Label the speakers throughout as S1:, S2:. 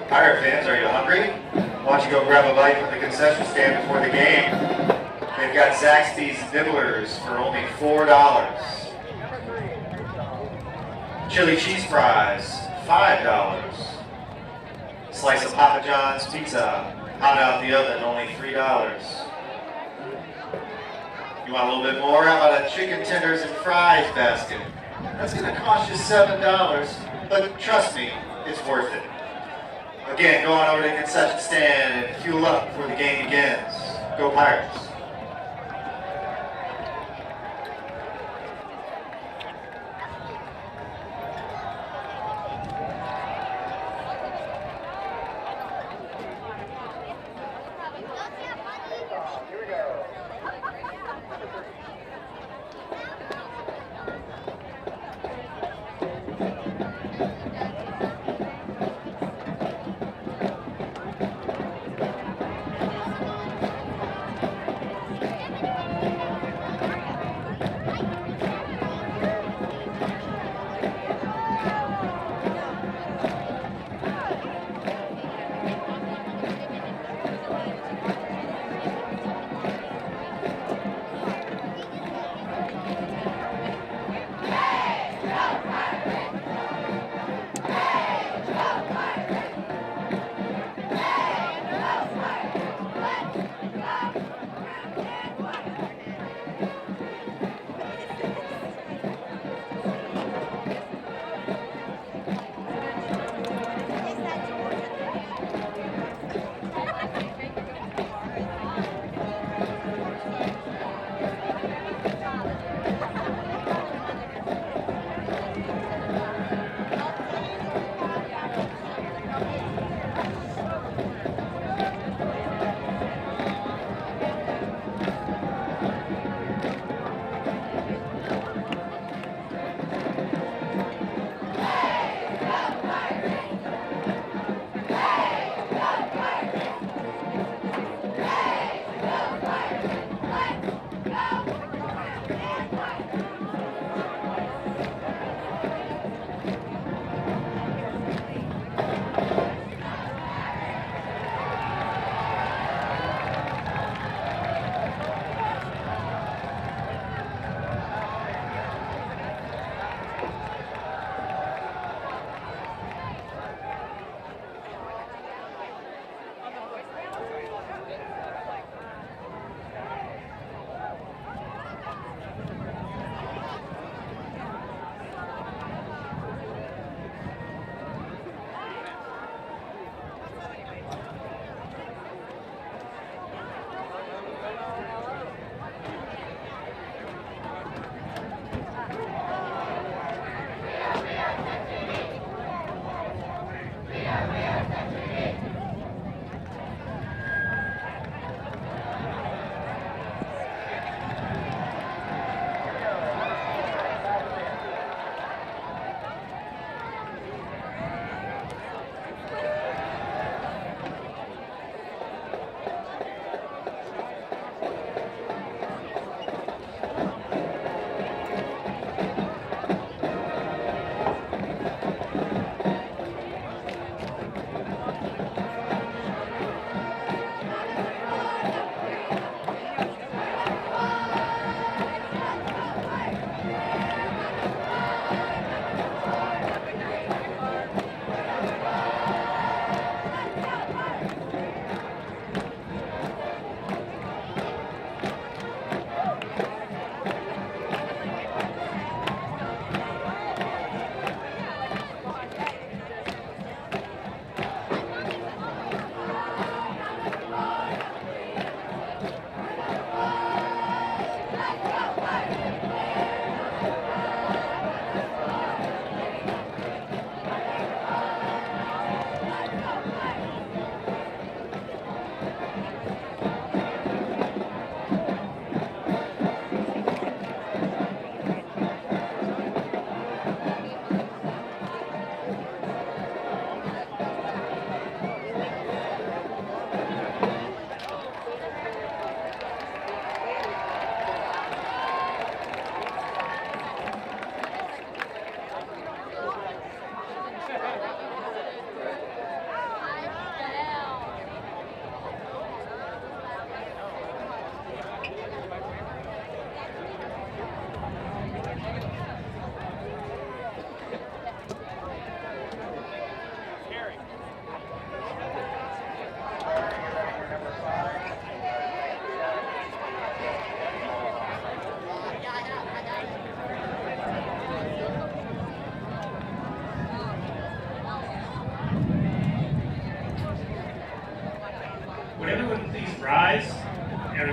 S1: Pirate fans, are you hungry? Why don't you go grab a bite from the concession stand before the game? They've got Zaxby's Nibblers for only $4. Chili cheese fries, $5. Slice of Papa John's pizza, hot out the oven, only $3. You want a little bit more? How about a chicken tenders and fries basket? That's going to cost you $7, but trust me, it's worth it. Again, go on over to the concession stand and fuel up before the game begins. Go Pirates.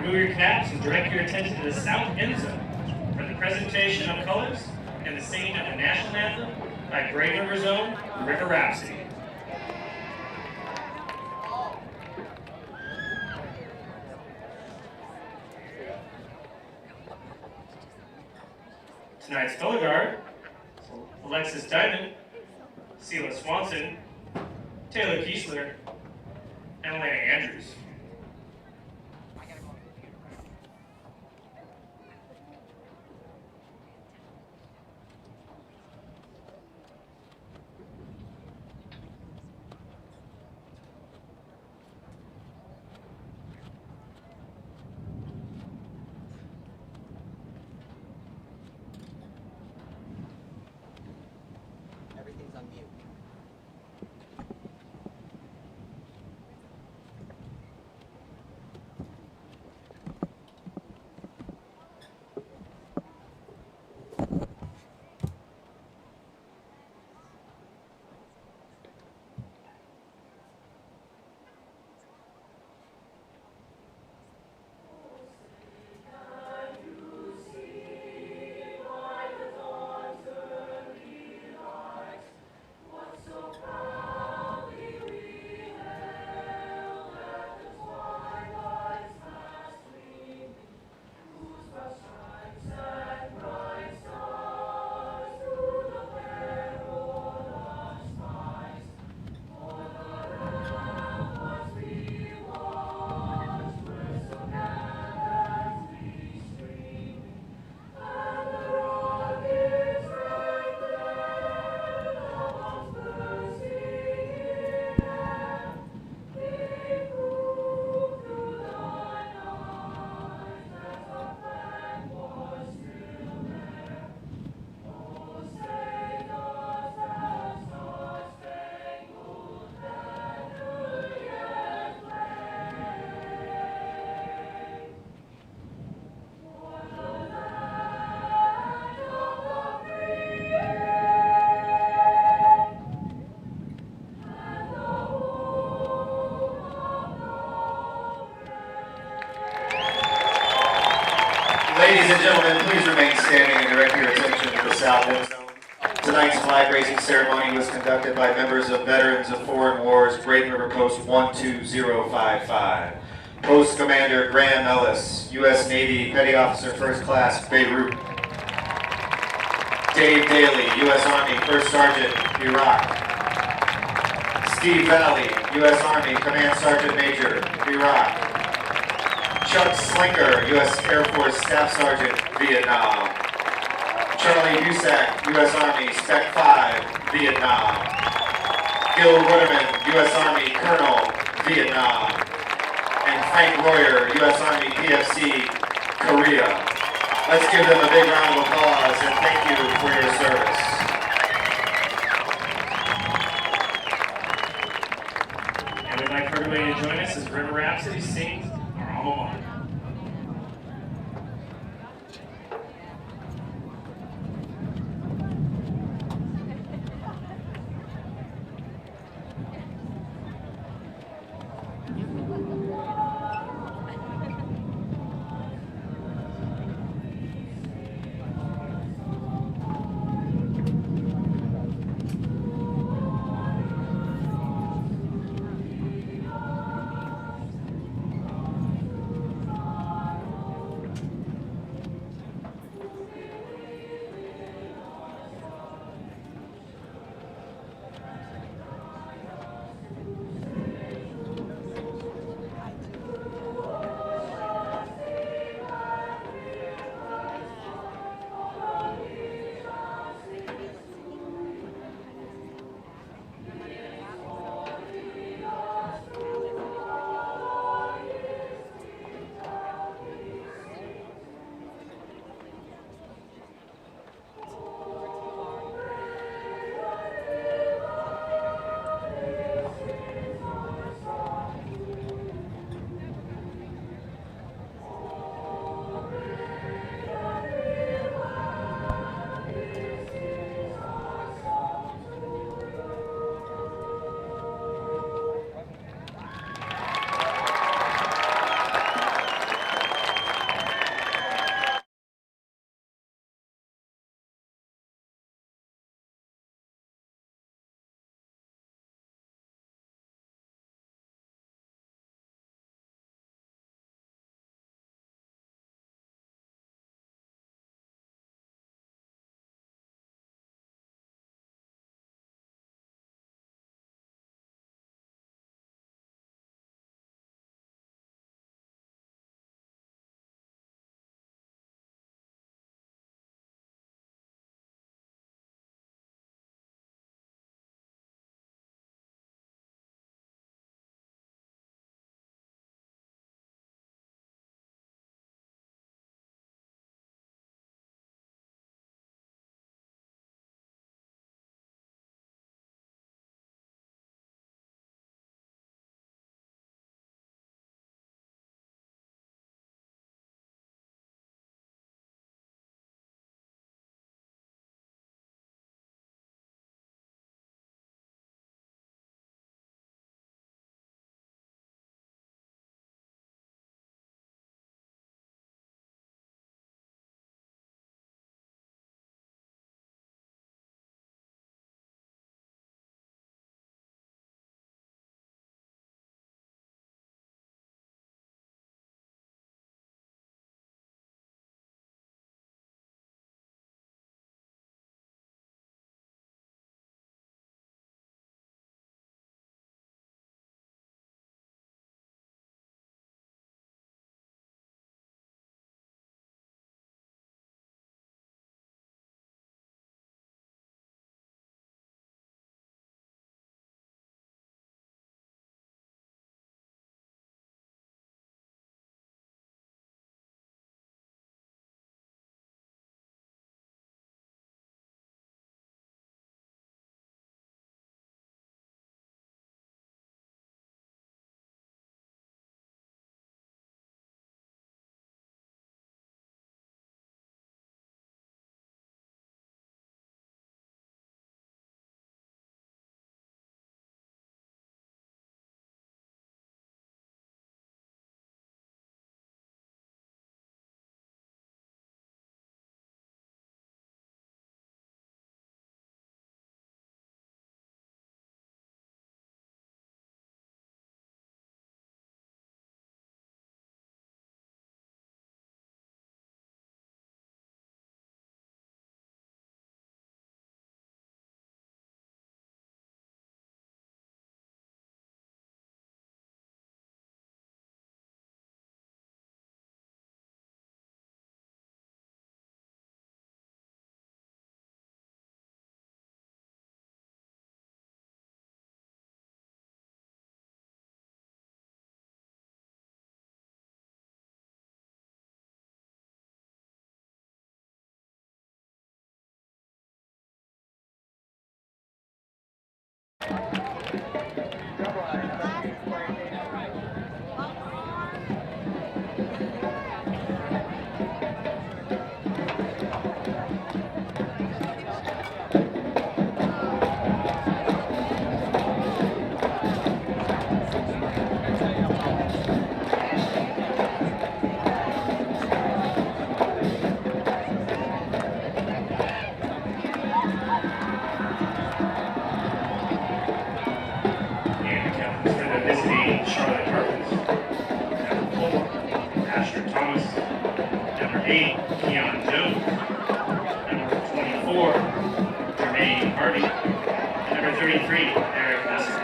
S2: remove your caps and direct your attention to the south end zone for the presentation of colors and the singing of the national anthem by Great River Zone, River Rhapsody. Tonight's color guard, Alexis Diamond, Sheila Swanson, Taylor Kiesler, and Elena Andrews.
S3: Everything's on mute.
S1: Ladies and gentlemen, please remain standing and direct your attention to the south end zone. Tonight's flag raising ceremony was conducted by members of Veterans of Foreign Wars, Great River Post 12055. Post Commander Graham Ellis, U.S. Navy Petty Officer First Class, Beirut. Dave Daly, U.S. Army First Sergeant, Iraq. Steve Valley, U.S. Army Command Sergeant Major, Iraq. Chuck Slinker, U.S. Air Force Staff Sergeant, Vietnam. Charlie Busak, U.S. Army Spec 5, Vietnam. Gil Ruderman, U.S. Army Colonel, Vietnam. And Frank Royer, U.S. Army PFC, Korea. Let's give them a big round of applause and thank you for your service.
S2: And we'd like for everybody to join us as River Rhapsody sings our alma mater. 8, Keon Jones. Number 24, Jermaine Harvey. And number 33, Eric Messer.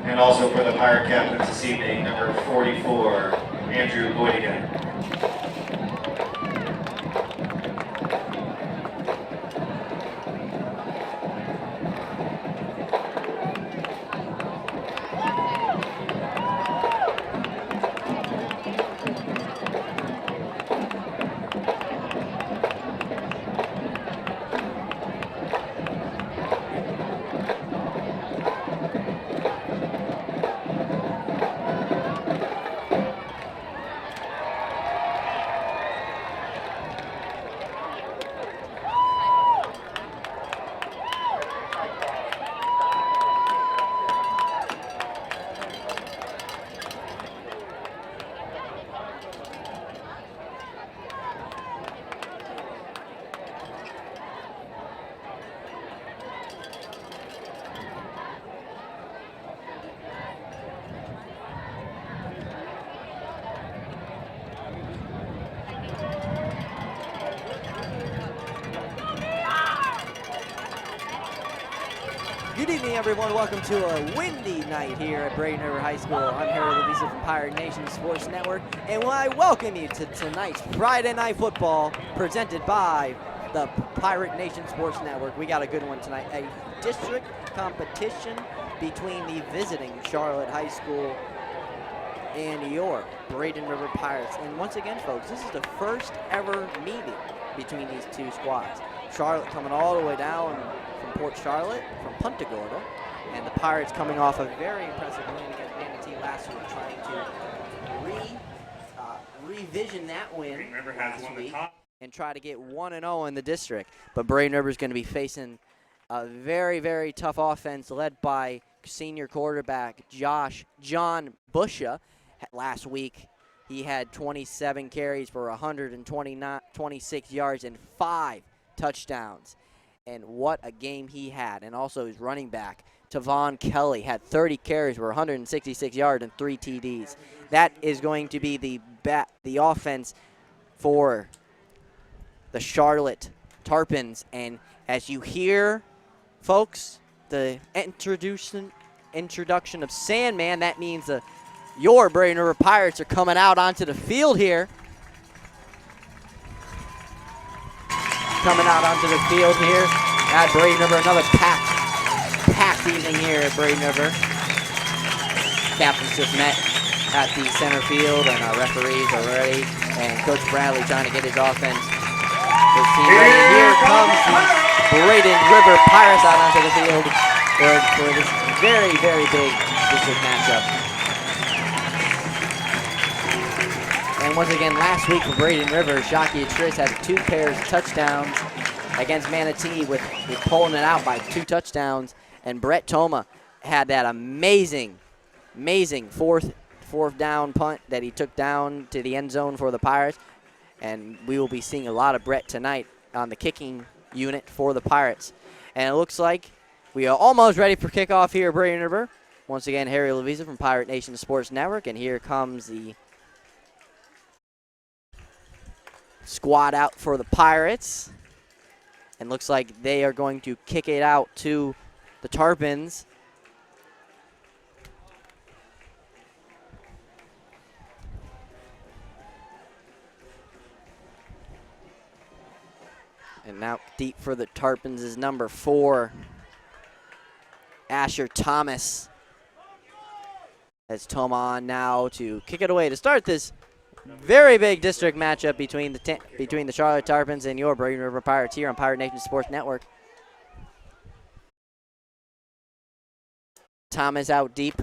S1: And also for the Pirate captains this evening, number 44, Andrew Boydigan.
S3: Good evening, everyone. Welcome to a windy night here at Braden River High School. I'm Harry Levisa from Pirate Nation Sports Network, and I welcome you to tonight's Friday Night Football presented by the Pirate Nation Sports Network. We got a good one tonight, a district competition between the visiting Charlotte High School and your Braden River Pirates. And once again, folks, this is the first ever meeting between these two squads. Charlotte coming all the way down from Port Charlotte, from Punta Gorda, and the Pirates coming off a very impressive win against Manatee last week, trying to revision that win last week and try to get 1-0 in the district. But Braden River is going to be facing a very, very tough offense led by senior quarterback John Busha. Last week, he had 27 carries for 126 yards and 5 touchdowns. And what a game he had. And also his running back, Tavon Kelly, had 30 carries for 166 yards and 3 TDs. That is going to be the offense for the Charlotte Tarpons. And as you hear, folks, the introduction of Sandman, that means your Braden River Pirates are coming out onto the field here. Coming out onto the field here at Braden River. Another packed evening here at Braden River. Captains just met at the center field, and our referees are ready. And Coach Bradley trying to get his offense, his team ready. Here comes the Braden River Pirates out onto the field for this very, very big district matchup. And once again, last week for Braden River, Shaki Triss had 2 pairs of touchdowns against Manatee with pulling it out by 2 touchdowns. And Brett Toma had that amazing fourth down punt that he took down to the end zone for the Pirates. And we will be seeing a lot of Brett tonight on the kicking unit for the Pirates. And it looks like we are almost ready for kickoff here at Braden River. Once again, Harry Levisa from Pirate Nation Sports Network. And here comes the squad out for the Pirates, and looks like they are going to kick it out to the Tarpons. And now deep for the Tarpons is number 4, Asher Thomas. As Toma on now to kick it away to start this very big district matchup between the Charlotte Tarpons and your Braden River Pirates here on Pirate Nation Sports Network. Thomas out deep.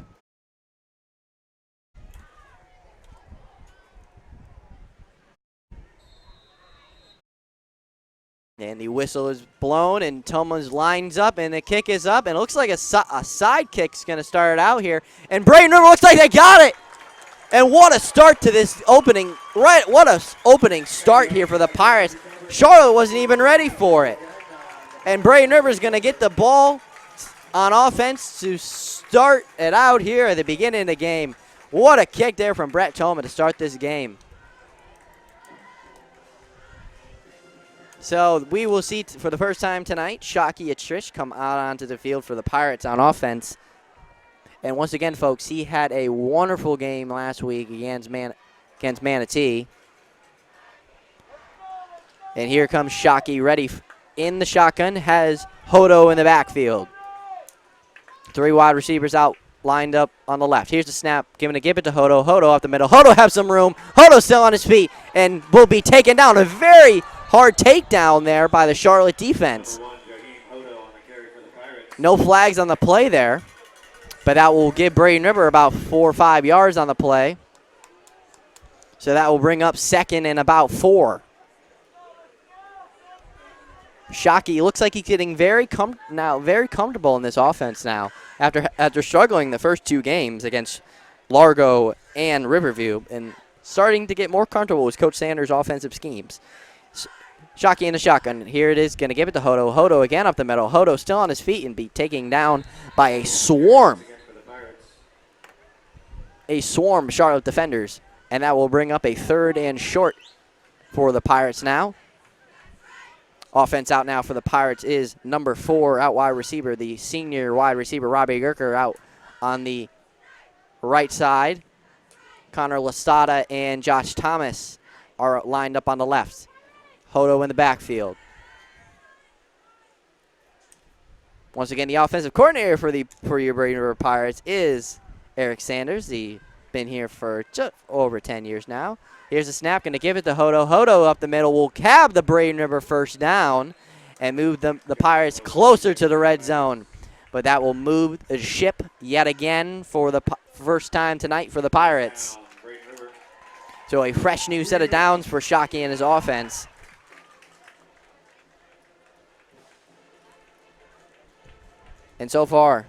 S3: And the whistle is blown, and Tillman's lines up, and the kick is up, and it looks like a side kick's going to start out here. And Braden River looks like they got it. And what a start to this opening. Right, what a opening start here for the Pirates. Charlotte wasn't even ready for it. And Braden River's going to get the ball on offense to start it out here at the beginning of the game. What a kick there from Brett Tillman to start this game. So we will see for the first time tonight, Shockey Atrish come out onto the field for the Pirates on offense. And once again, folks, he had a wonderful game last week against Manatee. And here comes Shockey ready in the shotgun, has Hodo in the backfield. 3 wide receivers out, lined up on the left. Here's the snap, give it to Hodo. Hodo up the middle. Hodo has some room. Hodo still on his feet and will be taken down. A very hard takedown there by the Charlotte defense. No flags on the play there, but that will give Braden River about 4 or 5 yards on the play. So that will bring up second and about 4. Shockey looks like he's getting very comfortable in this offense now after struggling the first 2 games against Largo and Riverview and starting to get more comfortable with Coach Sanders' offensive schemes. Shockey in the shotgun. Here it is, going to give it to Hodo. Hodo again up the middle. Hodo still on his feet and be taken down by a swarm. A swarm of Charlotte defenders. And that will bring up a 3rd and short for the Pirates now. Offense out now for the Pirates is number 4 out wide receiver, the senior wide receiver, Robbie Gerker, out on the right side. Connor Lastada and Josh Thomas are lined up on the left. Hodo in the backfield. Once again, the offensive coordinator for your Braden River Pirates is Eric Sanders. He's been here for just over 10 years now. Here's a snap, going to give it to Hodo. Hodo up the middle will have the Braden River first down and move the Pirates closer to the red zone. But that will move the ship yet again for the first time tonight for the Pirates. So a fresh new set of downs for Shockey and his offense. And so far,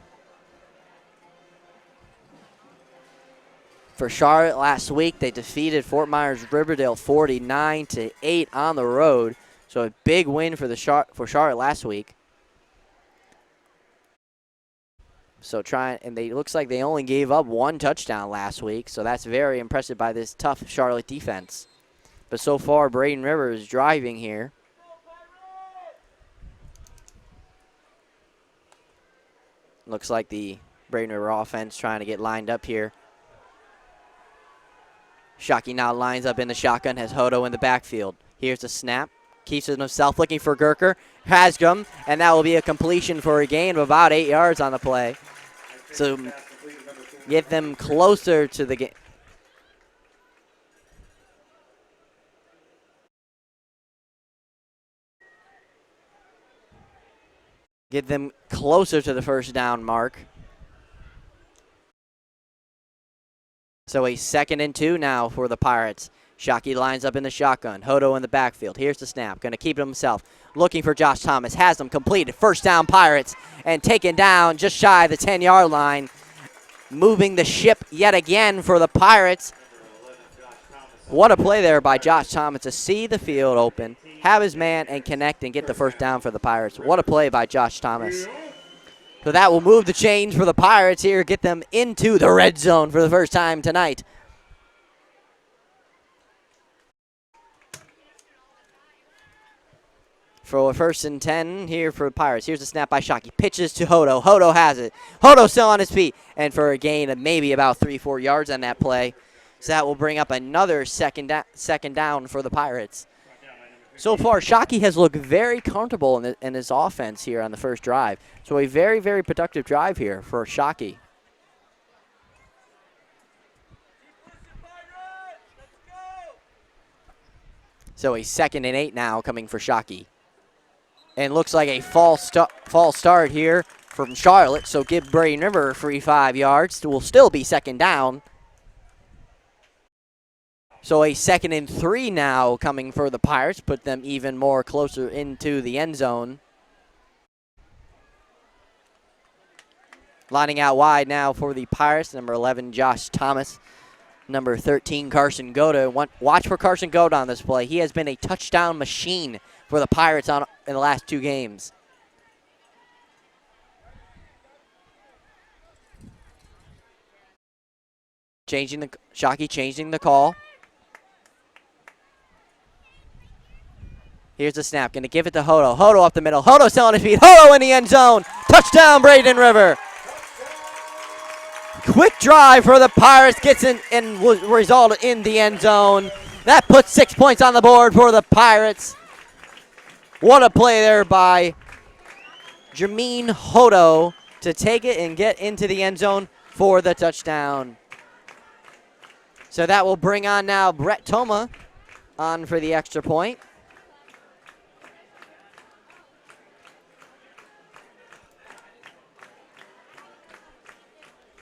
S3: for Charlotte last week, they defeated Fort Myers Riverdale 49-8 on the road. So a big win for Charlotte last week. So looks like they only gave up 1 touchdown last week. So that's very impressive by this tough Charlotte defense. But so far, Braden River is driving here. Looks like the Braden River offense trying to get lined up here. Shockey now lines up in the shotgun, has Hodo in the backfield. Here's the snap. Keeps it himself, looking for Gerker. Has him, and that will be a completion for a gain of about 8 yards on the play. So get them closer to the game. Get them closer to the first down mark. So a 2nd and 2 now for the Pirates. Shockey lines up in the shotgun. Hodo in the backfield. Here's the snap. Going to keep it himself. Looking for Josh Thomas. Has him completed. First down Pirates. And taken down just shy of the 10-yard line. Moving the ship yet again for the Pirates. What a play there by Josh Thomas to see the field open, have his man, and connect and get the first down for the Pirates. What a play by Josh Thomas. So that will move the chains for the Pirates here, get them into the red zone for the first time tonight. For a 1st and 10 here for the Pirates. Here's a snap by Shockey. Pitches to Hodo. Hodo has it. Hodo still on his feet. And for a gain of maybe about 3-4 yards on that play. So that will bring up another second down for the Pirates. So far, Shockey has looked very comfortable in his offense here on the first drive. So a very, very productive drive here for Shockey. So a 2nd and 8 now coming for Shockey. And looks like a false start here from Charlotte. So give Braden River a free 5 yards. It will still be 2nd down. So a 2nd and 3 now coming for the Pirates, put them even more closer into the end zone. Lining out wide now for the Pirates, number 11, Josh Thomas. Number 13, Carson Goda. Watch for Carson Goda on this play. He has been a touchdown machine for the Pirates in the last 2 games. Shockey changing the call. Here's the snap. Going to give it to Hodo. Hodo up the middle. Hodo still on his feet. Hodo in the end zone. Touchdown, Braden River. Quick drive for the Pirates. Gets in and resulted in the end zone. That puts 6 points on the board for the Pirates. What a play there by Jermaine Hodo to take it and get into the end zone for the touchdown. So that will bring on now Brett Toma on for the extra point.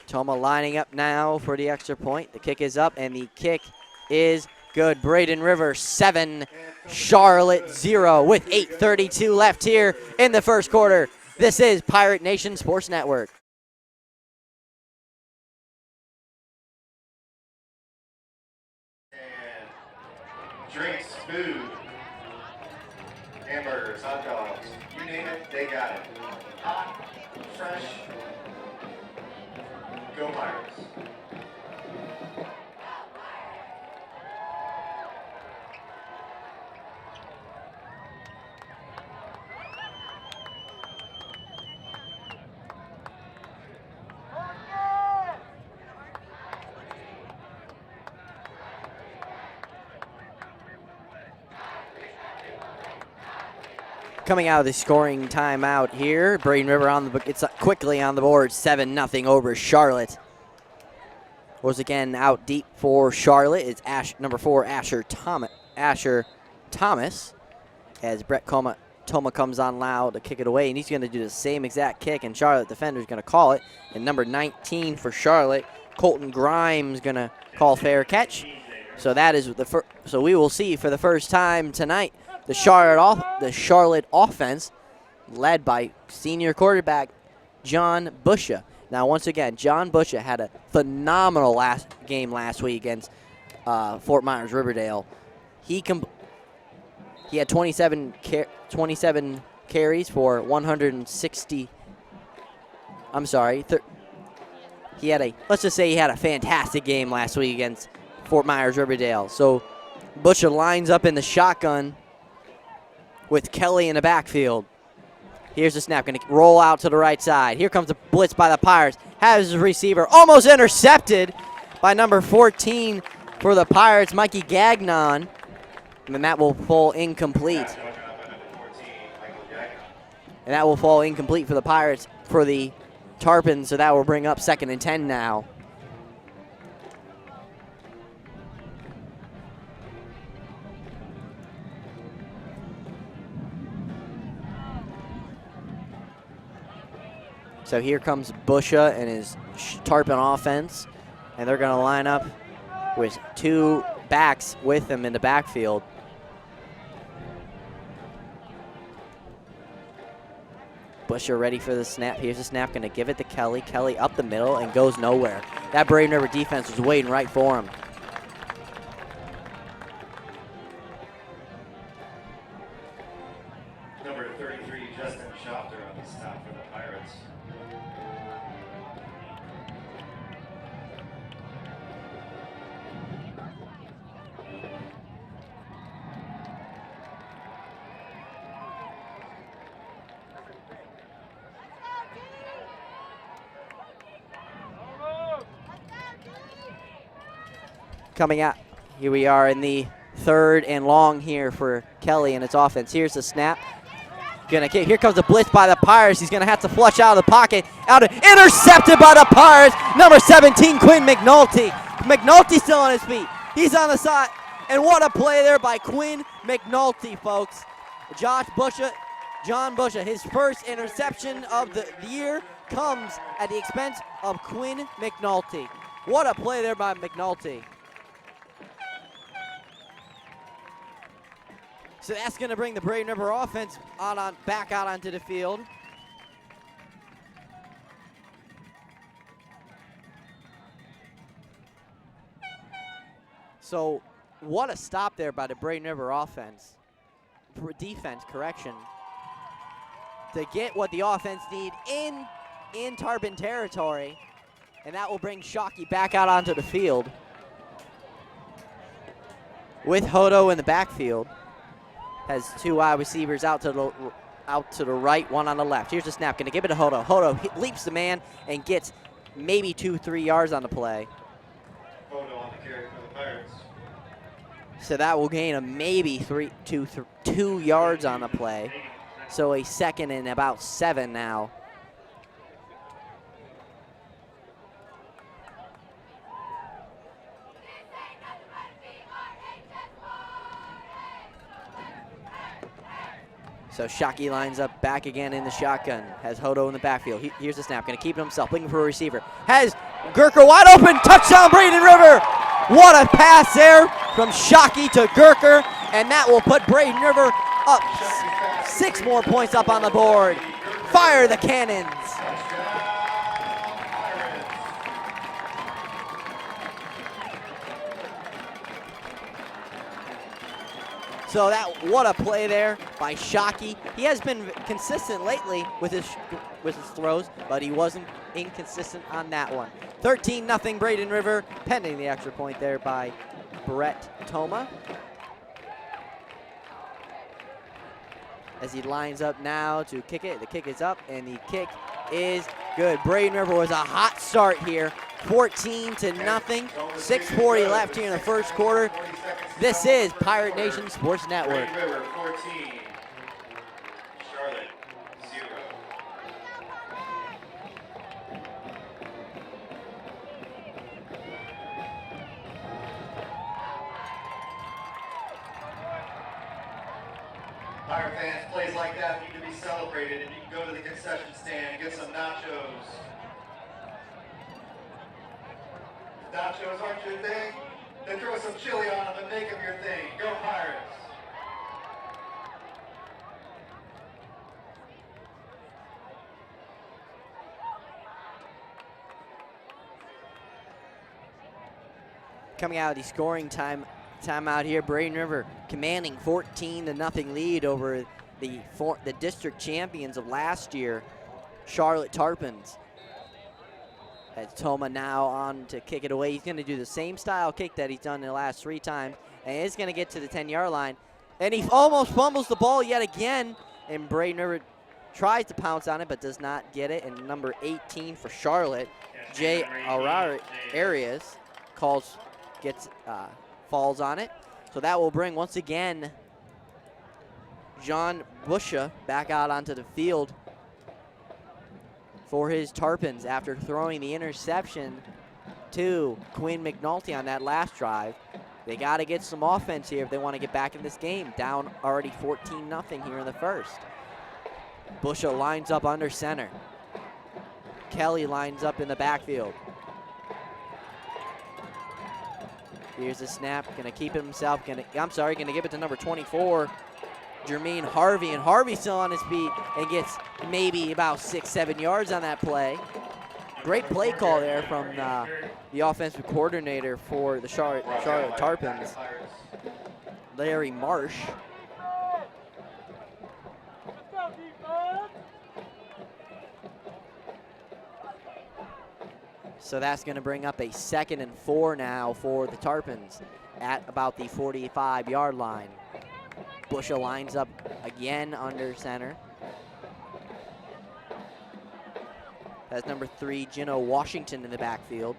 S3: Toma lining up now for the extra point. The kick is up, and the kick is good. Braden River 7, Charlotte 0 with 8:32 left here in the first quarter. This is Pirate Nation Sports Network.
S1: And drinks, food, hamburgers, hot dogs, you name it, they got it. Hot, fresh, go Pirates.
S3: Coming out of the scoring timeout here, Braden River gets quickly on the board, 7-0 over Charlotte. Was again out deep for Charlotte. It's number 4, Asher Thomas, as Brett Toma comes on loud to kick it away, and he's going to do the same exact kick, and Charlotte defender's going to call it. And number 19 for Charlotte, Colton Grimes, going to call fair catch. So that is so we will see for the first time tonight the Charlotte offense, led by senior quarterback John Busha. Now, once again, John Busha had a phenomenal game last week against Fort Myers Riverdale. He had 27 carries for 160. I'm sorry. Let's just say he had a fantastic game last week against Fort Myers Riverdale. So Busha lines up in the shotgun with Kelly in the backfield. Here's the snap, going to roll out to the right side. Here comes the blitz by the Pirates. Has his receiver almost intercepted by number 14 for the Pirates, Mikey Gagnon. And that will fall incomplete. And that will fall incomplete for the Pirates for the Tarpons, so that will bring up 2nd and 10 now. So here comes Busha and his Tarpon offense, and they're going to line up with 2 backs with him in the backfield. Busha ready for the snap. Here's the snap, going to give it to Kelly. Kelly up the middle and goes nowhere. That Braden River defense was waiting right for him.
S1: Number 33, Justin Schopter on the stop for the Pirates.
S3: Coming out, here we are in the 3rd and long here for Kelly and its offense. Here's the snap. Gonna kick. Here comes the blitz by the Pirates. He's gonna have to flush out of the pocket. Intercepted by the Pirates. Number 17, Quinn McNulty. McNulty still on his feet. He's on the side. And what a play there by Quinn McNulty, folks. John Busha, his first interception of the year comes at the expense of Quinn McNulty. What a play there by McNulty. So that's going to bring the Braden River offense back out onto the field. So what a stop there by the Braden River defense, to get what the offense need in Tarpon territory, and that will bring Shockey back out onto the field with Hodo in the backfield. Has two wide receivers out to the right, one on the left. Here's the snap, gonna give it to Hodo. Hodo leaps the man and gets maybe 2-3 yards on the play.
S1: Hodo on the carry for the Pirates.
S3: So that will gain a maybe 2 yards on the play. So a second and about 7 now. So Shockey lines up back again in the shotgun. Has Hodo in the backfield. Here's the snap. Going to keep it himself. Looking for a receiver. Has Gurker wide open. Touchdown, Braden River. What a pass there from Shockey to Gurker. And that will put Braden River up 6 more points up on the board. Fire the cannons. So what a play there by Shockey. He has been consistent lately with his throws, but he wasn't inconsistent on that one. 13-0 Braden River, pending the extra point there by Brett Toma. As he lines up now to kick it. The kick is up, and the kick is good. Braden River was a hot start here. 14-0. 6:40 left here in the first quarter. This is Pirate Nation Sports Network.
S1: Braden River 14, Charlotte 0. Pirate fans, plays like that need to be celebrated, and you can go to the concession stand and get some nachos. If nachos aren't your thing, then throw some chili on them and make them your thing. Go Pirates!
S3: Coming out of the scoring timeout here, Braden River commanding 14-0 lead over the district champions of last year, Charlotte Tarpons. As Toma now on to kick it away. He's going to do the same style kick that he's done the last 3 times, and it's going to get to the 10-yard line. And he almost fumbles the ball yet again, and Braden River tries to pounce on it but does not get it. And number 18 for Charlotte, Jay Arias, falls on it. So that will bring, once again, John Busha back out onto the field for his Tarpons after throwing the interception to Quinn McNulty on that last drive. They got to get some offense here if they want to get back in this game. Down already 14-0 here in the first. Busha lines up under center. Kelly lines up in the backfield. Here's the snap, gonna keep it himself, gonna give it to number 24, Jermaine Harvey, and Harvey still on his feet and gets maybe about 6-7 yards on that play. Great play call there from the offensive coordinator for the Charlotte Tarpons, Larry Marsh. So that's going to bring up a 2nd and 4 now for the Tarpons at about the 45-yard line. Busha lines up again under center. Has number 3, Gino Washington, in the backfield.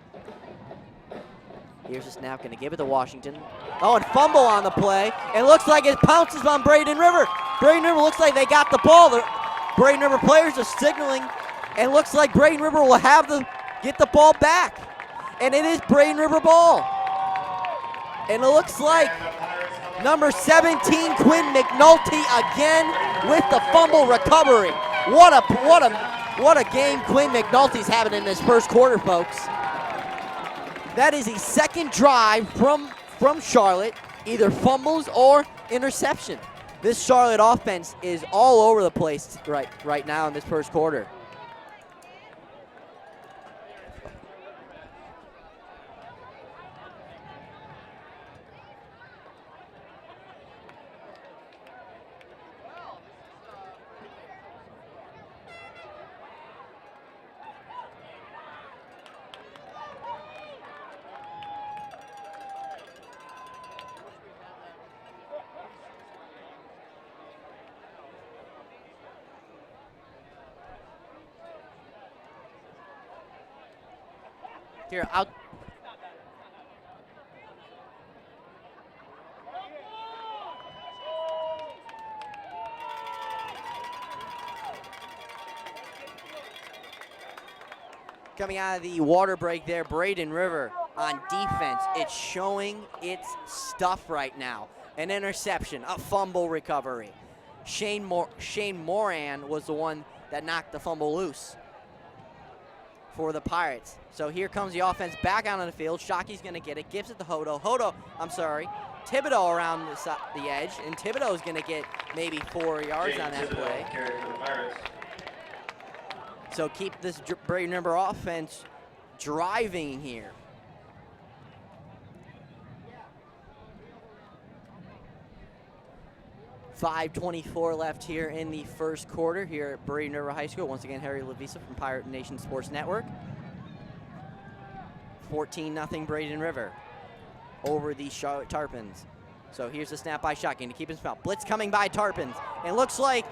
S3: Here's the snap, going to give it to Washington. Oh, and fumble on the play. It looks like it pounces on Braden River. Braden River looks like they got the ball. The Braden River players are signaling, and it looks like Braden River will get the ball back. And it is Braden River ball. And it looks like number 17, Quinn McNulty, again with the fumble recovery. What a game Quinn McNulty's having in this first quarter, folks. That is a second drive from Charlotte, either fumbles or interception. This Charlotte offense is all over the place right now in this first quarter. Here, out. Coming out of the water break there, Braden River on defense. It's showing its stuff right now. An interception, a fumble recovery. Shane Moran was the one that knocked the fumble loose for the Pirates. So here comes the offense back out on the field. Shockey's going to get it, gives it to Thibodeau around the edge, and Thibodeau's going to get maybe 4 yards on that play. So keep this Braden River offense driving here. .5:24 left here in the first quarter here at Braden River High School. Once again, Harry Lavisa from Pirate Nation Sports Network. 14-0 Braden River over the Charlotte Tarpons. So here's the snap by Shotgun to keep his mouth. Blitz coming by Tarpons. And looks like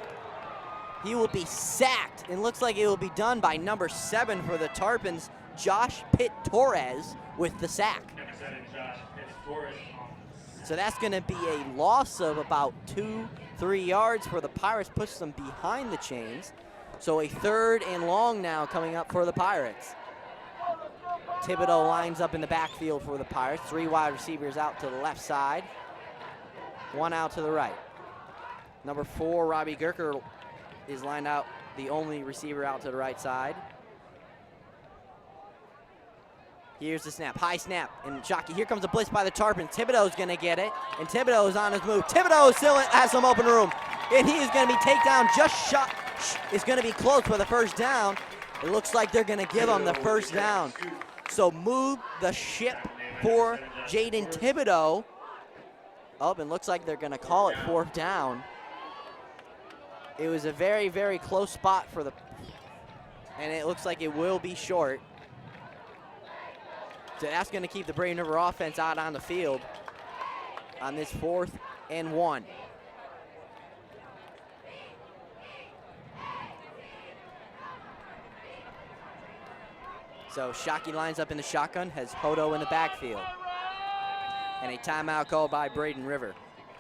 S3: he will be sacked. And looks like it will be done by number 7 for the Tarpons, Josh Pitt-Torres, with the sack.
S2: Number 7, Josh Pitt-Torres.
S3: So that's going to be a loss of about 2-3 yards for the Pirates, puts them behind the chains. So a 3rd and long now coming up for the Pirates. Thibodeau lines up in the backfield for the Pirates. 3 wide receivers out to the left side, 1 out to the right. Number 4, Robbie Gerker, is lined out, the only receiver out to the right side. Here's the snap, high snap, and Shockey. Here comes a blitz by the Tarpons. Thibodeau's gonna get it, and Thibodeau is on his move. Thibodeau still has some open room, and he is gonna be taken down, is gonna be close for the first down. It looks like they're gonna give him the first down. So move the ship for Jaden Thibodeau. Oh, and looks like they're gonna call it 4th down. It was a very, very close spot for the, and it looks like it will be short. So that's going to keep the Braden River offense out on the field on this 4th and 1. So Shockey lines up in the shotgun, has Hodo in the backfield. And a timeout called by Braden River.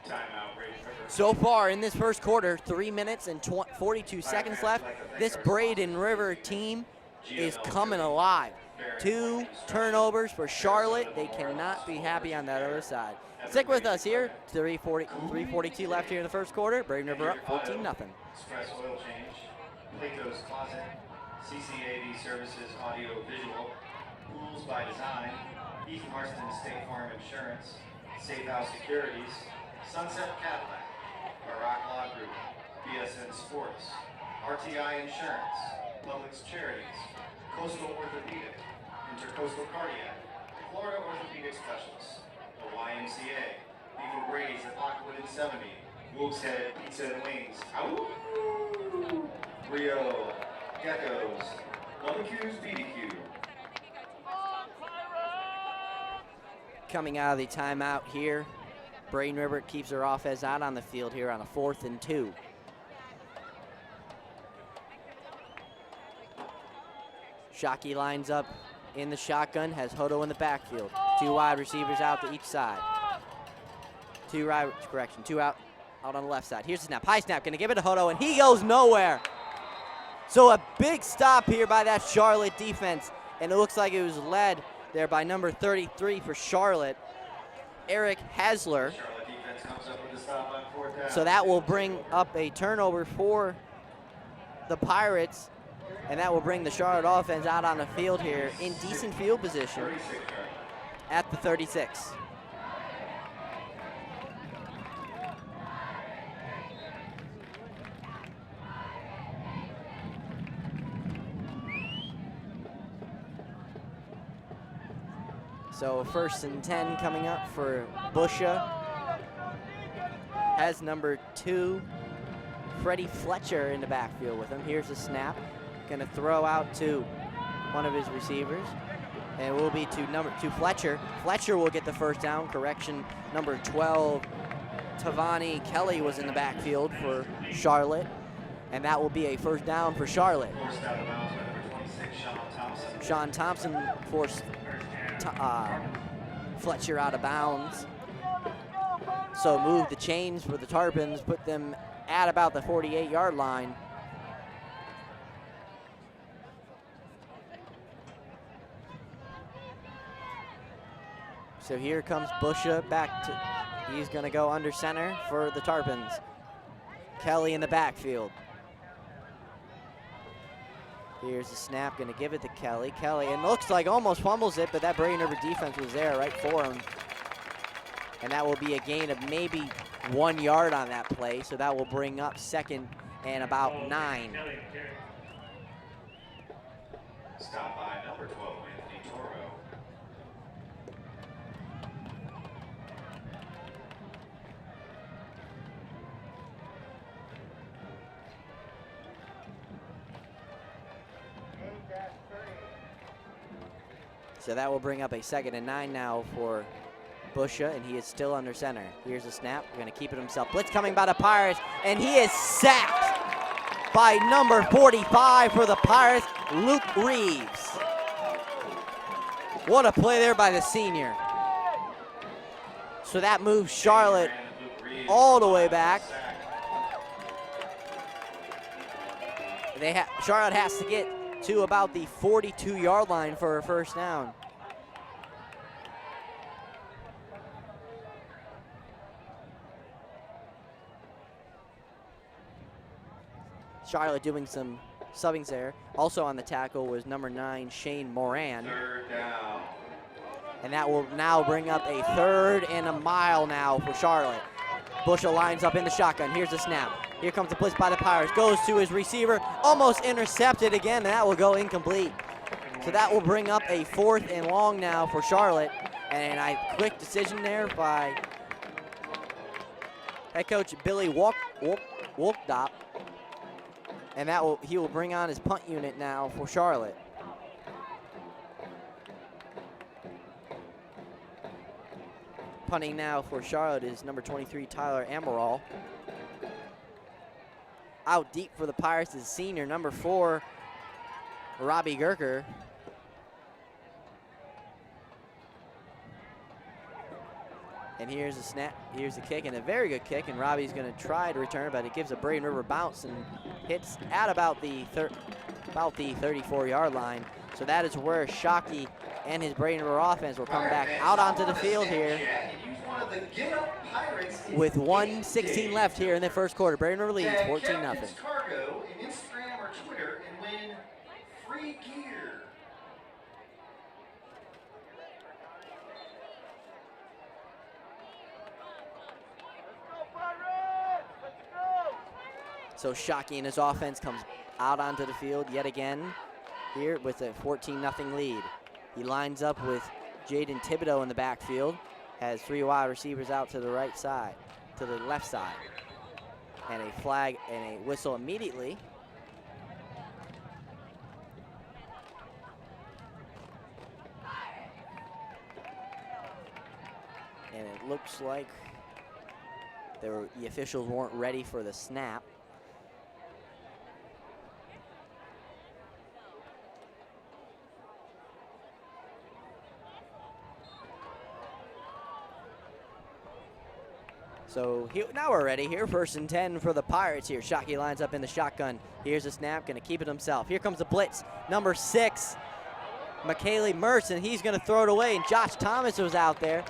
S2: Timeout, Braden River.
S3: So far in this first quarter, 3 minutes and 42 seconds left. This Braden River team is coming alive. 2 turnovers for Charlotte. They cannot be happy on that other side. Stick with us here. 3:42 left here in the first quarter. Braden River up 14-0.
S1: Express oil change, Plato's Closet, CCAV Services Audio Visual, Pools by Design, Heath Marston State Farm Insurance, Safe House Securities, Sunset Cadillac, Barack Law Group, BSN Sports, RTI Insurance, Publix Charities, Coastal Orthopedic, Intercoastal Cardiac, Florida Orthopedic Specialists, the YMCA, Beef and Brady's at Lockwood and 70, Wolf's Head Pizza and Wings, Ow! Rio, Geckos, Barbecues BBQ.
S3: Coming out of the timeout here, Braden River keeps their offense out on the field here on a 4th and 2. Shockey lines up in the shotgun, has Hodo in the backfield. 2 wide receivers out to each side. 2 out on the left side. Here's the snap, high snap, gonna give it to Hodo, and he goes nowhere. So a big stop here by that Charlotte defense, and it looks like it was led there by number 33 for Charlotte, Eric Hasler.
S1: Charlotte defense comes up with a stop on 4th down.
S3: So that will bring up a turnover for the Pirates, and that will bring the Charlotte offense out on the field here in decent field position at the 36. So 1st and 10 coming up for Busha. Has number 2, Freddie Fletcher, in the backfield with him. Here's the snap. Gonna throw out to one of his receivers. And it will be to Fletcher. Fletcher will get the first down. Correction, number 12, Tavani Kelly was in the backfield for Charlotte. And that will be a first down for Charlotte.
S1: Forced out of bounds by number 26, Sean Thompson.
S3: Sean Thompson forced Fletcher out of bounds. So move the chains for the Tarpons, put them at about the 48-yard line. So here comes Busha back to, he's gonna go under center for the Tarpons. Kelly in the backfield. Here's the snap, gonna give it to Kelly. Kelly, and looks like almost fumbles it, but that Braden River defense was there right for him. And that will be a gain of maybe 1 yard on that play, so that will bring up 2nd and about 9.
S1: Stop by number 12, Anthony Toro.
S3: So that will bring up a 2nd and 9 now for Busha, and he is still under center. Here's a snap, gonna keep it himself. Blitz coming by the Pirates, and he is sacked by number 45 for the Pirates, Luke Reeves. What a play there by the senior. So that moves Charlotte all the way back. Charlotte has to get to about the 42-yard line for a first down. Charlotte doing some subbings there. Also on the tackle was number 9, Shane Moran.
S1: 3rd down.
S3: And that will now bring up a 3rd and a mile now for Charlotte. Busha lines up in the shotgun. Here's the snap. Here comes the blitz by the Pirates. Goes to his receiver. Almost intercepted again, and that will go incomplete. So that will bring up a 4th and long now for Charlotte. And a quick decision there by head coach Billy Wolkdop. And he will bring on his punt unit now for Charlotte. Punting now for Charlotte is number 23, Tyler Amaral. Out deep for the Pirates is senior, number 4, Robbie Gerker. And here's the snap, here's the kick, and a very good kick, and Robbie's gonna try to return it, but it gives a Braden River bounce and hits at about the 34-yard line. So that is where Shockey and his Braden River offense will come back out onto the field here with 1:16 left here in the first quarter. Braden River leads 14-0.
S1: Cargo in Instagram or Twitter and win free gear.
S3: So Shockey and his offense comes out onto the field yet again here with a 14-0 lead. He lines up with Jaden Thibodeau in the backfield, has 3 wide receivers out to the right side, to the left side. And a flag and a whistle immediately. And it looks like the officials weren't ready for the snap. So now we're ready here. 1st and 10 for the Pirates here. Shockey lines up in the shotgun. Here's a snap, gonna keep it himself. Here comes the blitz. Number 6, McKaylee Merson. He's gonna throw it away, and Josh Thomas was out there.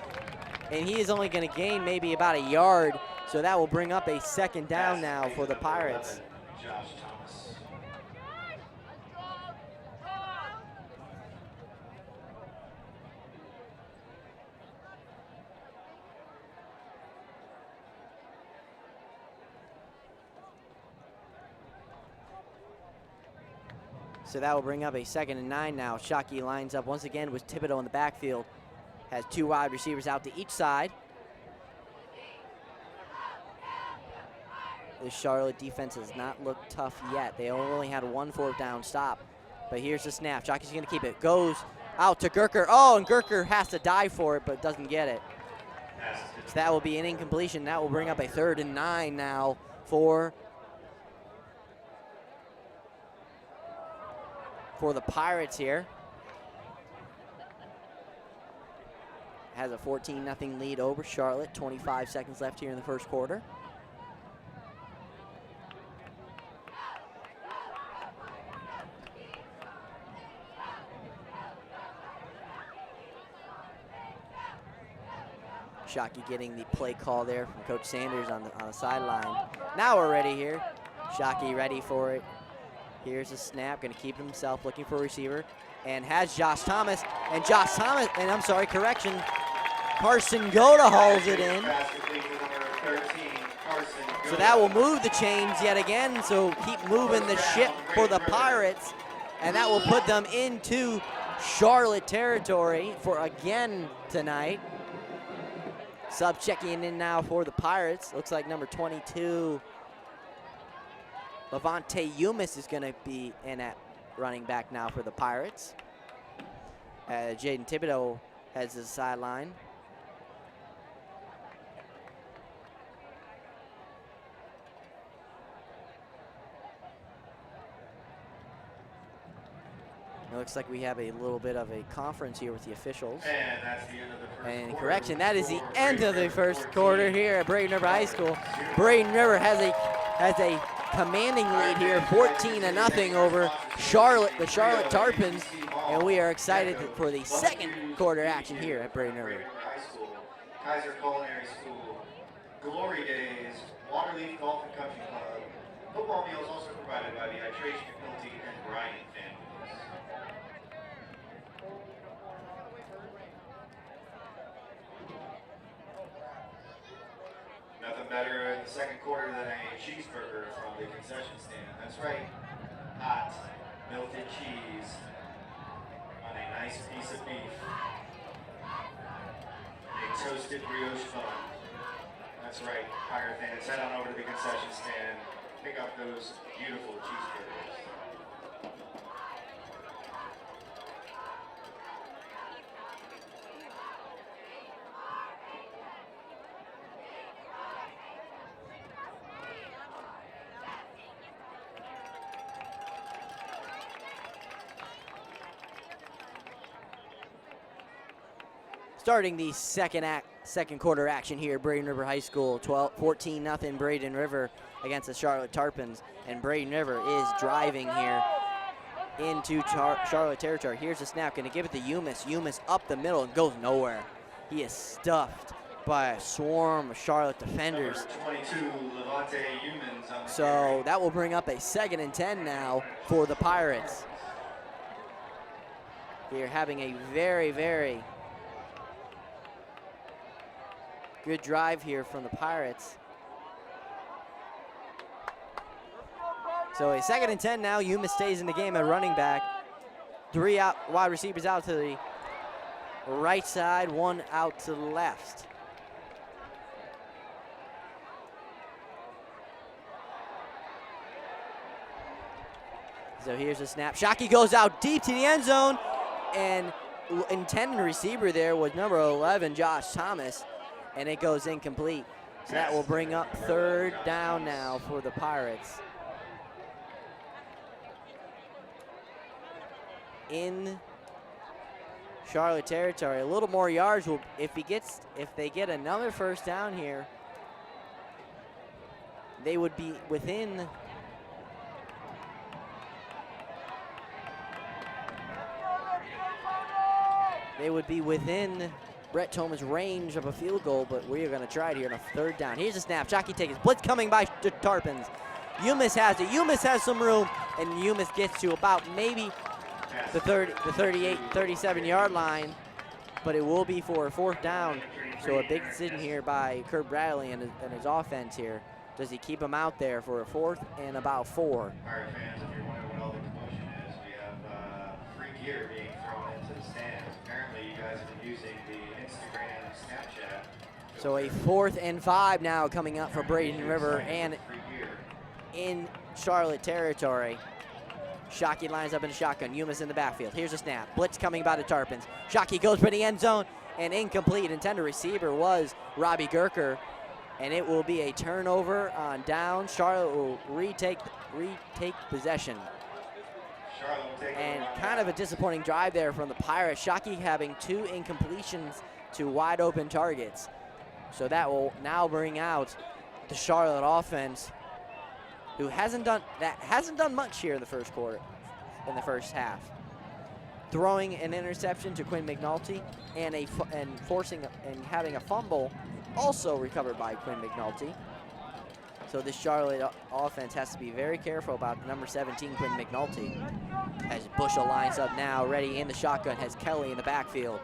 S3: And he is only gonna gain maybe about a yard. So that will bring up a 2nd down now for the Pirates.
S1: Josh Thomas.
S3: So that will bring up a 2nd and 9 now. Shockey lines up once again with Thibodeau in the backfield. has 2 wide receivers out to each side. The Charlotte defense has not looked tough yet. They only had 1 4th down stop. But here's the snap. Jockey's going to keep it. Goes out to Gurker. Oh, and Gurker has to dive for it, but doesn't get it. So that will be an incompletion. That will bring up a 3rd and 9 now for the Pirates here. Has a 14-0 lead over Charlotte. 25 seconds left here in the first quarter. Shockey getting the play call there from Coach Sanders on the sideline. Now we're ready here. Shockey ready for it. Here's a snap, going to keep himself, looking for a receiver, and has Josh Thomas. And Josh Thomas, and I'm sorry, correction, Carson Goda hauls it in. So that will move the chains yet again, so keep moving the ship for the Pirates, and that will put them into Charlotte territory for again tonight. Sub checking in now for the Pirates. Looks like number 22, Levante Umis, is going to be in at running back now for the Pirates. Jaden Thibodeau heads to the sideline. It looks like we have a little bit of a conference here with the officials.
S1: And that's the end of the first
S3: And
S1: quarter.
S3: correction, that is the end of the first quarter here at Braden River High School. Braden River has a commanding lead here, 14-0 over the Charlotte Tarpons, and we are excited for the second quarter action here at Braden River.
S1: High School, Kaiser Culinary School, Glory Days, Waterleaf Golf and Country Club. Football meals also provided by the Itration McNulty and Bryant families. Nothing better in the second quarter than a cheeseburger from the concession stand. That's right. Hot, melted cheese on a nice piece of beef. A toasted brioche bun. That's right, Pirate fans. Head on over to the concession stand. Pick up those beautiful cheeseburgers.
S3: Starting the second quarter action here, Braden River High School, 14-0 Braden River against the Charlotte Tarpons, and Braden River is driving here into Charlotte territory. Here's the snap, going to give it to Umis. Umis up the middle and goes nowhere. He is stuffed by a swarm of Charlotte defenders.
S1: Number 22, Levante Humans on the
S3: So
S1: carry.
S3: that will bring up a 2nd and 10 now for the Pirates. Here having a very, very good drive here from the Pirates. So a 2nd and 10 now. Yuma stays in the game at running back. 3 wide receivers out to the right side, 1 out to the left. So here's the snap. Shockey goes out deep to the end zone, and intended receiver there was number 11, Josh Thomas, and it goes incomplete. So that will bring up 3rd down now for the Pirates. In Charlotte territory, a little more yards will, if they get another 1st down here, they would be within Brett Thomas' range of a field goal, but we are going to try it here on a 3rd down. Here's a snap. Jockey takes it. Blitz coming by the Tarpons. Umis has it. Umis has some room, and Umis gets to about maybe the 38, 37-yard line, but it will be for a 4th down. So a big decision here by Kurt Bradley and his offense here. Does he keep him out there for a 4th and about 4?
S1: Pirate fans, if you're wondering what all the commotion is, we have free gear being thrown into the stands. Apparently you guys have been using the Instagram, Snapchat.
S3: So a 4th and 5 now coming up for Braden River and
S1: Free beer.
S3: in Charlotte territory. Shockey lines up in a shotgun. Yumas in the backfield. Here's a snap. Blitz coming by the Tarpons. Shockey goes for the end zone and incomplete. Intended receiver was Robbie Gerker. And it will be a turnover on down. Charlotte will retake possession.
S1: Charlotte will take
S3: And
S1: over on
S3: kind of a
S1: down.
S3: disappointing drive there from the Pirates. Shockey having 2 incompletions to wide open targets. So that will now bring out the Charlotte offense, who hasn't done much here in the first quarter, in the first half. Throwing an interception to Quinn McNulty and having a fumble also recovered by Quinn McNulty. So this Charlotte offense has to be very careful about number 17, Quinn McNulty. As Bushel lines up now, ready in the shotgun, has Kelly in the backfield.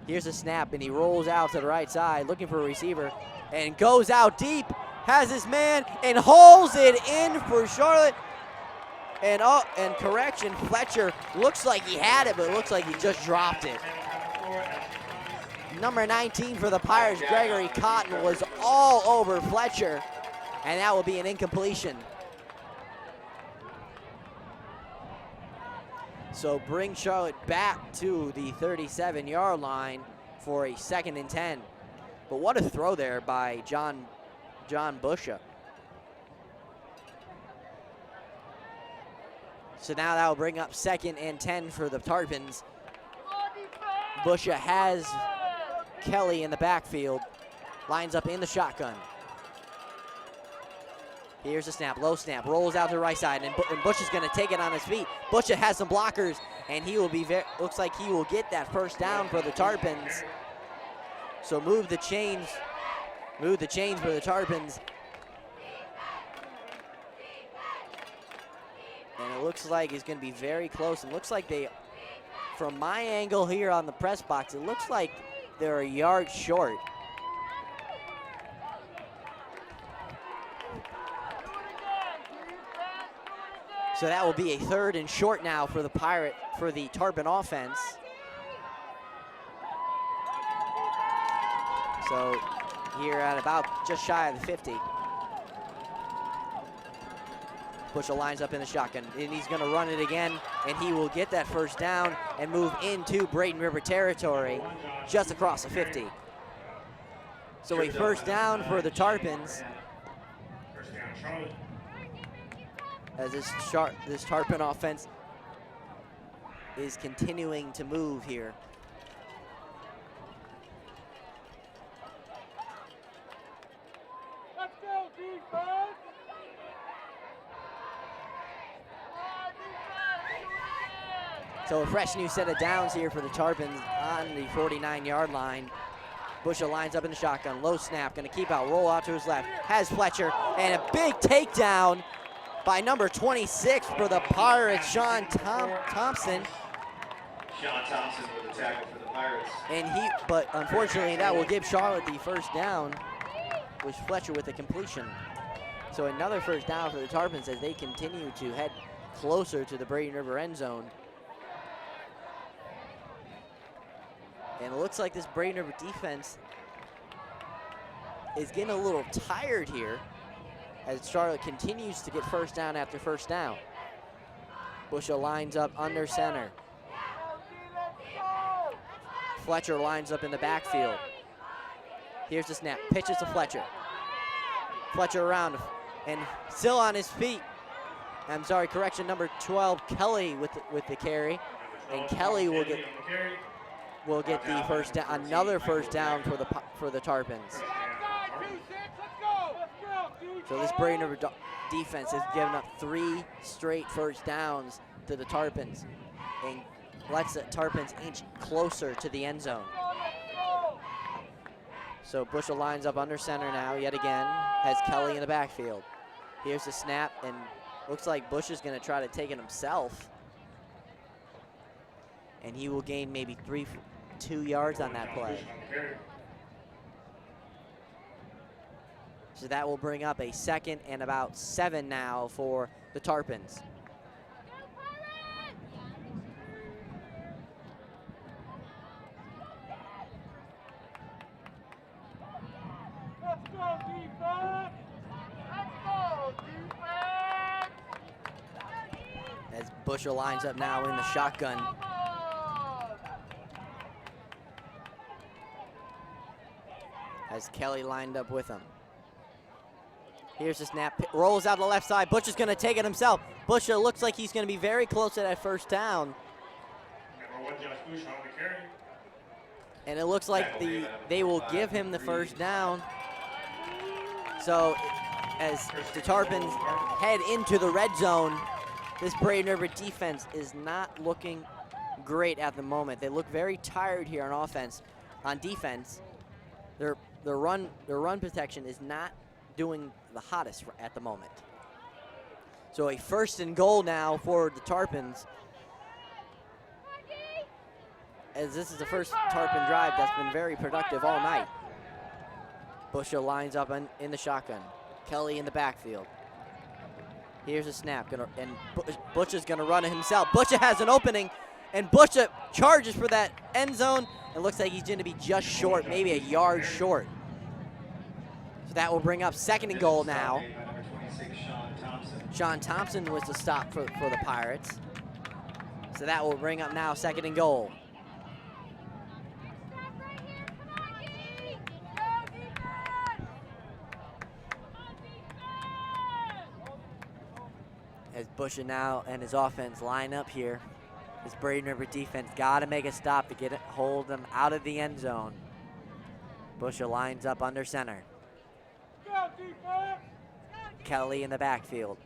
S3: Here's a snap, and he rolls out to the right side, looking for a receiver, and goes out deep, has his man, and holds it in for Charlotte. And correction, Fletcher looks like he had it, but it looks like he just dropped it. Number 19 for the Pirates, Gregory Cotton, was all over Fletcher, and that will be an incompletion. So bring Charlotte back to the 37-yard line for a 2nd and 10. But what a throw there by John Busha. So now that will bring up 2nd and 10 for the Tarpons. Busha has Kelly in the backfield, lines up in the shotgun. Here's a snap, low snap, rolls out to the right side, and Bush is going to take it on his feet. Bush has some blockers, and he will be looks like he will get that first down for the Tarpons. So move the chains for the Tarpons. And it looks like it's going to be very close. It looks like from my angle here on the press box, it looks like they're a yard short. So that will be a 3rd and short now for the Tarpon offense. So here at about just shy of the 50. Bushel lines up in the shotgun, and he's going to run it again, and he will get that first down and move into Braden River territory just across the 50. So a first down for the Tarpons.
S2: First down, Charlotte.
S3: As this Tarpon offense is continuing to move here.
S4: Let's go, defense!
S3: So a fresh new set of downs here for the Tarpons on the 49-yard line. Bushel lines up in the shotgun, low snap, gonna keep out, roll out to his left, has Fletcher, and a big takedown by number 26 for the Pirates, Sean Thompson.
S1: Sean Thompson with the tackle for the Pirates.
S3: But unfortunately that will give Charlotte the first down, with Fletcher with the completion. So another first down for the Tarpons as they continue to head closer to the Braden River end zone. And it looks like this Braden River defense is getting a little tired here as Charlotte continues to get first down after first down. Bushel lines up under center. Fletcher lines up in the backfield. Here's the snap, pitches to Fletcher. Fletcher around and still on his feet. I'm sorry, correction, number 12, Kelly with the carry. And Kelly will get the first down, another first down for the Tarpons. So this Braden River defense has given up 3 straight first downs to the Tarpons and lets the Tarpons inch closer to the end zone. So Bushel lines up under center now yet again, has Kelly in the backfield. Here's the snap, and looks like Bush is going to try to take it himself. And he will gain maybe 2 yards on that play. So that will bring up a 2nd and about 7 now for the Tarpons. Busher lines up now in the shotgun. Has Kelly lined up with him. Here's the snap, rolls out the left side. Butcher's gonna take it himself. Busher looks like he's gonna be very close to that first down. And it looks like they will give him the first down. So as the Tarpons head into the red zone, this Braden River defense is not looking great at the moment. They look very tired here on offense. On defense, their run protection is not doing the hottest at the moment. So a 1st and goal now for the Tarpons, as this is the first Tarpon drive that's been very productive all night. Busher lines up in the shotgun. Kelly in the backfield. Here's a snap, and Butcher's gonna run it himself. Butcher has an opening, and Butcher charges for that end zone. It looks like he's gonna be just short, maybe a yard short. So that will bring up 2nd and goal now. Sean Thompson was the stop for the Pirates. So that will bring up now 2nd and goal. As Busher now and his offense line up here, this Braden River defense got to make a stop to hold them out of the end zone. Busher lines up under center. Kelly in the backfield.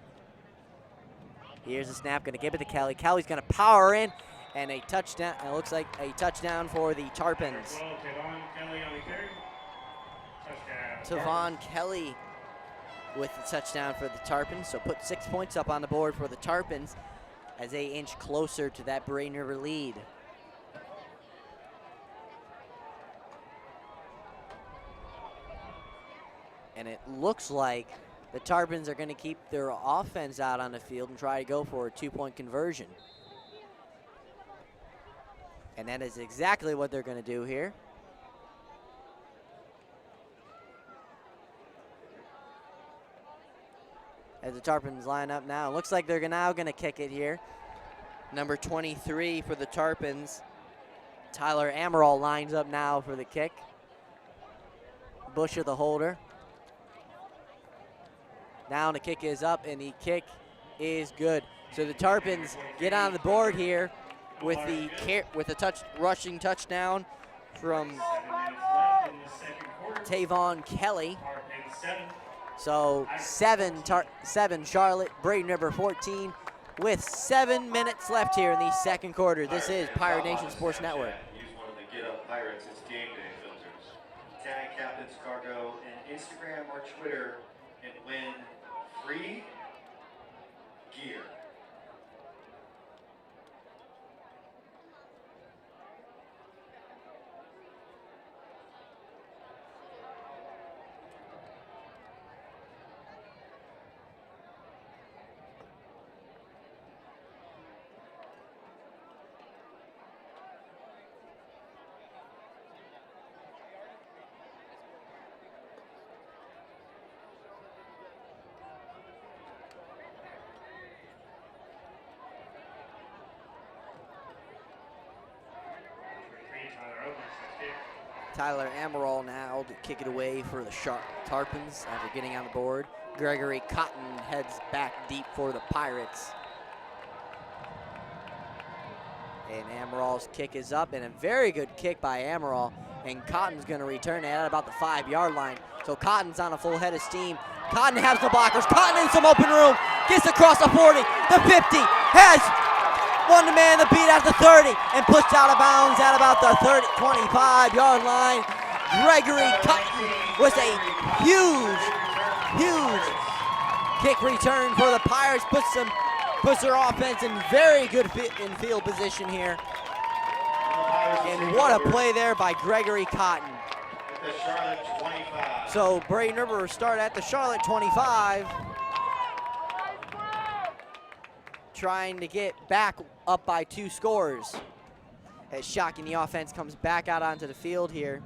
S3: Here's a snap, gonna give it to Kelly. Kelly's gonna power in, and a touchdown. It looks like a touchdown for the Tarpons. Tavon Kelly with the touchdown for the Tarpons. So put 6 points up on the board for the Tarpons as they inch closer to that Braden River lead. And it looks like the Tarpons are going to keep their offense out on the field and try to go for a 2-point conversion. And that is exactly what they're going to do here. As the Tarpons line up now, it looks like they're now going to kick it here. Number 23 for the Tarpons, Tyler Amaral lines up now for the kick. Busher the holder. Now the kick is up, and the kick is good. So the Tarpons get on the board here with the rushing touchdown from Tavon Kelly. So 7 Charlotte, Braden River 14 with 7 minutes left here in the second quarter. This is Pirate Nation Sports Network.
S1: Use one of the Get Up Pirates, it's game day filters. Tag Captain's Cargo and Instagram or Twitter and win free gear.
S3: Tyler Amaral now to kick it away for the Tarpons after getting on the board. Gregory Cotton heads back deep for the Pirates. And Amaral's kick is up, and a very good kick by Amaral. And Cotton's going to return it at about the 5-yard line. So Cotton's on a full head of steam. Cotton has the blockers. Cotton in some open room. Gets across the 40, the 50, has one man to beat at the 30 and pushed out of bounds at about the 25-yard line. Gregory Cotton was a huge kick return for the Pirates. Puts their offense in very good in field position here. And what a play there by Gregory Cotton.
S1: The Charlotte 25.
S3: So Braden River will start at the Charlotte 25. Trying to get back up by 2 scores. As Shocking the offense comes back out onto the field here.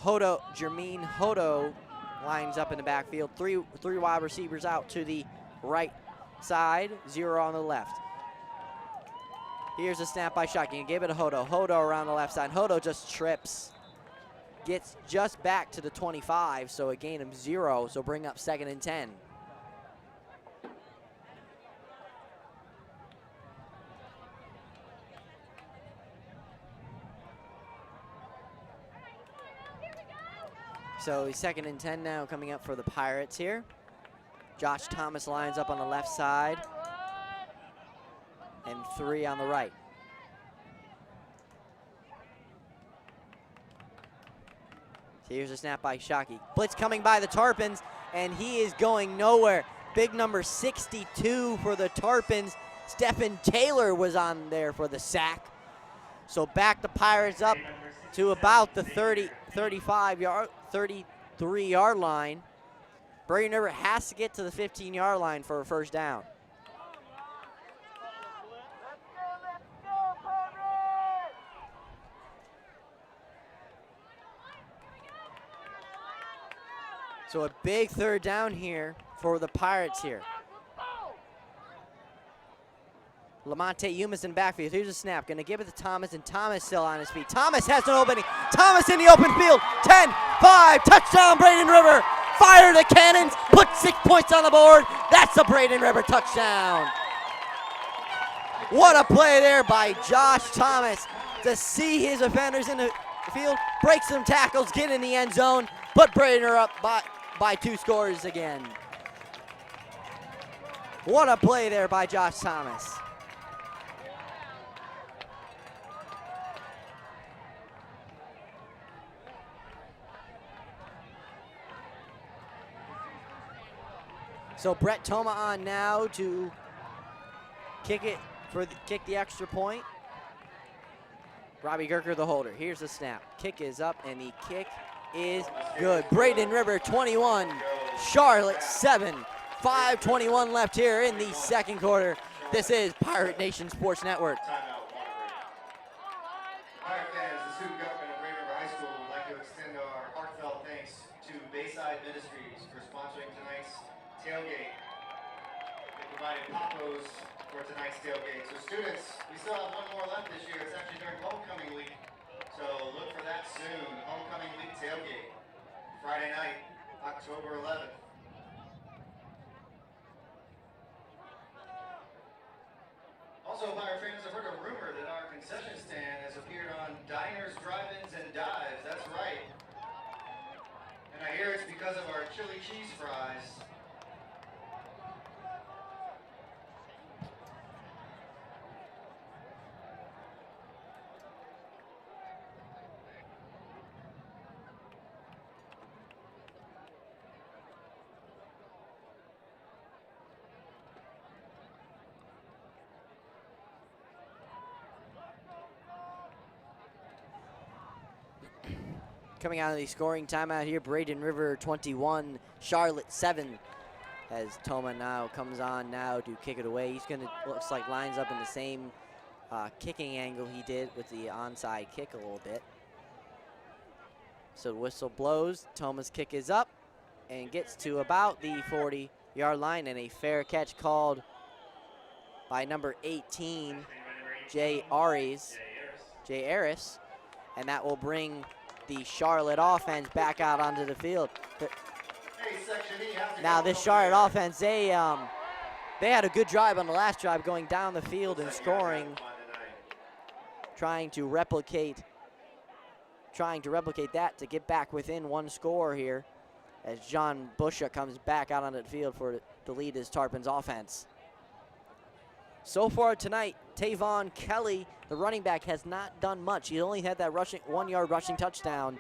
S3: Jermaine Hodo lines up in the backfield. Three wide receivers out to the right side, 0 on the left. Here's a snap by Shockey. Give it to Hodo. Hodo around the left side. Hodo just trips. Gets just back to the 25, so a gain of 0, so bring up 2nd and 10. So 2nd and 10 now coming up for the Pirates here. Josh Thomas lines up on the left side. And 3 on the right. So here's a snap by Shockey. Blitz coming by the Tarpons, and he is going nowhere. Big number 62 for the Tarpons. Stephen Taylor was on there for the sack. So back the Pirates up to about the 33-yard line. Braden River has to get to the 15-yard line for a first down. So a big 3rd down here for the Pirates here. Lamonte Yumas in the backfield. Here's a snap. Going to give it to Thomas, and Thomas still on his feet. Thomas has an opening. Thomas in the open field. 10, 5, touchdown Braden River. Fire the cannons. Put 6 points on the board. That's a Braden River touchdown. What a play there by Josh Thomas to see his offenders in the field, break some tackles, get in the end zone, put Braden River up by 2 scores again. What a play there by Josh Thomas. So Brett Toma on now to kick the extra point. Robbie Gerker, the holder. Here's the snap. Kick is up, and the kick is good. Braden River 21, Charlotte 7. 5:21 left here in the 2nd quarter. This is Pirate Nation Sports Network.
S1: Pirate fans, the student government of Braden River High School would like to extend our heartfelt thanks to Bayside Ministries for sponsoring tonight's tailgate. They provided tacos for tonight's tailgate. So students, we still have one more left this year. It's actually during homecoming week. So look for that soon. Homecoming week tailgate. Friday night, October 11th. Also, Pirate fans, I've heard a rumor that our concession stand has appeared on diners, drive-ins, and dives. That's right. And I hear it's because of our chili cheese fries.
S3: Coming out of the scoring timeout here, Braden River 21, Charlotte 7. As Toma now comes on now to kick it away. He's gonna, looks like lines up in the same kicking angle he did with the onside kick a little bit. So the whistle blows, Toma's kick is up and gets to about the 40-yard line, and a fair catch called by number 18, Jay Aris, and that will bring the Charlotte offense back out onto the field. Now this Charlotte offense, they had a good drive on the last drive, going down the field and scoring, trying to replicate that to get back within 1 score here, as John Busha comes back out onto the field to lead his Tarpons offense. So far tonight, Tavon Kelly, the running back, has not done much. He only had that 1-yard rushing touchdown.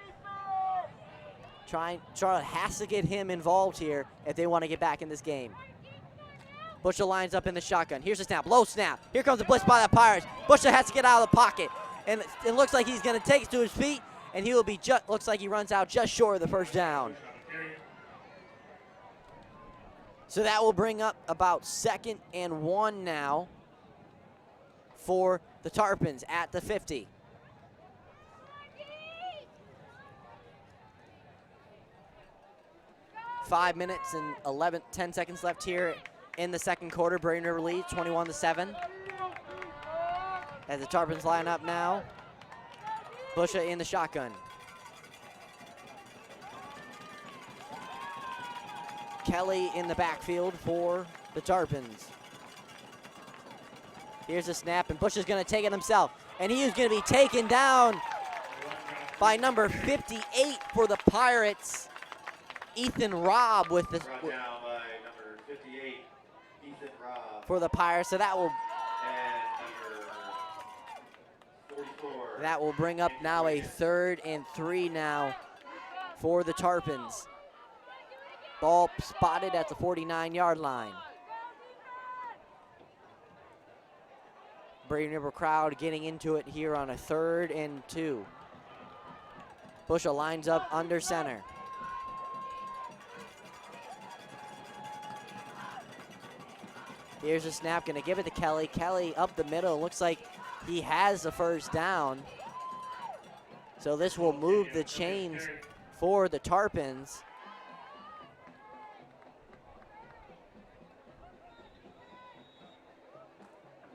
S3: Charlotte has to get him involved here if they want to get back in this game. Busha lines up in the shotgun. Here's a snap, low snap. Here comes the blitz by the Pirates. Busha has to get out of the pocket, and it looks like he's going to take it to his feet, and he will be looks like he runs out just short of the first down. So that will bring up about 2nd and 1 now for the Tarpons at the 50. Five minutes and 10 seconds left here in the second quarter. Braden River leads 21-7. As the Tarpons line up now. Busha in the shotgun. Kelly in the backfield for the Tarpons. Here's a snap, and Bush is going to take it himself. And he is going to be taken down by number 58 for the Pirates, Ethan Robb with the
S1: Brought down by number 58, Ethan Robb.
S3: for the Pirates. So that will
S1: And number 44.
S3: bring up now a 3rd and 3 now for the Tarpons. Ball spotted at the 49-yard line. Braden River crowd getting into it here on a 3rd and 2. Busha lines up under center. Here's a snap, gonna give it to Kelly. Kelly up the middle, looks like he has the first down. So this will move the chains for the Tarpons.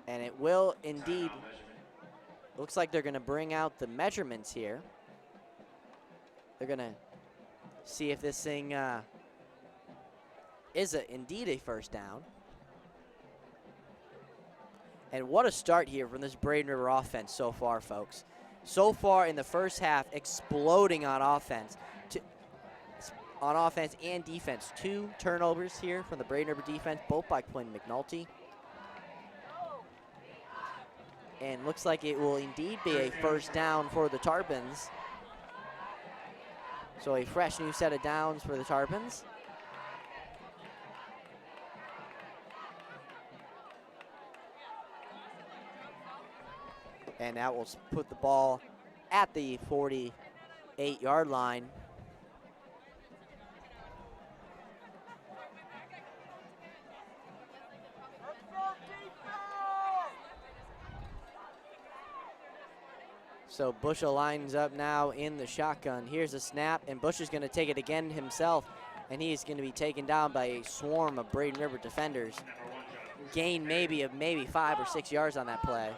S3: And it will indeed, looks like they're gonna bring out the measurements here. They're gonna see if this thing is indeed a first down. And what a start here from this Braden River offense so far, folks. So far in the first half, exploding on offense. On offense and defense. 2 turnovers here from the Braden River defense, both by Quinn McNulty. And looks like it will indeed be a first down for the Tarpons. So a fresh new set of downs for the Tarpons. And that will put the ball at the 48-yard line. So Bush lines up now in the shotgun. Here's a snap, and Bush is going to take it again himself, and he's going to be taken down by a swarm of Braden River defenders. Gain maybe 5 or 6 yards on that play.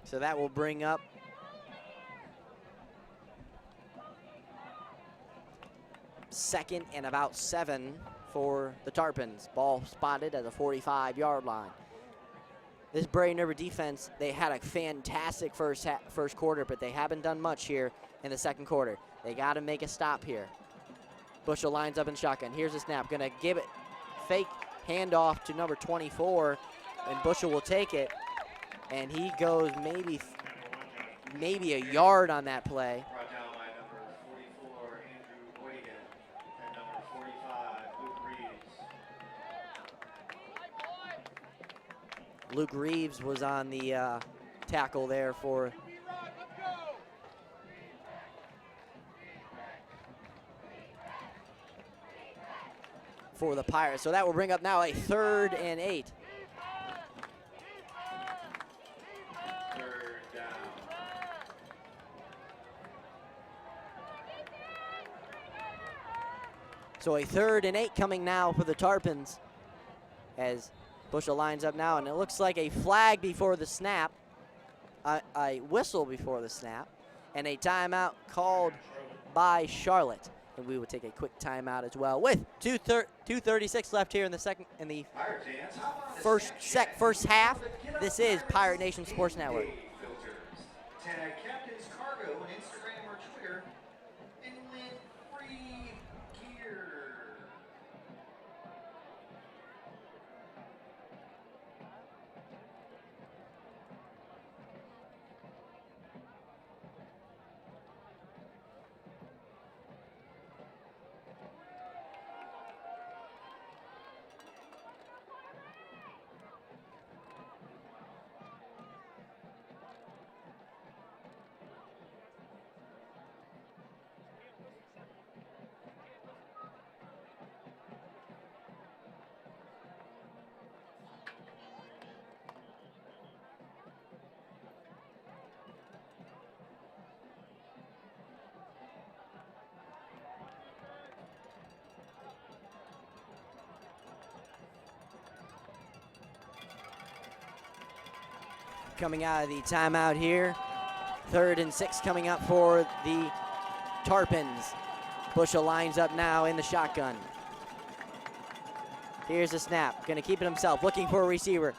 S3: So that will bring up second and about 7 for the Tarpons. Ball spotted at the 45-yard line. This Braden River defense, they had a fantastic first quarter, but they haven't done much here in the second quarter. They got to make a stop here. Bushel lines up in shotgun. Here's a snap. Going to give it fake handoff to number 24, and Bushel will take it. And he goes maybe a yard on that play.
S1: Brought down by number 44, Andrew Boygan, and number 45, Luke Reeves.
S3: Luke Reeves was on the tackle there for the Pirates. So that will bring up now a 3rd and 8. So a 3rd and 8 coming now for the Tarpons as Bushel lines up now, and it looks like a flag before the snap, a whistle before the snap, and a timeout called by Charlotte. And we will take a quick timeout as well with 2:36 left here in the first half. This is Pirate Nation Sports Network.
S1: Tag Captain's Cargo on Instagram or Twitter and win free gear.
S3: Coming out of the timeout here. 3rd and 6 coming up for the Tarpons. Bushel lines up now in the shotgun. Here's the snap. Going to keep it himself. Looking for a receiver.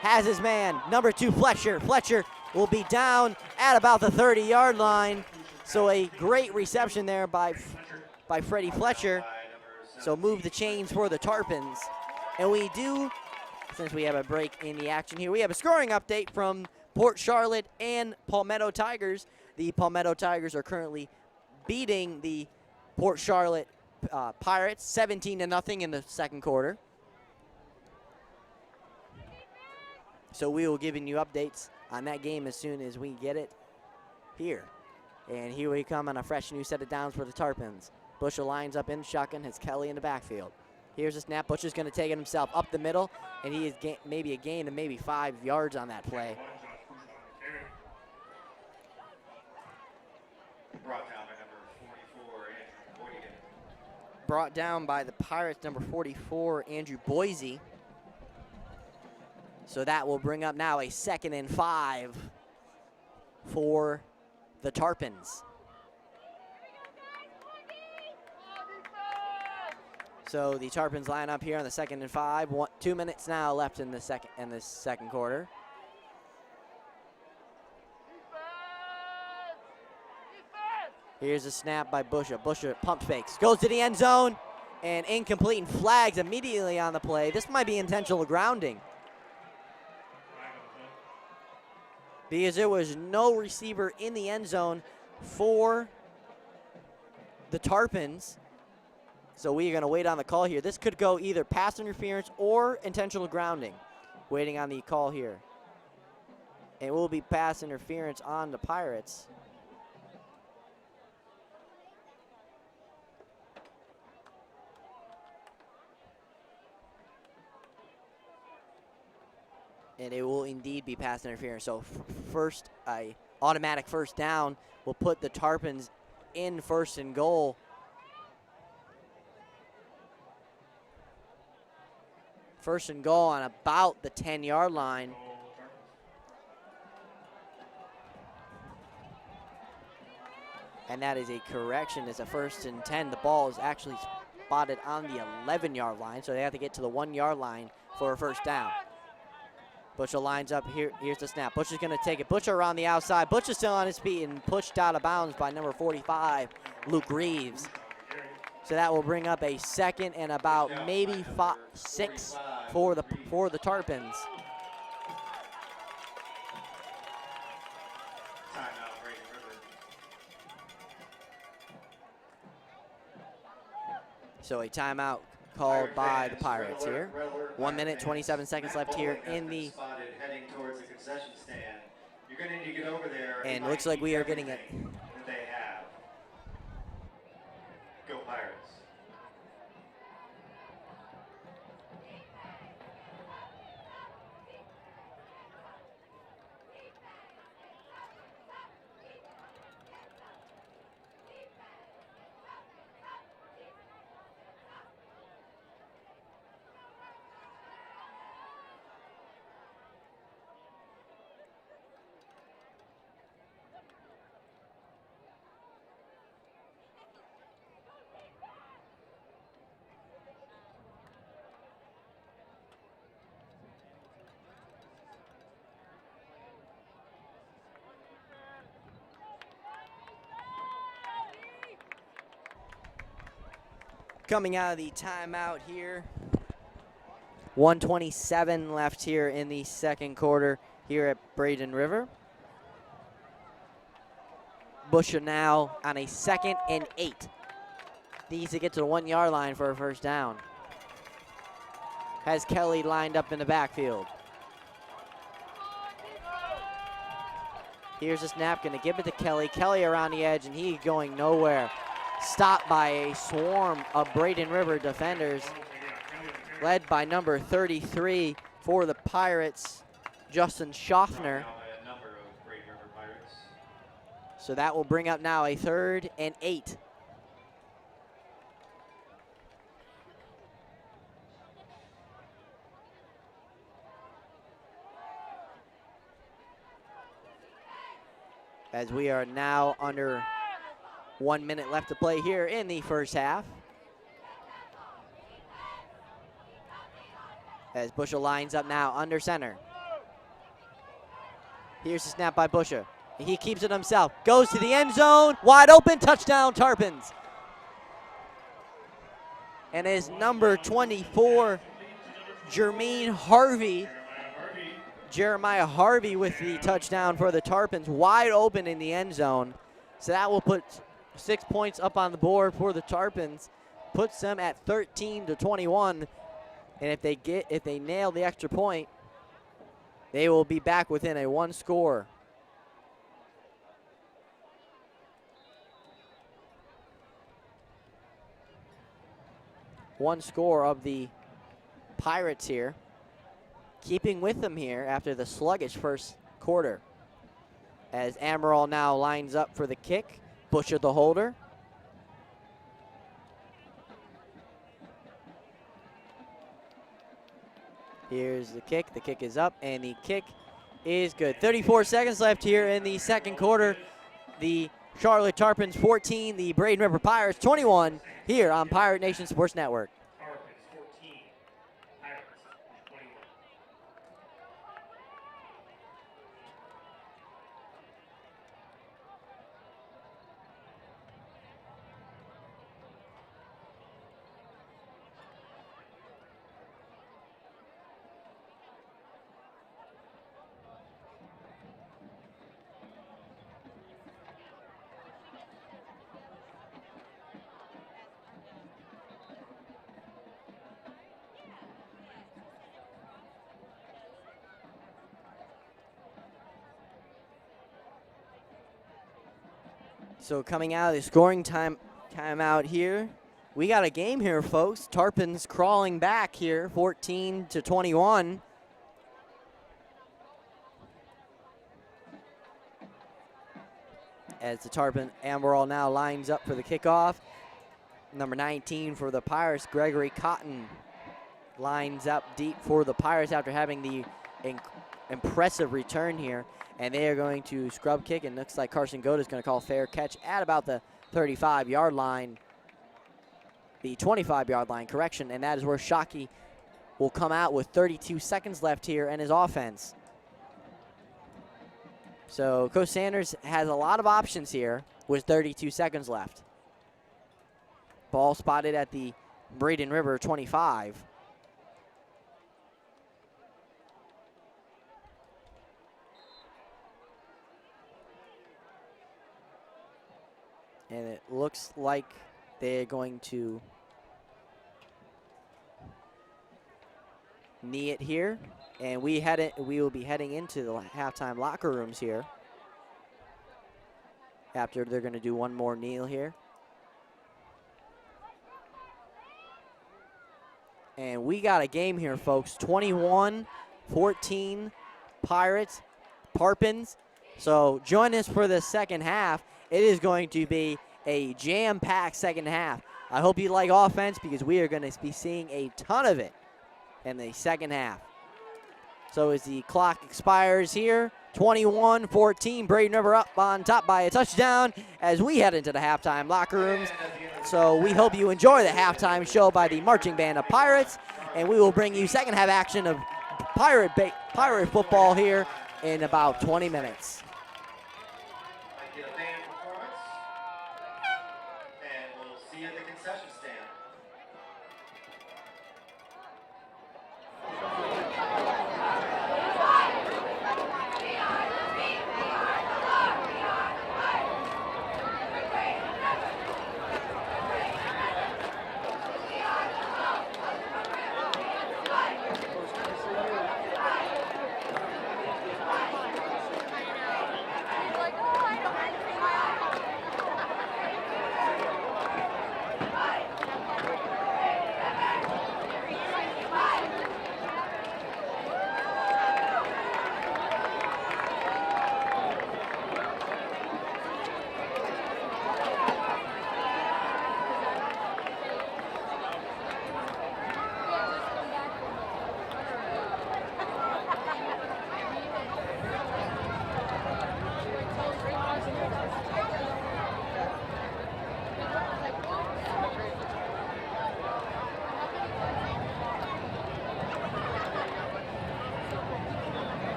S3: Has his man. Number 2, Fletcher. Fletcher will be down at about the 30-yard line. So a great reception there by Freddie Fletcher. So move the chains for the Tarpons. And we do, since we have a break in the action here, we have a scoring update from Port Charlotte and Palmetto Tigers. The Palmetto Tigers are currently beating the Port Charlotte Pirates 17-0 in the second quarter. So we will giving you updates on that game as soon as we get it here. And here we come on a fresh new set of downs for the Tarpons. Bushel lines up in shotgun, has Kelly in the backfield. Here's a snap. Butcher's going to take it himself up the middle, and he is maybe a gain of maybe 5 yards on that play. Brought down by the Pirates, number 44, Andrew Boise. So that will bring up now a 2nd and 5 for the Tarpons. So the Tarpons line up here on the 2nd and 5. 2 minutes now left in the second quarter. Here's a snap by Busher. Busher pump fakes, goes to the end zone, and incomplete, and flags immediately on the play. This might be intentional grounding, because there was no receiver in the end zone for the Tarpons. So we are going to wait on the call here. This could go either pass interference or intentional grounding. Waiting on the call here. It will be pass interference on the Pirates. And it will indeed be pass interference. So first, automatic first down will put the Tarpons in 1st and goal. First and goal on about the 10-yard line. And that is a correction. It's a 1st and 10. The ball is actually spotted on the 11-yard line, so they have to get to the 1-yard line for a first down. Butcher lines up here. Here's the snap. Butcher's going to take it. Butcher around the outside. Butcher's still on his feet and pushed out of bounds by number 45, Luke Reeves. So that will bring up a 2nd and about maybe 6 for the Tarpons. So a timeout called by the Pirates here. 1 minute, 27 seconds left here in the. And looks like we are getting it.
S1: Go Pirates.
S3: Coming out of the timeout here. 1:27 left here in the second quarter here at Braden River. Busher now on a 2nd and 8. Needs to get to the 1-yard line for a first down. Has Kelly lined up in the backfield. Here's a snap, going to give it to Kelly. Kelly around the edge, and he's going nowhere. Stopped by a swarm of Braden River defenders, led by number 33 for the Pirates, Justin Schaffner. So that will bring up now a 3rd and 8. as we are now under 1 minute left to play here in the first half. As Busha lines up now under center. Here's the snap by Busha. He keeps it himself. Goes to the end zone. Wide open. Touchdown, Tarpons. And his number 24, Jeremiah Harvey with the touchdown for the Tarpons. Wide open in the end zone. So that will put 6 points up on the board for the Tarpons. Puts them at 13-21. And if they nail the extra point, they will be back within a one score. One score of the Pirates here. Keeping with them here after the sluggish first quarter. As Amaral now lines up for the kick. Busha the holder. Here's the kick. The kick is up, and the kick is good. 34 seconds left here in the second quarter. The Charlotte Tarpons 14, the Braden River Pirates 21 here on Pirate Nation Sports Network.
S2: Tarpons 14, Pirates 21.
S3: So coming out of the scoring timeout here, we got a game here, folks. Tarpons crawling back here, 14-21. As the Tarpon Amaral now lines up for the kickoff. Number 19 for the Pirates, Gregory Cotton, lines up deep for the Pirates after having the impressive return here. And they are going to scrub kick, and looks like Carson Goda is going to call fair catch at about the 35-yard line. The 25-yard line, correction, and that is where Shockey will come out with 32 seconds left here in his offense. So Coach Sanders has a lot of options here with 32 seconds left. Ball spotted at the Braden River 25. And it looks like they're going to knee it here. And we will be heading into the halftime locker rooms here. After they're going to do one more kneel here. And we got a game here, folks. 21-14 Pirates, Tarpons. So join us for the second half. It is going to be a jam-packed second half. I hope you like offense because we are going to be seeing a ton of it in the second half. So as the clock expires here, 21-14, Braden River up on top by a touchdown as we head into the halftime locker rooms. So we hope you enjoy the halftime show by the marching band of Pirates, and we will bring you second half action of Pirate football here in about 20 minutes.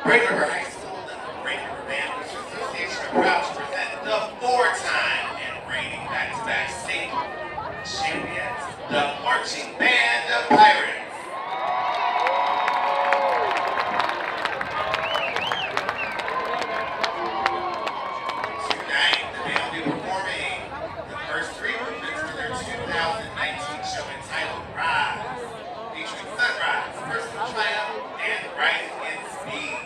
S4: Great River High School and the Great River Band Boosters Association are proud to present the four-time and reigning back-to-back state champions, the Marching Band of Pirates. Tonight, the band will be performing the first three movements to their 2019 show entitled Rise, featuring Sunrise, Personal Triumph, and Rising in Speed.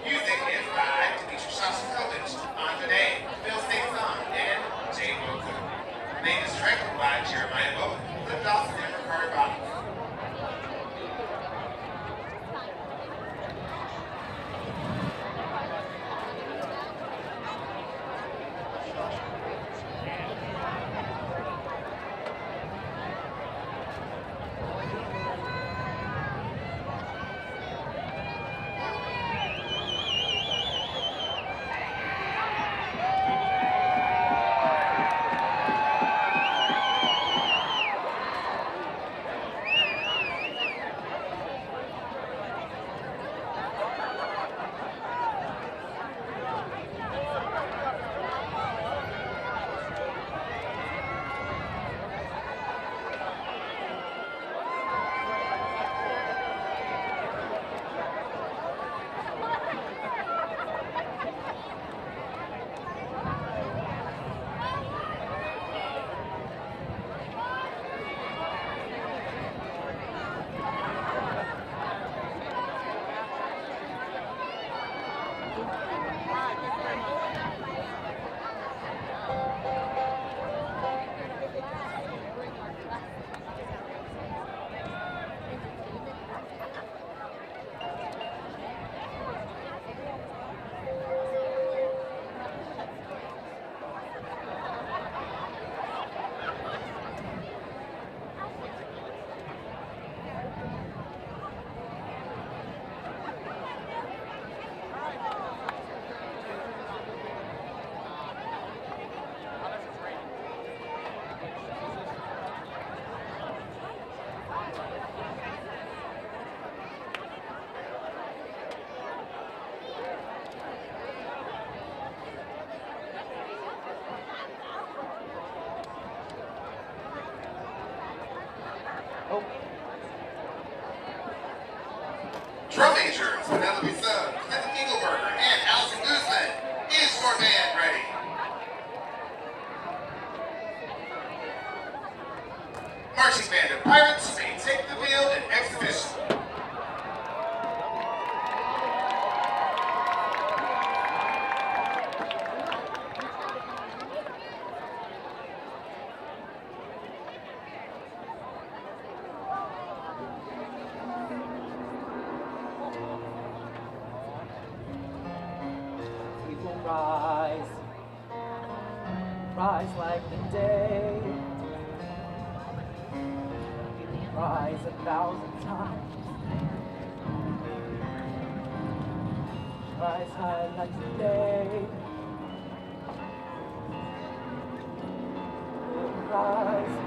S4: Music is by Demetrius Shostakovich, Andre, Phil Saint-Son, and Jay Motu. The name is tracked by Jeremiah Bowen, Cliff Dawson, and Ricardo Robbins. Drum majors, Penelope Sugg, Clinton Engelberger, and Allison Guzman. Is your band ready? Marching Band of Pirates may take the field in exhibition.
S5: Rise, rise like the day, rise 1,000 times, rise high like the day, rise.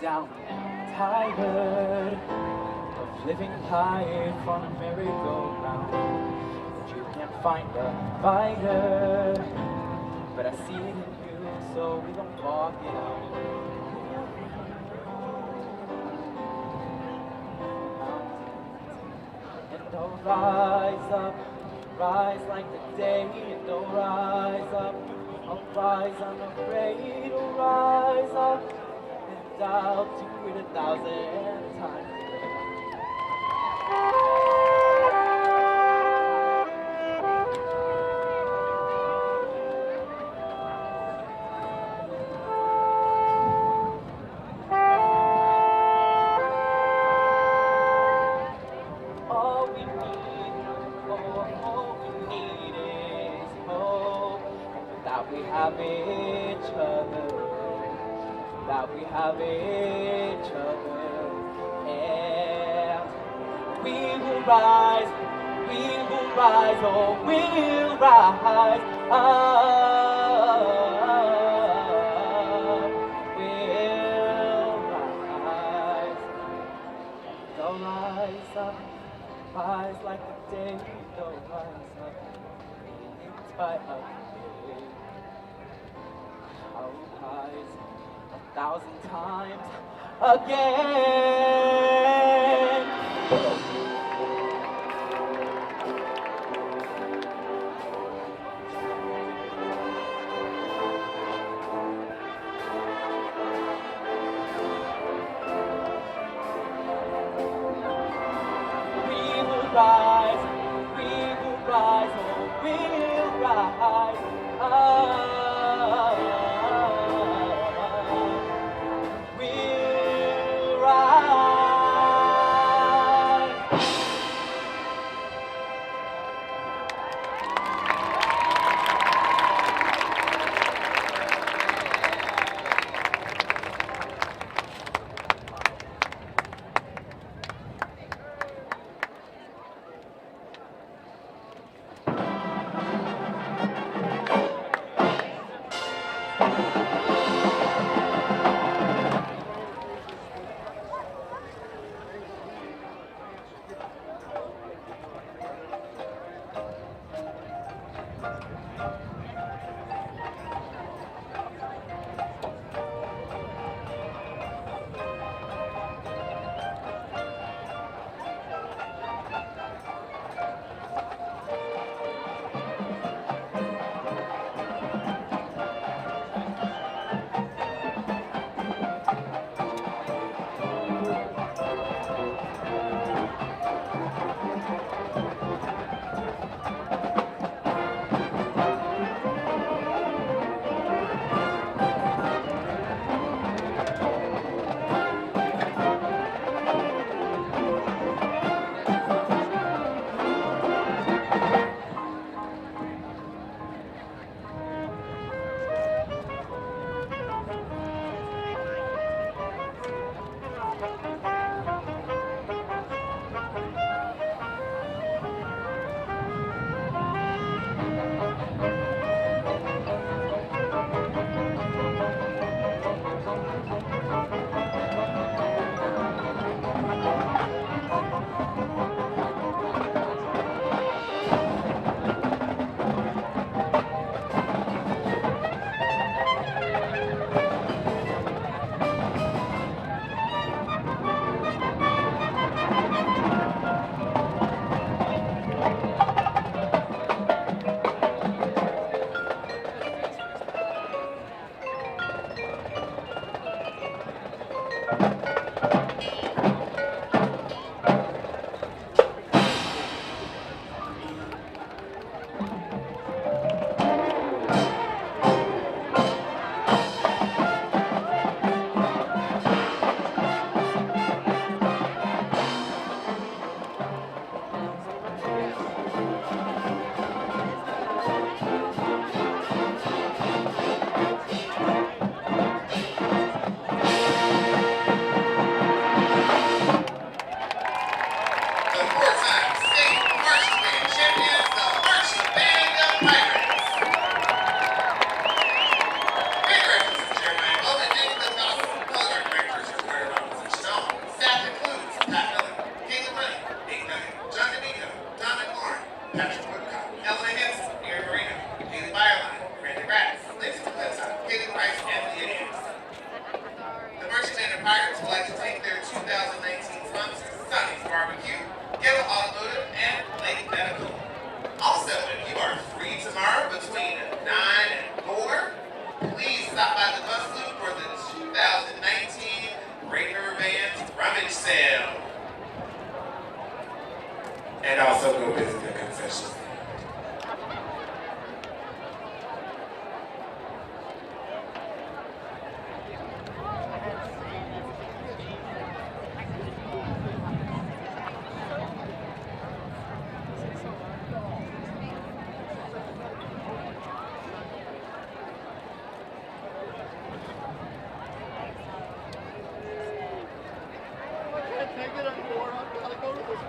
S5: down and tired of living life on a merry-go-round. But you can't find a fighter, but I see it in you, so we gon' walk it out. And don't rise up, rise like the day, and don't rise up. I'll rise unafraid, I'll rise up, and I'll do it 1,000 times. All we need is hope. That we have each other. That we have each other. And we will rise. We will rise. Oh, we'll rise. We'll rise. Don't rise up. Rise like the day, don't rise up in spite of the day. I'll rise 1,000 times again. Rise, we will rise, oh, we'll rise. We'll rise.
S4: Patrick Woodcock, Ellen Henson, Aaron Marino, Haley Byerline, Brandon Ratz, Lindsay McClintock, Kaden Rice, and Leah Haynes. The Merchant Pirates would like to thank their 2019 sponsors, Sonny's Barbecue, Ghetto Automotive, and Lake Medical. Also, if you are free tomorrow between 9 and 4, please stop by the bus loop for the 2019 Great River Band's Rummage Sale. And also go visit the concession stand.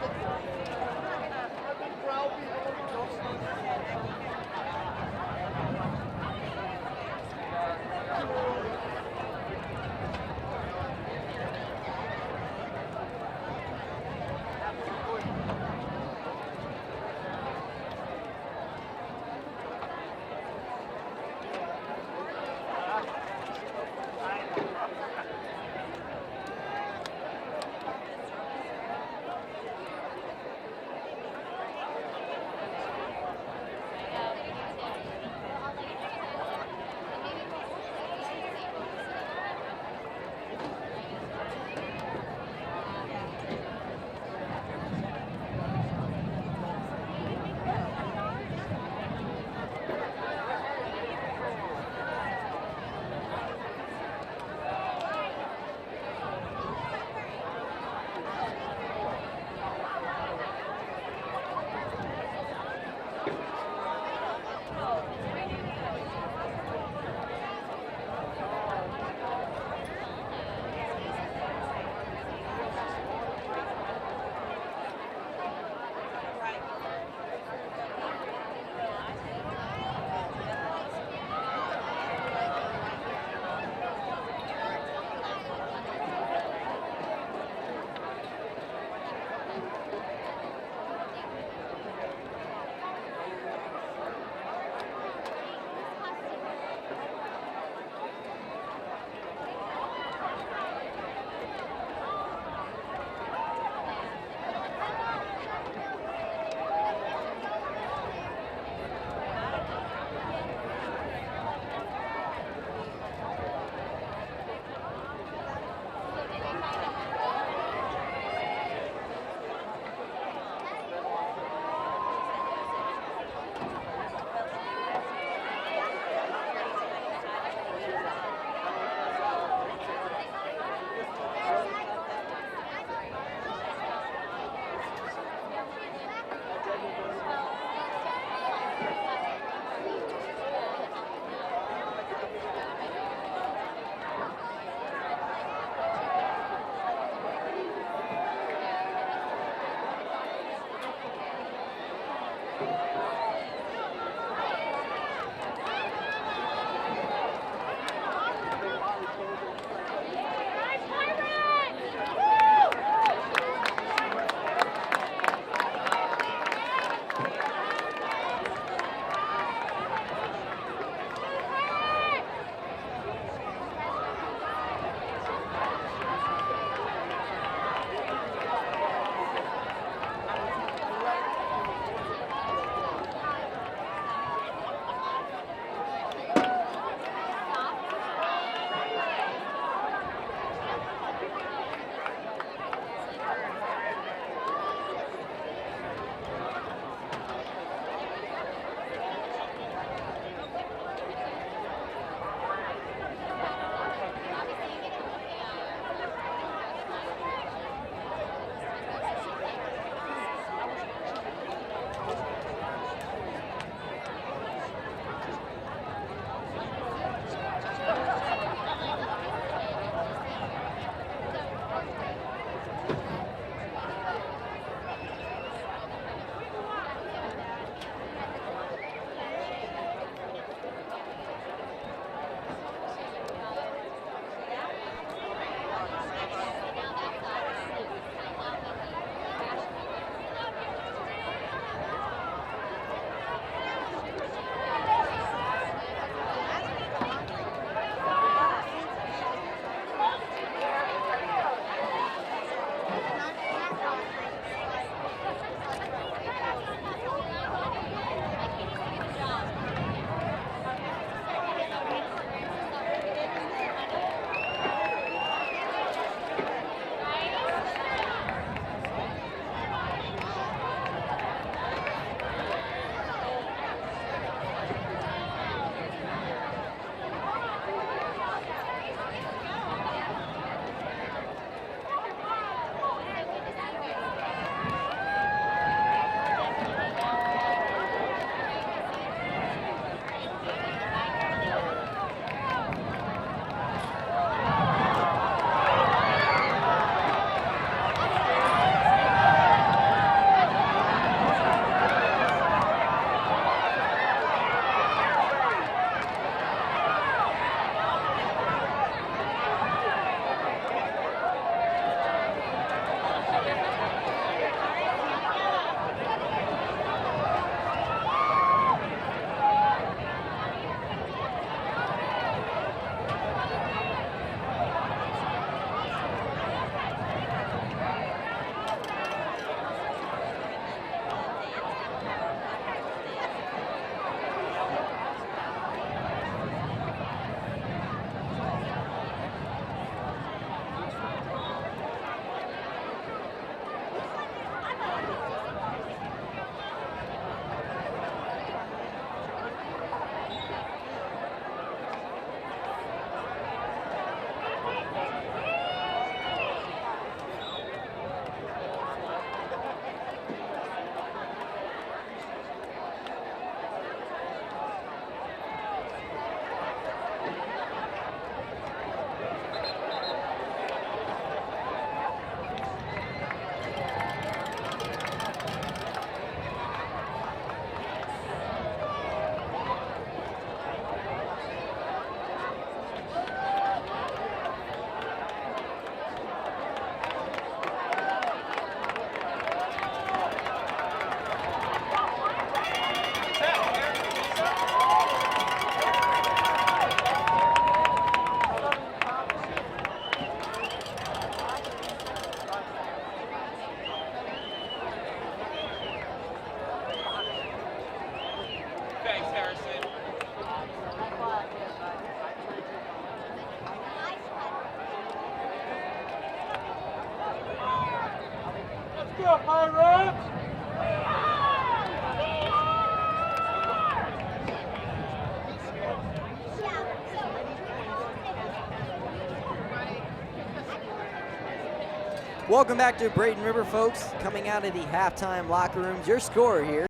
S3: Welcome back to Braden River, folks. Coming out of the halftime locker rooms, your score here,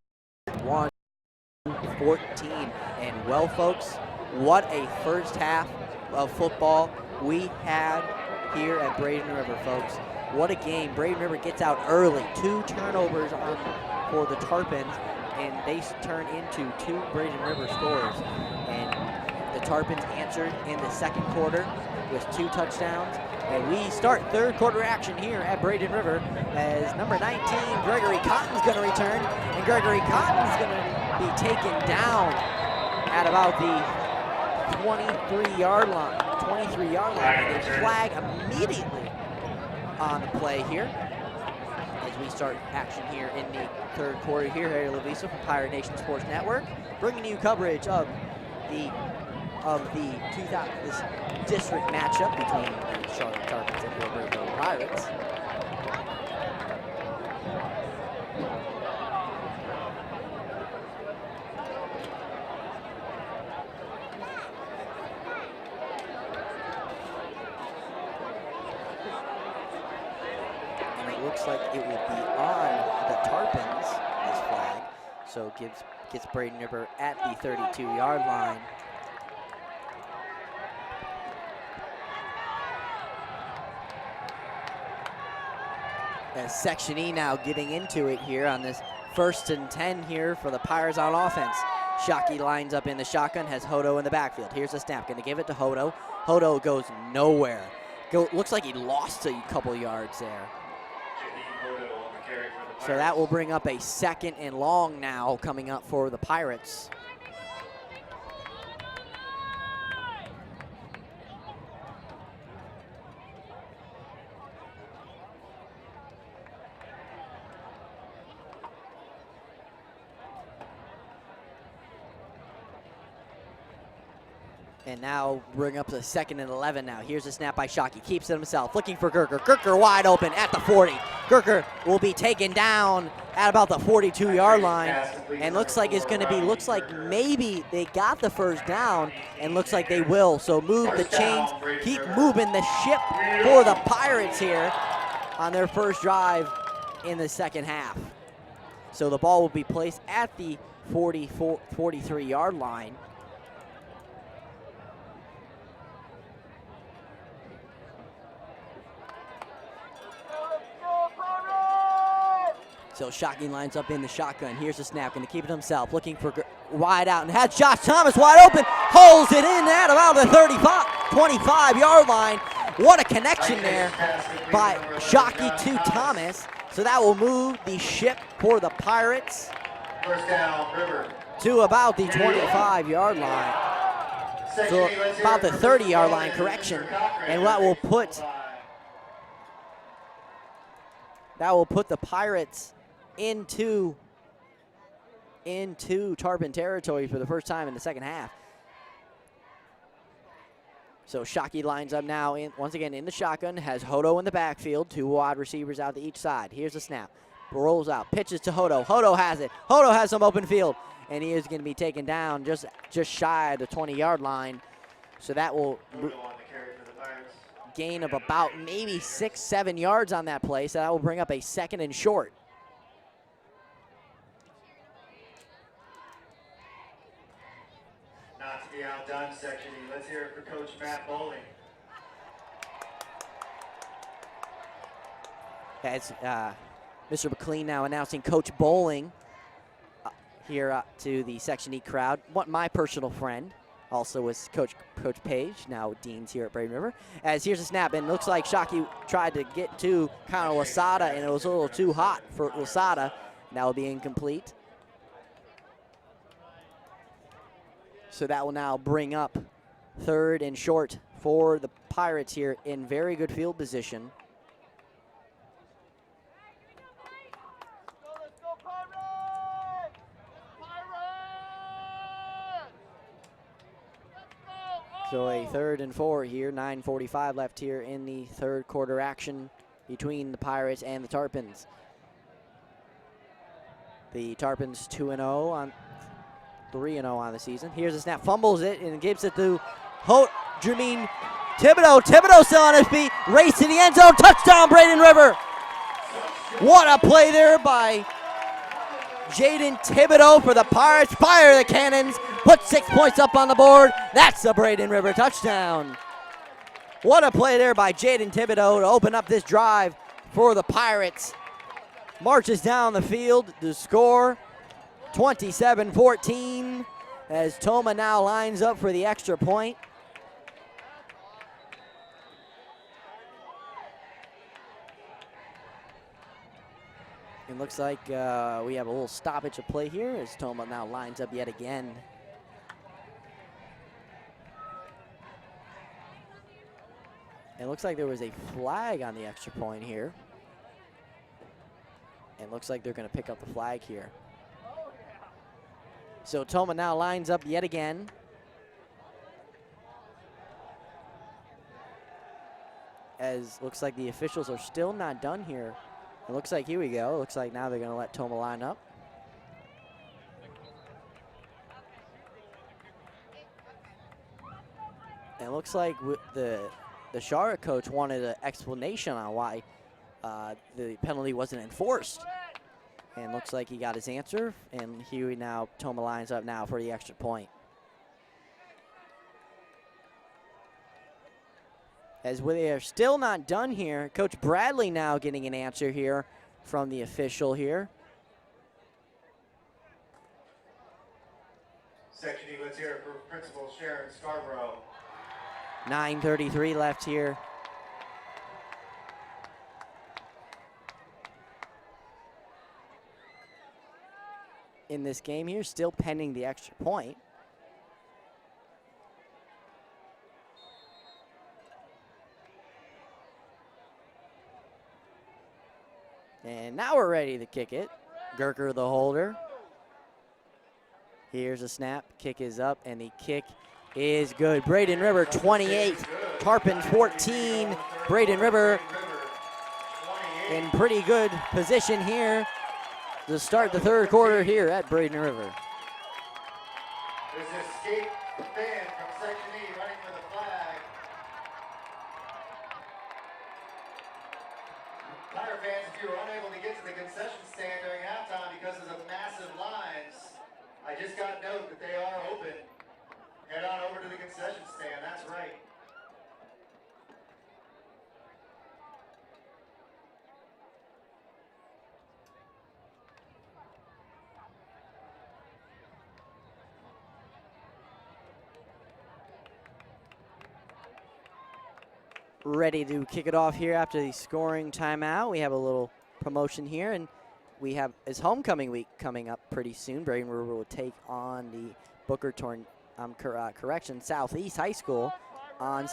S3: 1-14. And well, folks, what a first half of football we had here at Braden River, folks. What a game. Braden River gets out early. 2 turnovers for the Tarpons, and they turn into 2 Braden River scores. And the Tarpons answered in the second quarter with 2 touchdowns. And we start third quarter action here at Braden River as number 19, Gregory Cotton's going to return. And Gregory Cotton's going to be taken down at about the 23-yard line. 23-yard line. And they flag immediately on the play here as we start action here in the third quarter here. Harry Lavisa from Pirate Nation Sports Network, bringing you coverage of the this district matchup between the Charlotte Tarpons and the Braden River Pirates. And it looks like it will be on the Tarpons, this flag. So gets Braden River at the 32-yard line. As Section E now getting into it here on this 1st and 10 here for the Pirates on offense. Shockey lines up in the shotgun, has Hodo in the backfield. Here's the snap, gonna give it to Hodo. Hodo goes nowhere. Looks like he lost a couple yards there. So that will bring up a 2nd and long now coming up for the Pirates. And now bring up the 2nd and 11 now. Here's a snap by Shockey. Keeps it himself. Looking for Gerker. Gerker wide open at the 40. Gerker will be taken down at about the 42-yard line. And looks like looks like maybe they got the first down and looks like they will. So move the chains. Keep moving the ship for the Pirates here on their first drive in the second half. So the ball will be placed at the 43-yard line. So Shockey lines up in the shotgun. Here's the snap, going to keep it himself. Looking for wide out and has Josh Thomas wide open. Holds it in at about the 25-yard line. What a connection there by Shockey to Thomas. So that will move the ship for the Pirates
S1: First down, River.
S3: to about the 25-yard line. So about the 30-yard line, correction. And that will put the Pirates into Tarpon territory for the first time in the second half. So Shockey lines up now once again in the shotgun, has Hodo in the backfield, 2 wide receivers out to each side. Here's the snap, rolls out, pitches to Hodo. Hodo has it. Hodo has some open field, and he is going to be taken down just shy of the 20-yard line. So that will gain of about maybe 6-7 yards on that play. So that will bring up a 2nd and short.
S1: Not to be outdone, Section E. Let's hear it for Coach Matt Bowling.
S3: As Mr. McLean now announcing Coach Bowling here to the Section E crowd. My personal friend. Also was Coach Page, now Dean's here at Braden River. As here's a snap, and looks like Shockey tried to get to kind of Lasada, and it was a little too hot for Lasada. That will be incomplete. So that will now bring up 3rd and short for the Pirates here in very good field position. So a 3rd and 4 here, 9:45 left here in the third quarter action between the Pirates and the Tarpons. The Tarpons 2-0 on 3-0 on the season. Here's a snap, fumbles it, and gives it to Jermaine Thibodeau. Thibodeau still on his feet, race to the end zone, touchdown Braden River. What a play there by Jaden Thibodeau for the Pirates. Fire the cannons, put 6 points up on the board. That's a Braden River touchdown. What a play there by Jaden Thibodeau to open up this drive for the Pirates. Marches down the field to score 27-14 as Toma now lines up for the extra point. It looks like we have a little stoppage of play here as Toma now lines up yet again. It looks like there was a flag on the extra point here. It looks like they're going to pick up the flag here. So Toma now lines up yet again. As looks like the officials are still not done here. It looks like, here we go. It looks like now they're going to let Toma line up. And it looks like the Charlotte coach wanted an explanation on why the penalty wasn't enforced. And looks like he got his answer. And here we now, Toma lines up now for the extra point. As we are still not done here, Coach Bradley now getting an answer here from the official here.
S1: Section E, let's hear it for Principal Sharon Scarborough.
S3: 9:33 left here. In this game here, still pending the extra point. And now we're ready to kick it. Gerker the holder. Here's a snap, kick is up, and the kick is good. Braden River 28, Tarpons 14. Braden River in pretty good position here to start the third quarter here at Braden River.
S1: There's an escape fan from Section E running for the flag. Tire fans, if you were unable to get to the concession stand during halftime because of the massive lines, I just got note that they are open. Head on over to the concession stand, that's right.
S3: Ready to kick it off here after the scoring timeout. We have a little promotion here, and we have his homecoming week coming up pretty soon. Braden River will take on the Booker Southeast High School on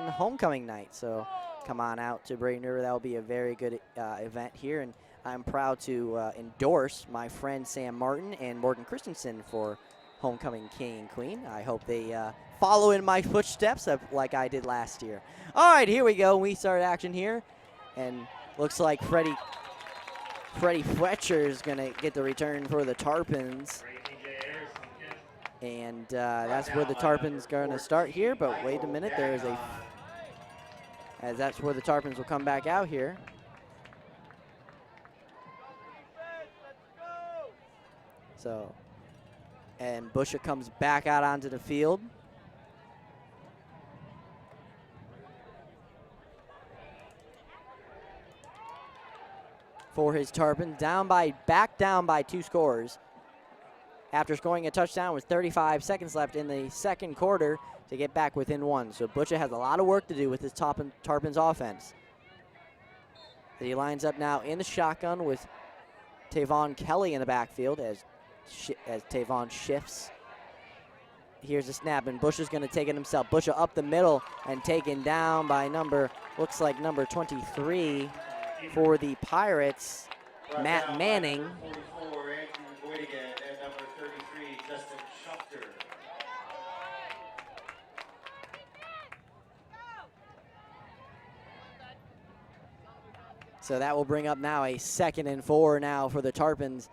S3: homecoming night. So come on out to Braden River. That will be a very good event here, and I'm proud to endorse my friend Sam Martin and Morgan Christensen for homecoming king and queen. I hope they follow in my footsteps like I did last year. All right, here we go. We start action here, and looks like Freddie Fletcher is going to get the return for the Tarpons. And that's where the Tarpons going to start here, but wait a minute, there is as that's where the Tarpons will come back out here. So, and Busha comes back out onto the field. For his Tarpons, back down by 2 scores. After scoring a touchdown with 35 seconds left in the second quarter to get back within 1. So Butcher has a lot of work to do with his Tarpons offense. He lines up now in the shotgun with Tavon Kelly in the backfield as Tavon shifts. Here's a snap, and Bush is going to take it himself. Bush up the middle and taken down by looks like number 23 for the Pirates, Matt Manning.
S1: 44, Andrew Boydigan, and number 33, Justin Schachter.
S3: So that will bring up now a 2nd and 4 now for the Tarpons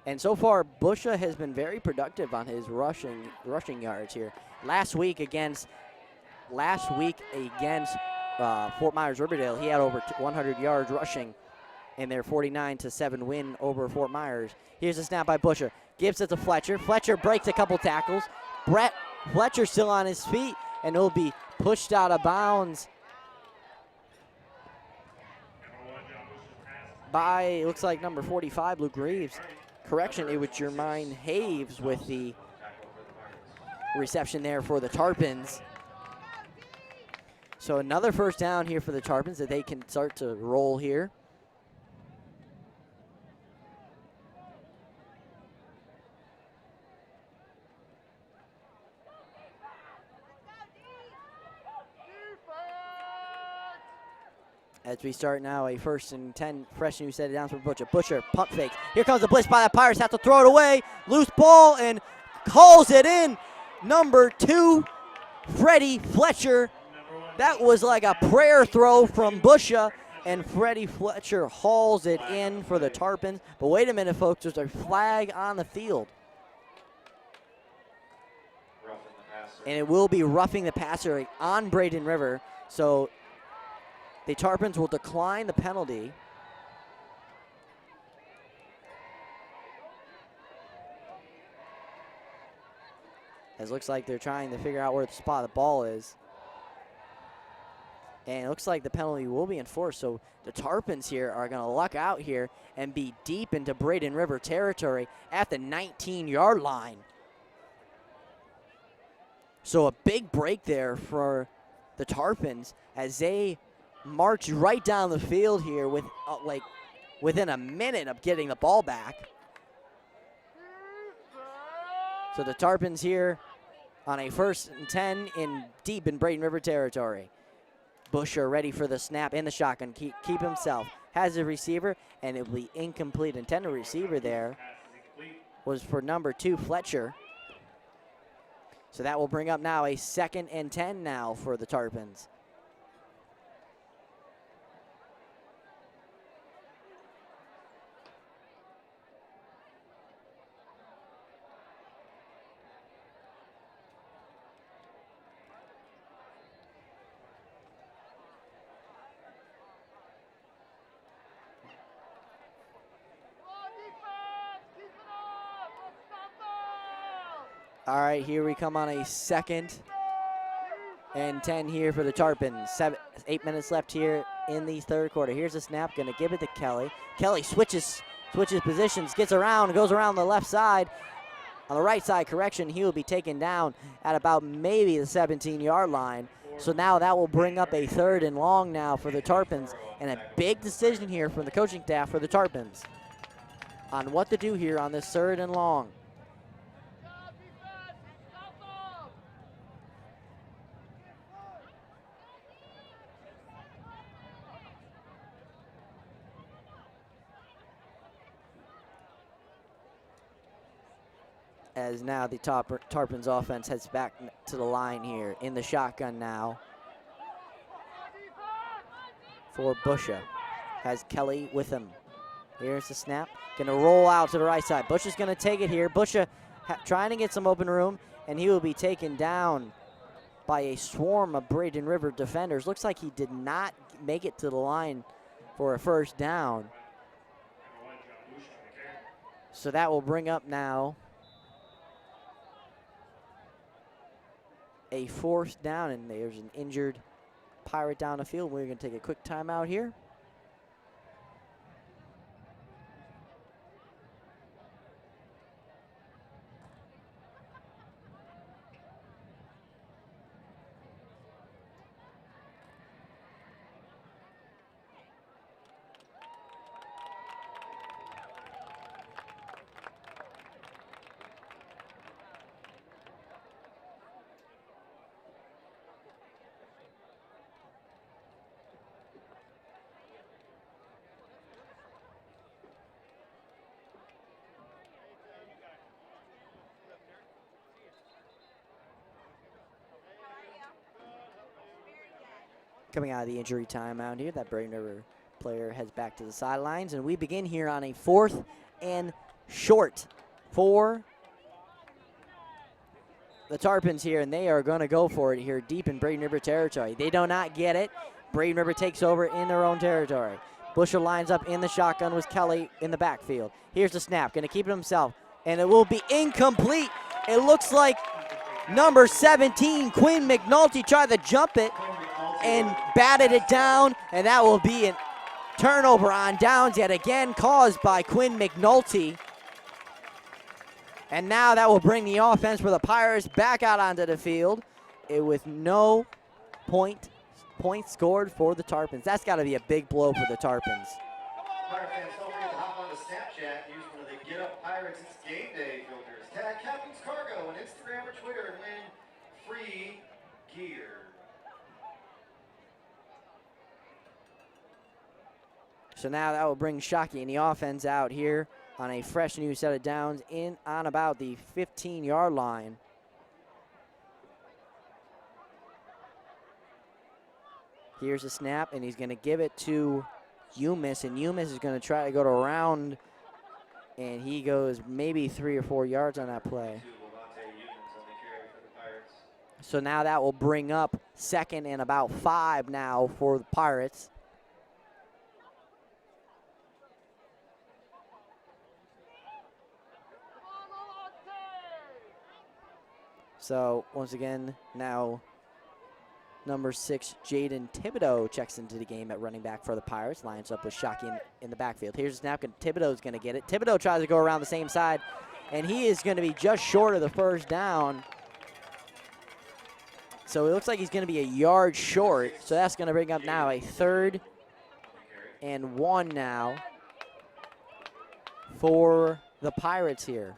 S3: And so far, Busha has been very productive on his rushing yards here. Last week against Fort Myers Riverdale, he had over 100 yards rushing in their 49-7 win over Fort Myers. Here's a snap by Busha. Gives it to Fletcher. Fletcher breaks a couple tackles. Fletcher still on his feet, and he'll be pushed out of bounds by, it looks like number 45, Luke Reeves. Correction, it was Jermaine Haves with the reception there for the Tarpons. So another first down here for the Tarpons that they can start to roll here. As we start now a 1st and 10, fresh new set of downs for Butcher. Butcher, pump fake. Here comes the blitz by the Pirates. Have to throw it away. Loose ball and calls it in. Number 2, Freddie Fletcher. That was like a prayer throw from Busha, and Freddie Fletcher hauls it in for the Tarpons. But wait a minute, folks. There's a flag on the field. And it will be roughing the passer on Braden River. So the Tarpons will decline the penalty. As it looks like they're trying to figure out where the spot of the ball is. And it looks like the penalty will be enforced. So the Tarpons here are going to luck out here and be deep into Braden River territory at the 19-yard line. So a big break there for the Tarpons as they march right down the field here with within a minute of getting the ball back. So the Tarpons here on a 1st and 10 deep in Braden River territory. Busher ready for the snap in the shotgun. Keep himself. Has a receiver, and it will be incomplete. Intended receiver there was for number 2, Fletcher. So that will bring up now a 2nd and 10 now for the Tarpons. All right, here we come on a 2nd and 10 here for the Tarpons. 8 minutes left here in the 3rd quarter. Here's a snap, gonna give it to Kelly. Kelly switches positions, gets around, goes around the left side. On the right side, correction, he will be taken down at about maybe the 17-yard line. So now that will bring up a 3rd and long now for the Tarpons, and a big decision here from the coaching staff for the Tarpons on what to do here on this 3rd and long. As now the Tarpons offense heads back to the line here in the shotgun now for Busha. Has Kelly with him. Here's the snap. Going to roll out to the right side. Busha's going to take it here. Busha trying to get some open room, and he will be taken down by a swarm of Braden River defenders. Looks like he did not make it to the line for a 1st down. So that will bring up now a 4th down, and there's an injured Pirate down the field. We're going to take a quick timeout here. Coming out of the injury timeout here, that Braden River player heads back to the sidelines, and we begin here on a 4th and short for the Tarpons here, and they are going to go for it here deep in Braden River territory. They do not get it. Braden River takes over in their own territory. Busher lines up in the shotgun with Kelly in the backfield. Here's the snap, going to keep it himself, and it will be incomplete. It looks like number 17, Quinn McNulty, tried to jump it and batted it down, and that will be a turnover on downs yet again caused by Quinn McNulty. And now that will bring the offense for the Pirates back out onto the field with no points scored for the Tarpons. That's got to be a big blow for the Tarpons.
S1: Pirate fans, don't forget to hop onto Snapchat. Use one of the Get Up Pirates It's Game Day filters. Tag Captain's Cargo on Instagram or Twitter and win free gear.
S3: So now that will bring Shockey and the offense out here on a fresh new set of downs in on about the 15-yard line. Here's a snap, and he's going to give it to Umis, and Umis is going to try to go to round, and he goes maybe 3 or 4 yards on that play. So now that will bring up 2nd and about 5 now for the Pirates. So once again, now number 6, Jaden Thibodeau checks into the game at running back for the Pirates. Lines up with Shockey in the backfield. Here's a snap, and Thibodeau's going to get it. Thibodeau tries to go around the same side, and he is going to be just short of the first down. So it looks like he's going to be a yard short. So that's going to bring up now a 3rd and 1 now for the Pirates here.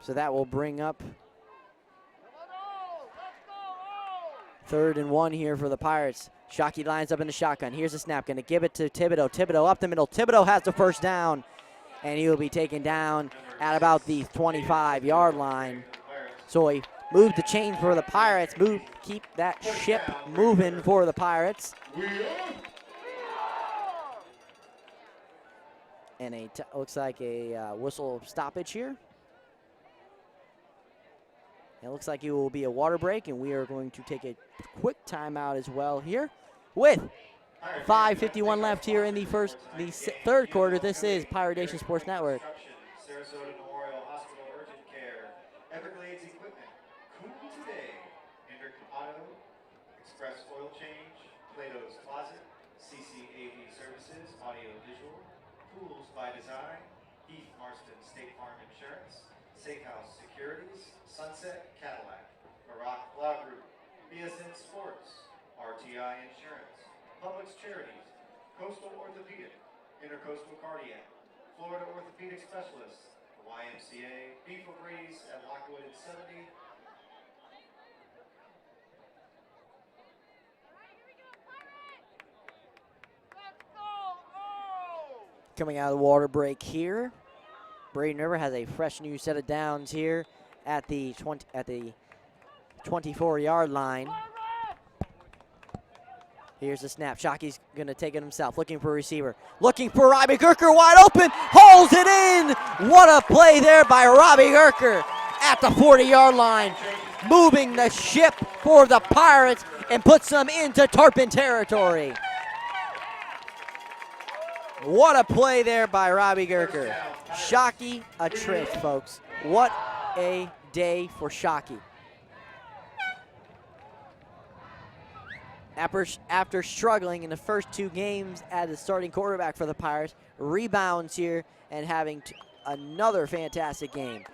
S3: So that will bring up 3rd and 1 here for the Pirates. Shockey lines up in the shotgun. Here's a snap, going to give it to Thibodeau. Thibodeau up the middle. Thibodeau has the first down, and he will be taken down at about the 25-yard line. So he moved the chain for the Pirates. Keep that ship moving for the Pirates. And looks like a whistle stoppage here. It looks like it will be a water break, and we are going to take a quick timeout as well here with 5:51 left here in the third quarter. This is Pirate Nation Sports Network.
S1: Sarasota Memorial Hospital Urgent Care, Everglades Equipment, Cool Today, Hendrick Auto, Express Oil Change, Plato's Closet, CCAV Services, Audio Visual, Pools by Design, Heath Marston State Farm Insurance, Safe House Securities, Sunset Cadillac, Barack Law Group, BSN Sports, RTI Insurance, Publix Charities, Coastal Orthopedic, Intercoastal Cardiac, Florida Orthopedic Specialists, the YMCA, Beef O'Brady's at Lockwood and 70.
S3: Coming out of the water break here, Braden River has a fresh new set of downs here at the 24-yard line. Here's the snap. Shockey's going to take it himself, looking for a receiver. Looking for Robbie Gerker, wide open, holds it in. What a play there by Robbie Gerker at the 40-yard line, moving the ship for the Pirates and puts them into Tarpon territory. What a play there by Robbie Gerker. Shockey a trick, folks. What a day for Shockey. After struggling in the first 2 games as a starting quarterback for the Pirates, rebounds here and having another fantastic game.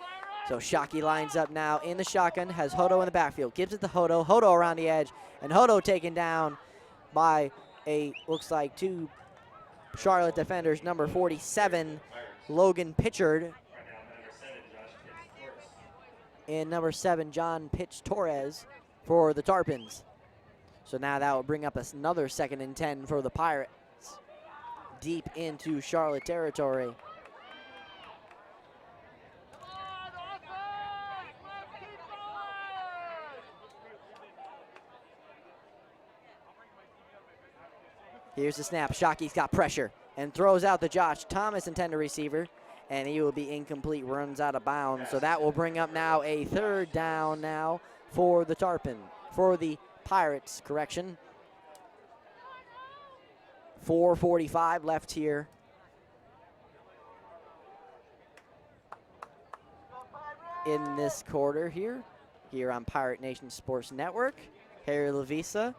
S3: So Shockey lines up now in the shotgun, has Hodo in the backfield, gives it to Hodo, Hodo around the edge, and Hodo taken down by looks like 2 Charlotte defenders, number 47, Logan Pitchard, and number 7, John Pitch Torres for the Tarpons. So now that will bring up another 2nd and 10 for the Pirates, deep into Charlotte territory. Here's the snap. Shockey's got pressure and throws out the Josh Thomas intended receiver, and he will be incomplete, runs out of bounds. So that will bring up now a 3rd down now for the Pirates, correction. 4:45 left here. In this quarter here on Pirate Nation Sports Network. Harry Lavisa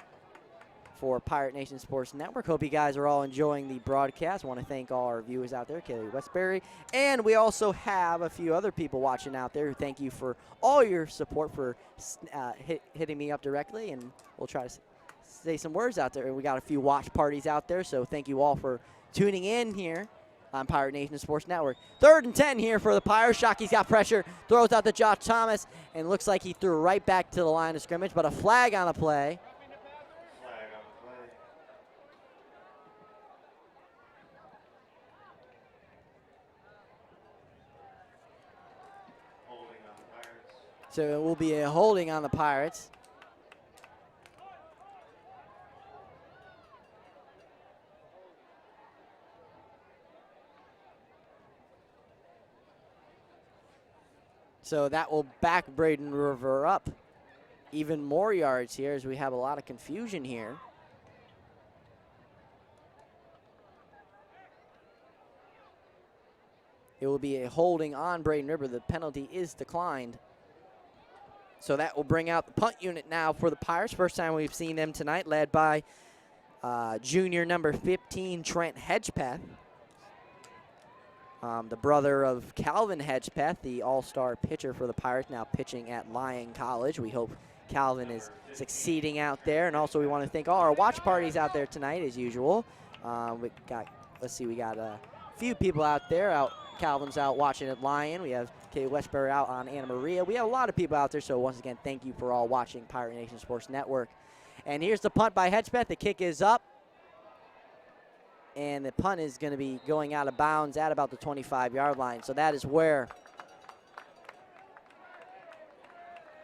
S3: for Pirate Nation Sports Network. Hope you guys are all enjoying the broadcast. I want to thank all our viewers out there, Kaylee Westbury. And we also have a few other people watching out there who thank you for all your support, for hitting me up directly, and we'll try to say some words out there. We got a few watch parties out there, so thank you all for tuning in here on Pirate Nation Sports Network. 3rd and 10 here for the Pirates. Shockey's got pressure, throws out to Josh Thomas, and looks like he threw right back to the line of scrimmage, but a flag on the play. So it will be a holding on the Pirates. So that will back Braden River up even more yards here, as we have a lot of confusion here. It will be a holding on Braden River. The penalty is declined. So that will bring out the punt unit now for the Pirates. First time we've seen them tonight, led by junior number 15, Trent Hedgepeth. The brother of Calvin Hedgepeth, the all-star pitcher for the Pirates, now pitching at Lyon College. We hope Calvin is succeeding out there. And also we want to thank all our watch parties out there tonight, as usual. We got a few people out there. Calvin's out watching at Lyon. We have Kay Westbury out on Anna Maria. We have a lot of people out there, so once again, thank you for all watching Pirate Nation Sports Network. And here's the punt by Hedgepeth. The kick is up, and the punt is going to be going out of bounds at about the 25-yard line. So that is where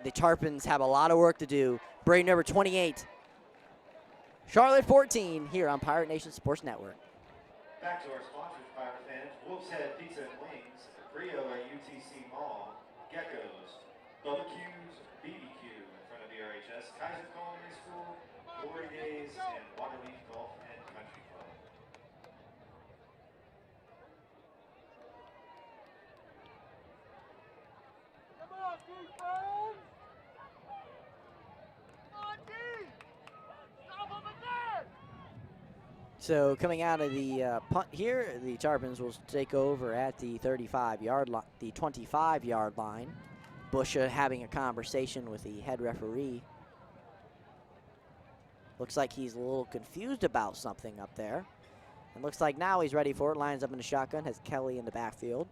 S3: the Tarpons have a lot of work to do. Braden River 28, Charlotte 14 here on Pirate Nation Sports Network.
S1: Back to our sponsors, Pirate fans. Wolf's Head Pizza and Wings, Brio at UTC Mall, Geckos, Bubba Q's, BBQ in front of BRHS, Kaiser Culinary School, Glory Days, and Waterleaf Golf and Country Club.
S6: Come on, defense! Come on, D! Stop him again!
S3: So coming out of the punt here, the Tarpons will take over at the 35-yard line, the 25-yard line. Busha having a conversation with the head referee. Looks like he's a little confused about something up there. And looks like now he's ready for it. Lines up in the shotgun, has Kelly in the backfield.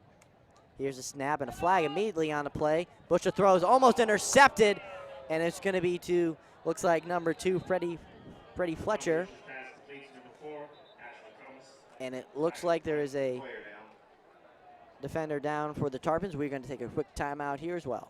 S3: Here's a snap and a flag immediately on the play. Busha throws, almost intercepted, and it's going to be to, looks like number 2, Freddie Fletcher. And it looks like there is a defender down for the Tarpons. We're going to take a quick timeout here as well.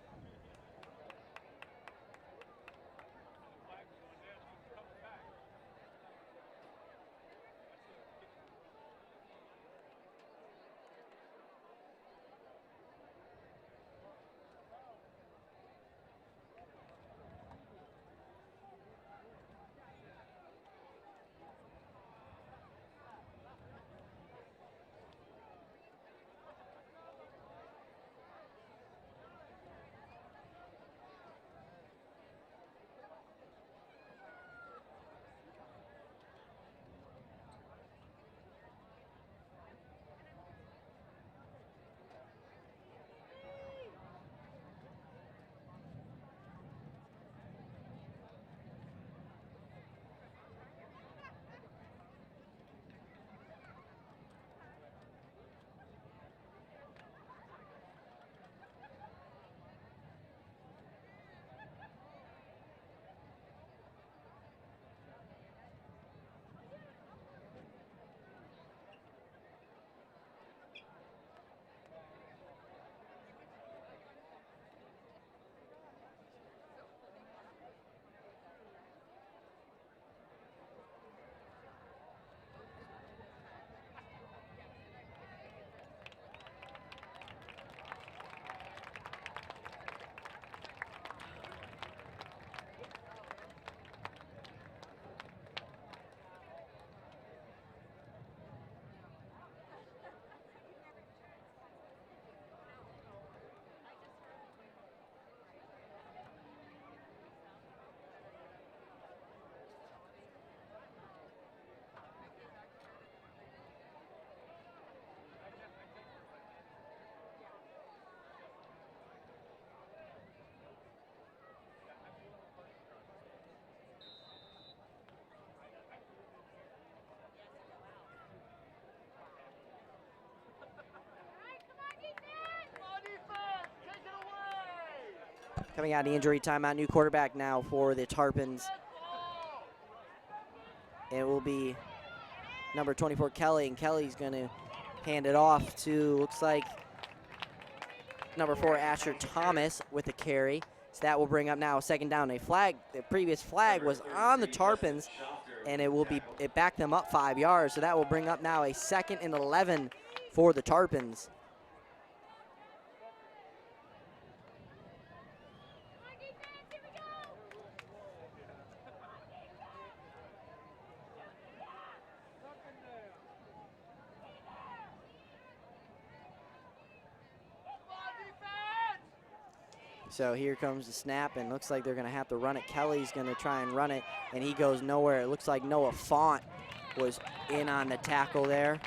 S3: Coming out of the injury timeout, new quarterback now for the Tarpons. It will be number 24, Kelly, and Kelly's going to hand it off to, looks like, number 4, Asher Thomas with the carry. So that will bring up now a second down. A flag, the previous flag was on the Tarpons, and it backed them up 5 yards. So that will bring up now a 2nd and 11 for the Tarpons. So here comes the snap, and looks like they're going to have to run it. Kelly's going to try and run it, and he goes nowhere. It looks like Noah Font was in on the tackle there.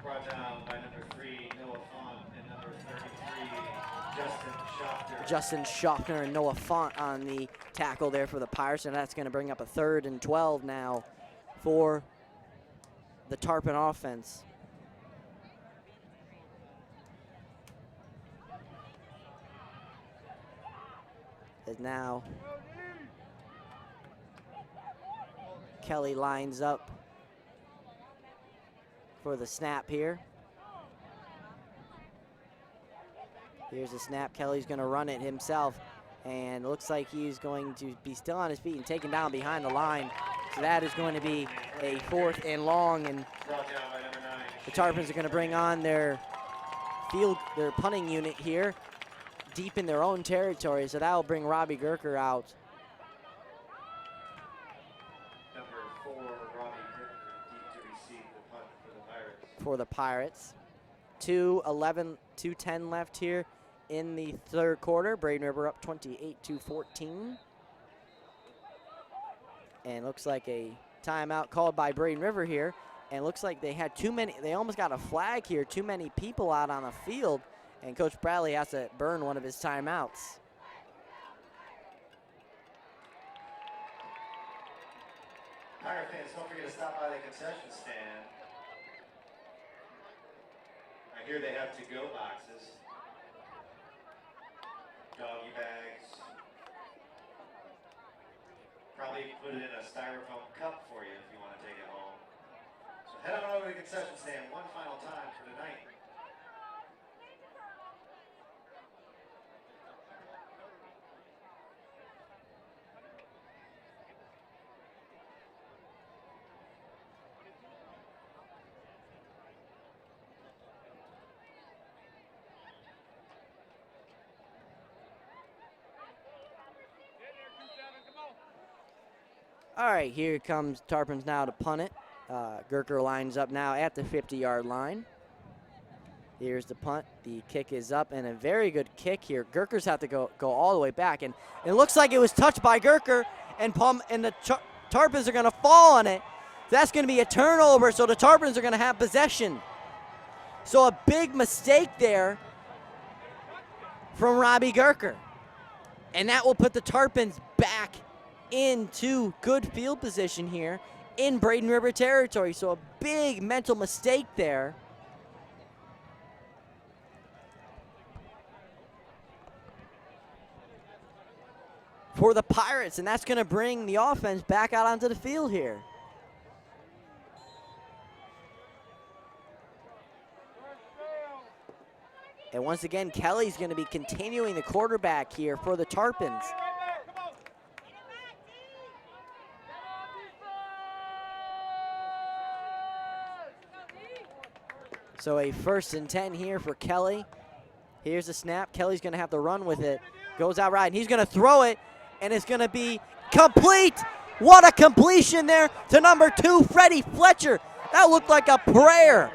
S1: Brought down by number 3, Noah Font, and number 33,
S3: Justin Schaffner and Noah Font on the tackle there for the Pirates, and that's going to bring up a 3rd and 12 now for the Tarpon offense. As now Kelly lines up for the snap here. Here's the snap. Kelly's going to run it himself, and it looks like he's going to be still on his feet and taken down behind the line. So that is going to be a 4th and long, and the Tarpons are going to bring on their punting unit here, deep in their own territory, so that will bring Robbie Gerker out.
S1: Number 4, Robbie Gerker, deep to receive the punt
S3: for the Pirates. 2:10 left here in the 3rd quarter. Braden River up 28-14. And looks like a timeout called by Braden River here. And looks like they had they almost got a flag here, too many people out on the field. And Coach Bradley has to burn one of his timeouts.
S1: Pirate fans, don't forget to stop by the concession stand. I hear they have to-go boxes, doggy bags. Probably put it in a styrofoam cup for you if you want to take it home. So head on over to the concession stand one final time for tonight.
S3: All right, here comes Tarpons now to punt it. Gerker lines up now at the 50-yard line. Here's the punt. The kick is up, and a very good kick here. Gerker's have to go all the way back, and it looks like it was touched by Gerker, and the Tarpons are going to fall on it. That's going to be a turnover, so the Tarpons are going to have possession. So a big mistake there from Robbie Gerker, and that will put the Tarpons back into good field position here in Braden River territory. So a big mental mistake there. For the Pirates, and that's going to bring the offense back out onto the field here. And once again, Kelly's going to be continuing the quarterback here for the Tarpons. So a 1st and 10 here for Kelly. Here's the snap. Kelly's going to have to run with it. Goes out right, and he's going to throw it, and it's going to be complete. What a completion there to number 2, Freddie Fletcher. That looked like a prayer.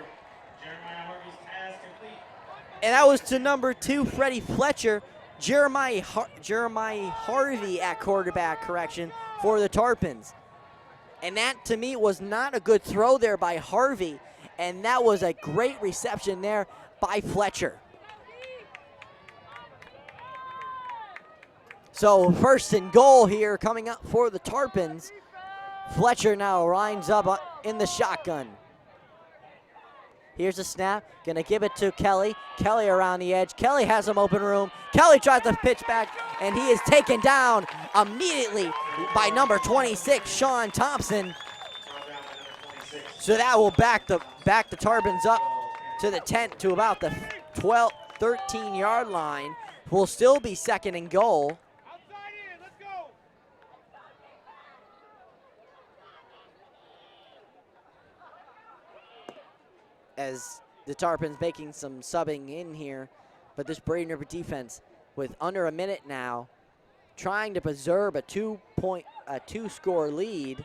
S3: And that was to number 2, Freddie Fletcher. Jeremiah Harvey at quarterback, correction, for the Tarpons. And that, to me, was not a good throw there by Harvey. And that was a great reception there by Fletcher. So 1st and goal here coming up for the Tarpons. Fletcher now lines up in the shotgun. Here's a snap, gonna give it to Kelly. Kelly around the edge. Kelly has some open room. Kelly tries to pitch back, and he is taken down immediately by number 26, Sean Thompson. So that will back the Tarpons up to the 10, to about the 12, 13-yard line. Will still be second and goal.
S6: Outside in, let's go.
S3: As the Tarpons making some subbing in here, but this Braden River defense with under a minute now, trying to preserve a two-score lead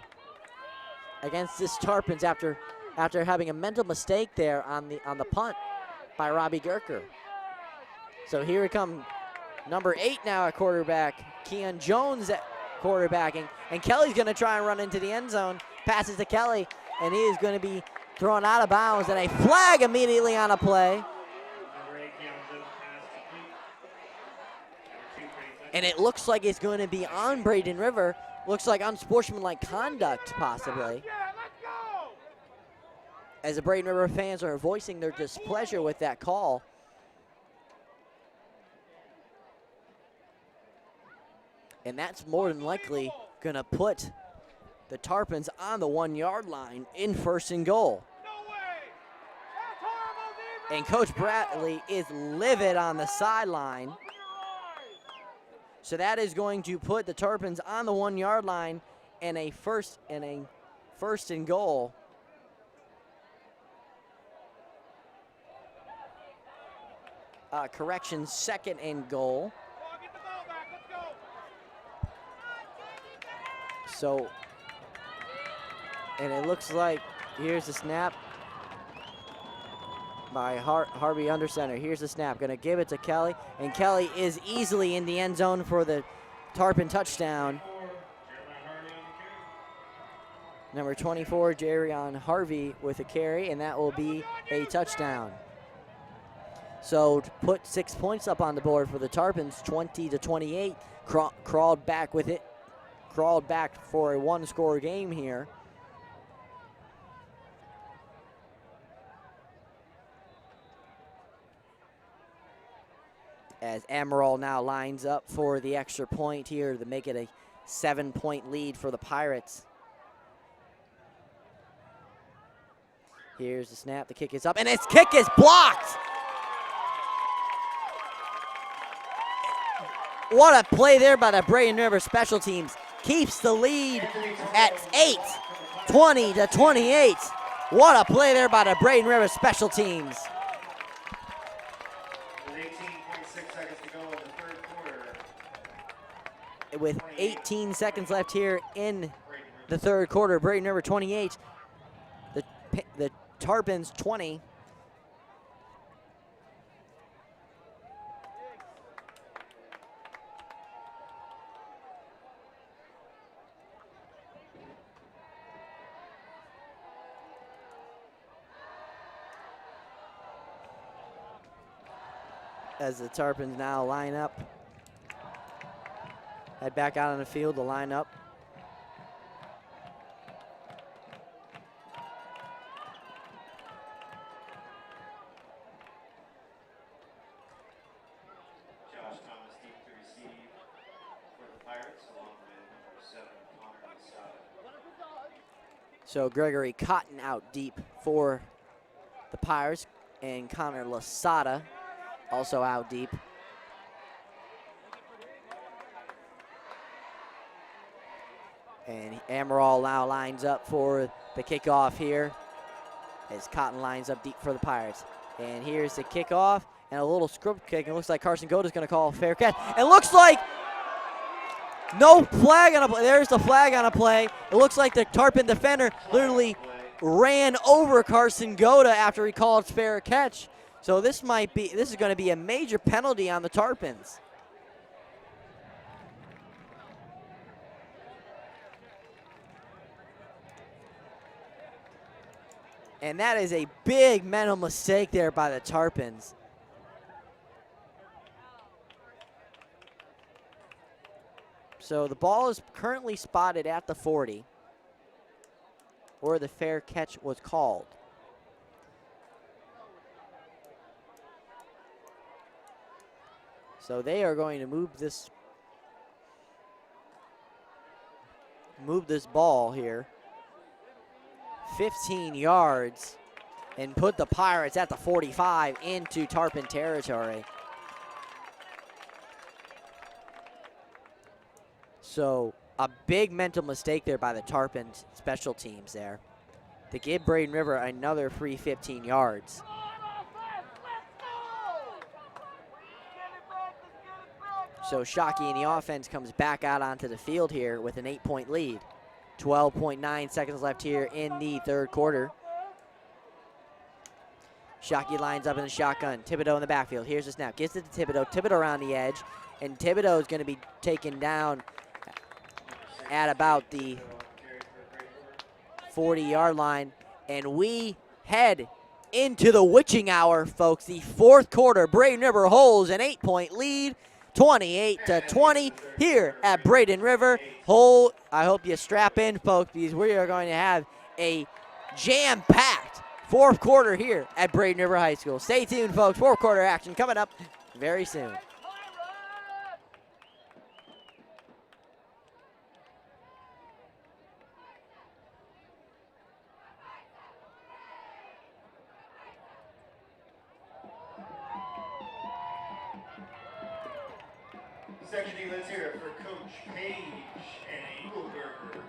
S3: against this Tarpons after having a mental mistake there on the punt by Robbie Gerker. So here it comes, number 8 now at quarterback, Keon Jones at quarterbacking, and Kelly's going to try and run into the end zone. Passes to Kelly, and he is going to be thrown out of bounds, and a flag immediately on a play. And it looks like it's going to be on Braden River. Looks like unsportsmanlike conduct, possibly.
S6: Yeah, let's go.
S3: As the Braden River fans are voicing their displeasure with that call. And that's more than likely going to put the Tarpons on the 1-yard line in first and goal.
S6: No way. That's horrible defense.
S3: And Coach Bradley is livid on the sideline. So that is going to put the Tarpons on the 1-yard line and a first and goal. Correction, second and goal.
S6: Oh, get the ball back. Let's go.
S3: So, and it looks like here's the snap by Harvey under center. Here's the snap, gonna give it to Kelly, and Kelly is easily in the end zone for the Tarpon touchdown. Number 24, Jerion Harvey with a carry, and that will be a touchdown. So to put 6 points up on the board for the Tarpons, 20-28, crawled back for a 1-score game here. As Amaral now lines up for the extra point here to make it a 7-point lead for the Pirates. Here's the snap, the kick is up, and its kick is blocked! What a play there by the Braden River special teams. Keeps the lead at 8, 20-28. What a play there by the Braden River special teams. With 18 seconds left here in the third quarter, Braden River 28, the Tarpons 20. As the Tarpons now line up. Head back out on the field to line up.
S1: Josh Thomas deep to receive for the Pirates, along with number 7, Connor Lasada.
S3: So Gregory Cotton out deep for the Pirates, and Connor Lasada also out deep. And Amaral now lines up for the kickoff here as Cotton lines up deep for the Pirates. And here's the kickoff and a little script kick. It looks like Carson Goda's going to call a fair catch. It looks like no flag on a play. There's the flag on a play. It looks like the Tarpon defender literally ran over Carson Goda after he called fair catch. So this is going to be a major penalty on the Tarpons. And that is a big mental mistake there by the Tarpons. So the ball is currently spotted at the 40, where the fair catch was called. So they are going to move this ball here 15 yards and put the Pirates at the 45 into Tarpon territory. So a big mental mistake there by the Tarpon special teams there to give Braden River another free 15 yards. So Shockey in the offense comes back out onto the field here with an 8-point lead. 12.9 seconds left here in the third quarter. Shockey lines up in the shotgun. Thibodeau in the backfield. Here's the snap. Gets it to Thibodeau. Thibodeau around the edge. And Thibodeau is going to be taken down at about the 40-yard line. And we head into the witching hour, folks. The fourth quarter. Braden River holds an 8-point lead. 28-20 here at Braden River. I hope you strap in, folks, because we are going to have a jam-packed fourth quarter here at Braden River High School. Stay tuned, folks. Fourth quarter action coming up very soon.
S1: Section D, let's hear it for Coach Page and Engelberger.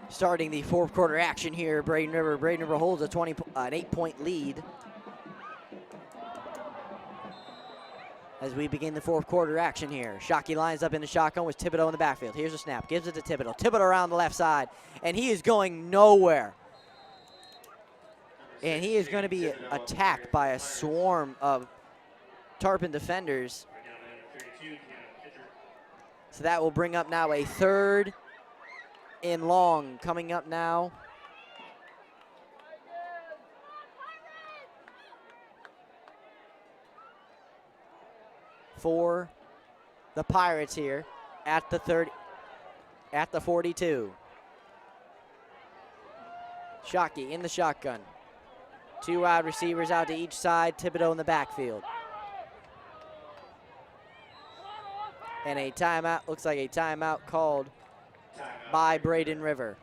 S3: Starting the fourth quarter action here, Braden River. Braden River holds an 8-point lead as we begin the fourth quarter action here. Shockey lines up in the shotgun with Thibodeau in the backfield. Here's a snap, gives it to Thibodeau. Thibodeau around the left side, and he is going nowhere. And he is going to be attacked by a swarm of Tarpon defenders. So that will bring up now a third and long coming up now. For the Pirates here at the 42. Shockey in the shotgun. Two wide receivers out to each side. Thibodeau in the backfield. And a timeout, looks like a timeout called by Braden River.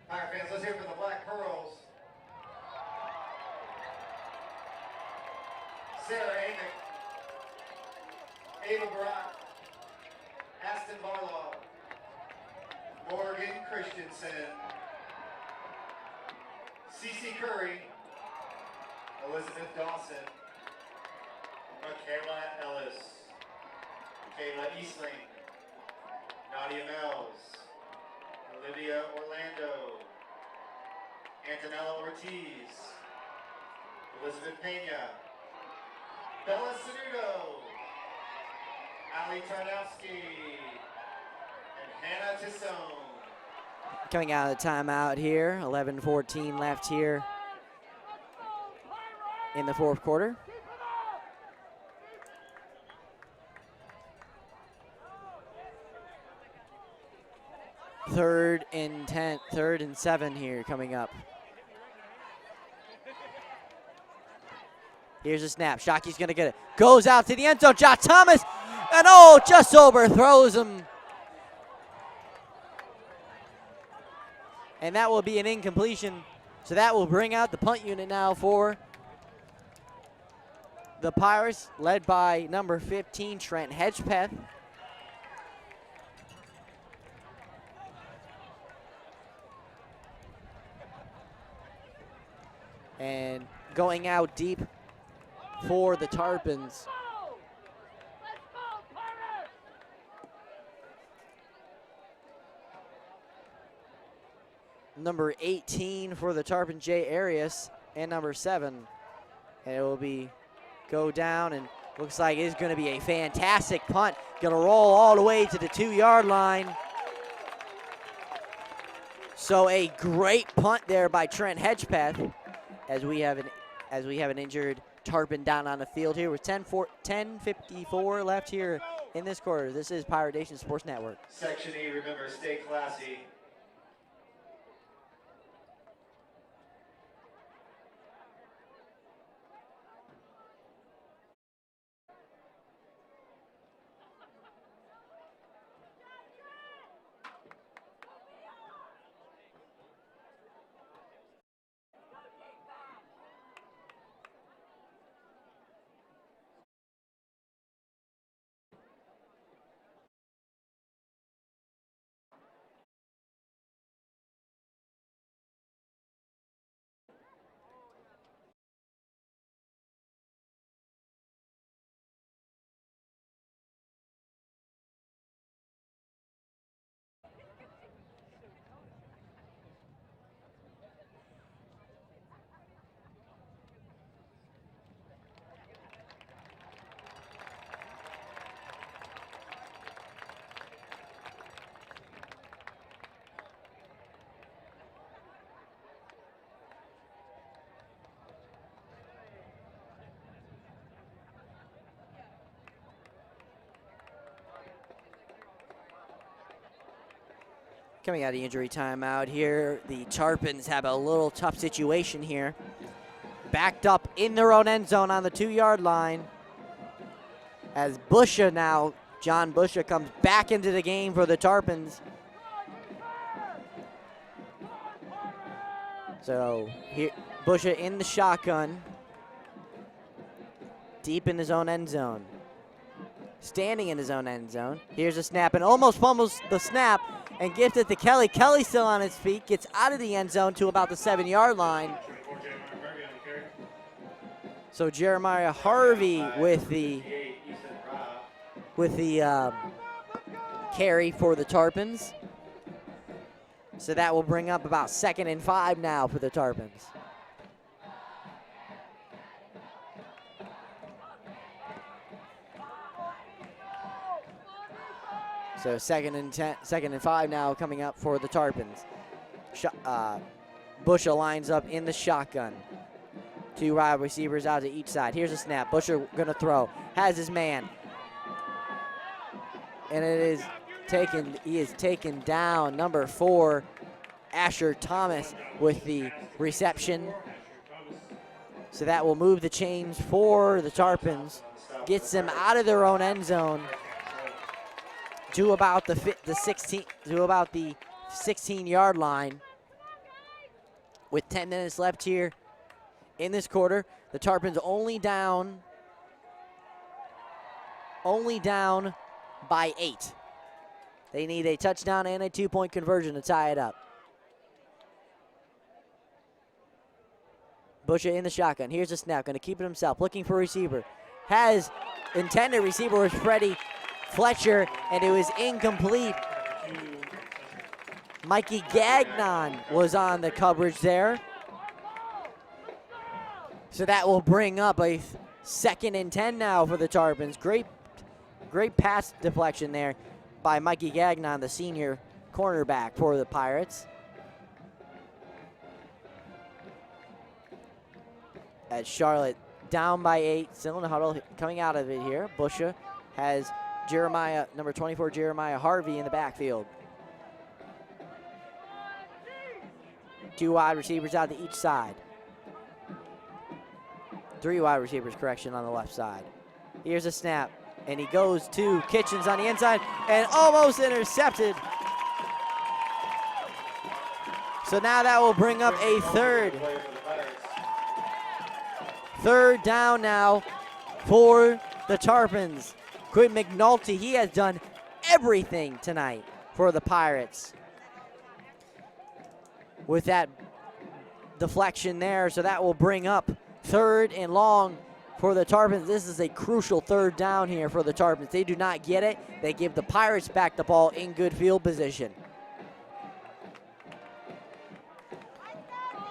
S1: Pirate fans, let's hear it for the Black Pearls. Sarah Amick, Ava Barak, Aston Barlaw, Morgan Christensen, Cece Curry, Elizabeth Dawson, Michaela Ellis, Kayla Eastling, Nadia Mells, Olivia Orlando, Antonella Ortiz, Elizabeth Pena, Bella Sanudo, Ali Tarnowski, and Hannah Tissone.
S3: Coming out of the timeout here, 11:14 left here in the fourth quarter. Third and 7 here coming up. Here's a snap. Shockey's going to get it. Goes out to the end zone. Josh Thomas. And just overthrows him. And that will be an incompletion. So that will bring out the punt unit now for the Pirates, led by number 15, Trent Hedgepeth. And going out deep for the Tarpons. Number 18 for the Tarpon, Jay Arias, and number 7. And it will go down, and looks like it's going to be a fantastic punt. Going to roll all the way to the 2-yard line. So a great punt there by Trent Hedgepeth as we have an injured Tarpon down on the field here with 10:54 left here in this quarter. This is Pirate Nation Sports Network.
S1: Section E, remember, stay classy.
S3: Coming out of the injury timeout here, the Tarpons have a little tough situation here. Backed up in their own end zone on the 2-yard line. As Busha now, John Busha comes back into the game for the Tarpons. So here, Busha in the shotgun. Deep in his own end zone. Standing in his own end zone. Here's a snap and almost fumbles the snap and gives it to Kelly. Kelly still on his feet, gets out of the end zone to about the 7-yard line. So Jeremiah Harvey with the carry for the Tarpons. So that will bring up about 2nd and 5 now for the Tarpons. So 2nd and 5 now coming up for the Tarpons. Busha lines up in the shotgun. 2 wide receivers out to each side. Here's a snap. Busha gonna throw. Has his man. And he is taken down. Number 4, Asher Thomas with the reception. So that will move the chains for the Tarpons. Gets them out of their own end zone to about the 16-yard line. With 10 minutes left here in this quarter, the Tarpons only down by 8. They need a touchdown and a 2-point conversion to tie it up. Busha in the shotgun. Here's a snap. Going to keep it himself. Looking for a receiver. Has intended receiver was Freddie Fletcher, and it was incomplete. Mikey Gagnon was on the coverage there. So that will bring up a 2nd and 10 now for the Tarpons. Great pass deflection there by Mikey Gagnon, the senior cornerback for the Pirates. As Charlotte down by 8, still in the huddle, coming out of it here. Busha has number 24, Jeremiah Harvey in the backfield. 2 wide receivers out to each side. 3 wide receivers, correction, on the left side. Here's a snap, and he goes to Kitchens on the inside and almost intercepted. So now that will bring up a third down now for the Tarpons. Quinn McNulty, he has done everything tonight for the Pirates with that deflection there. So that will bring up 3rd and long for the Tarpons. This is a crucial 3rd down here for the Tarpons. They do not get it. They give the Pirates back the ball in good field position.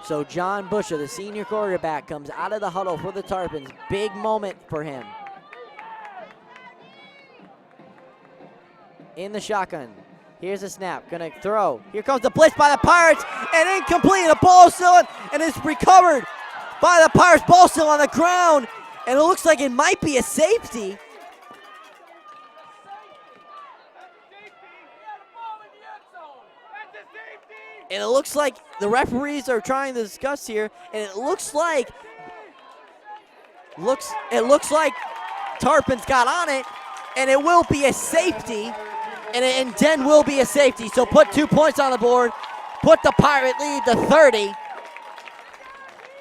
S3: So John Busha, the senior quarterback, comes out of the huddle for the Tarpons. Big moment for him. In the shotgun. Here's a snap, gonna throw. Here comes the blitz by the Pirates, and incomplete. The ball still in, and it's recovered by the Pirates. Ball still on the ground, and it looks like it might be a safety. And it looks like the referees are trying to discuss here, and it looks like Tarpons got on it, and it will be a safety, and Den will be a safety. So put 2 points on the board, put the Pirate lead to 30.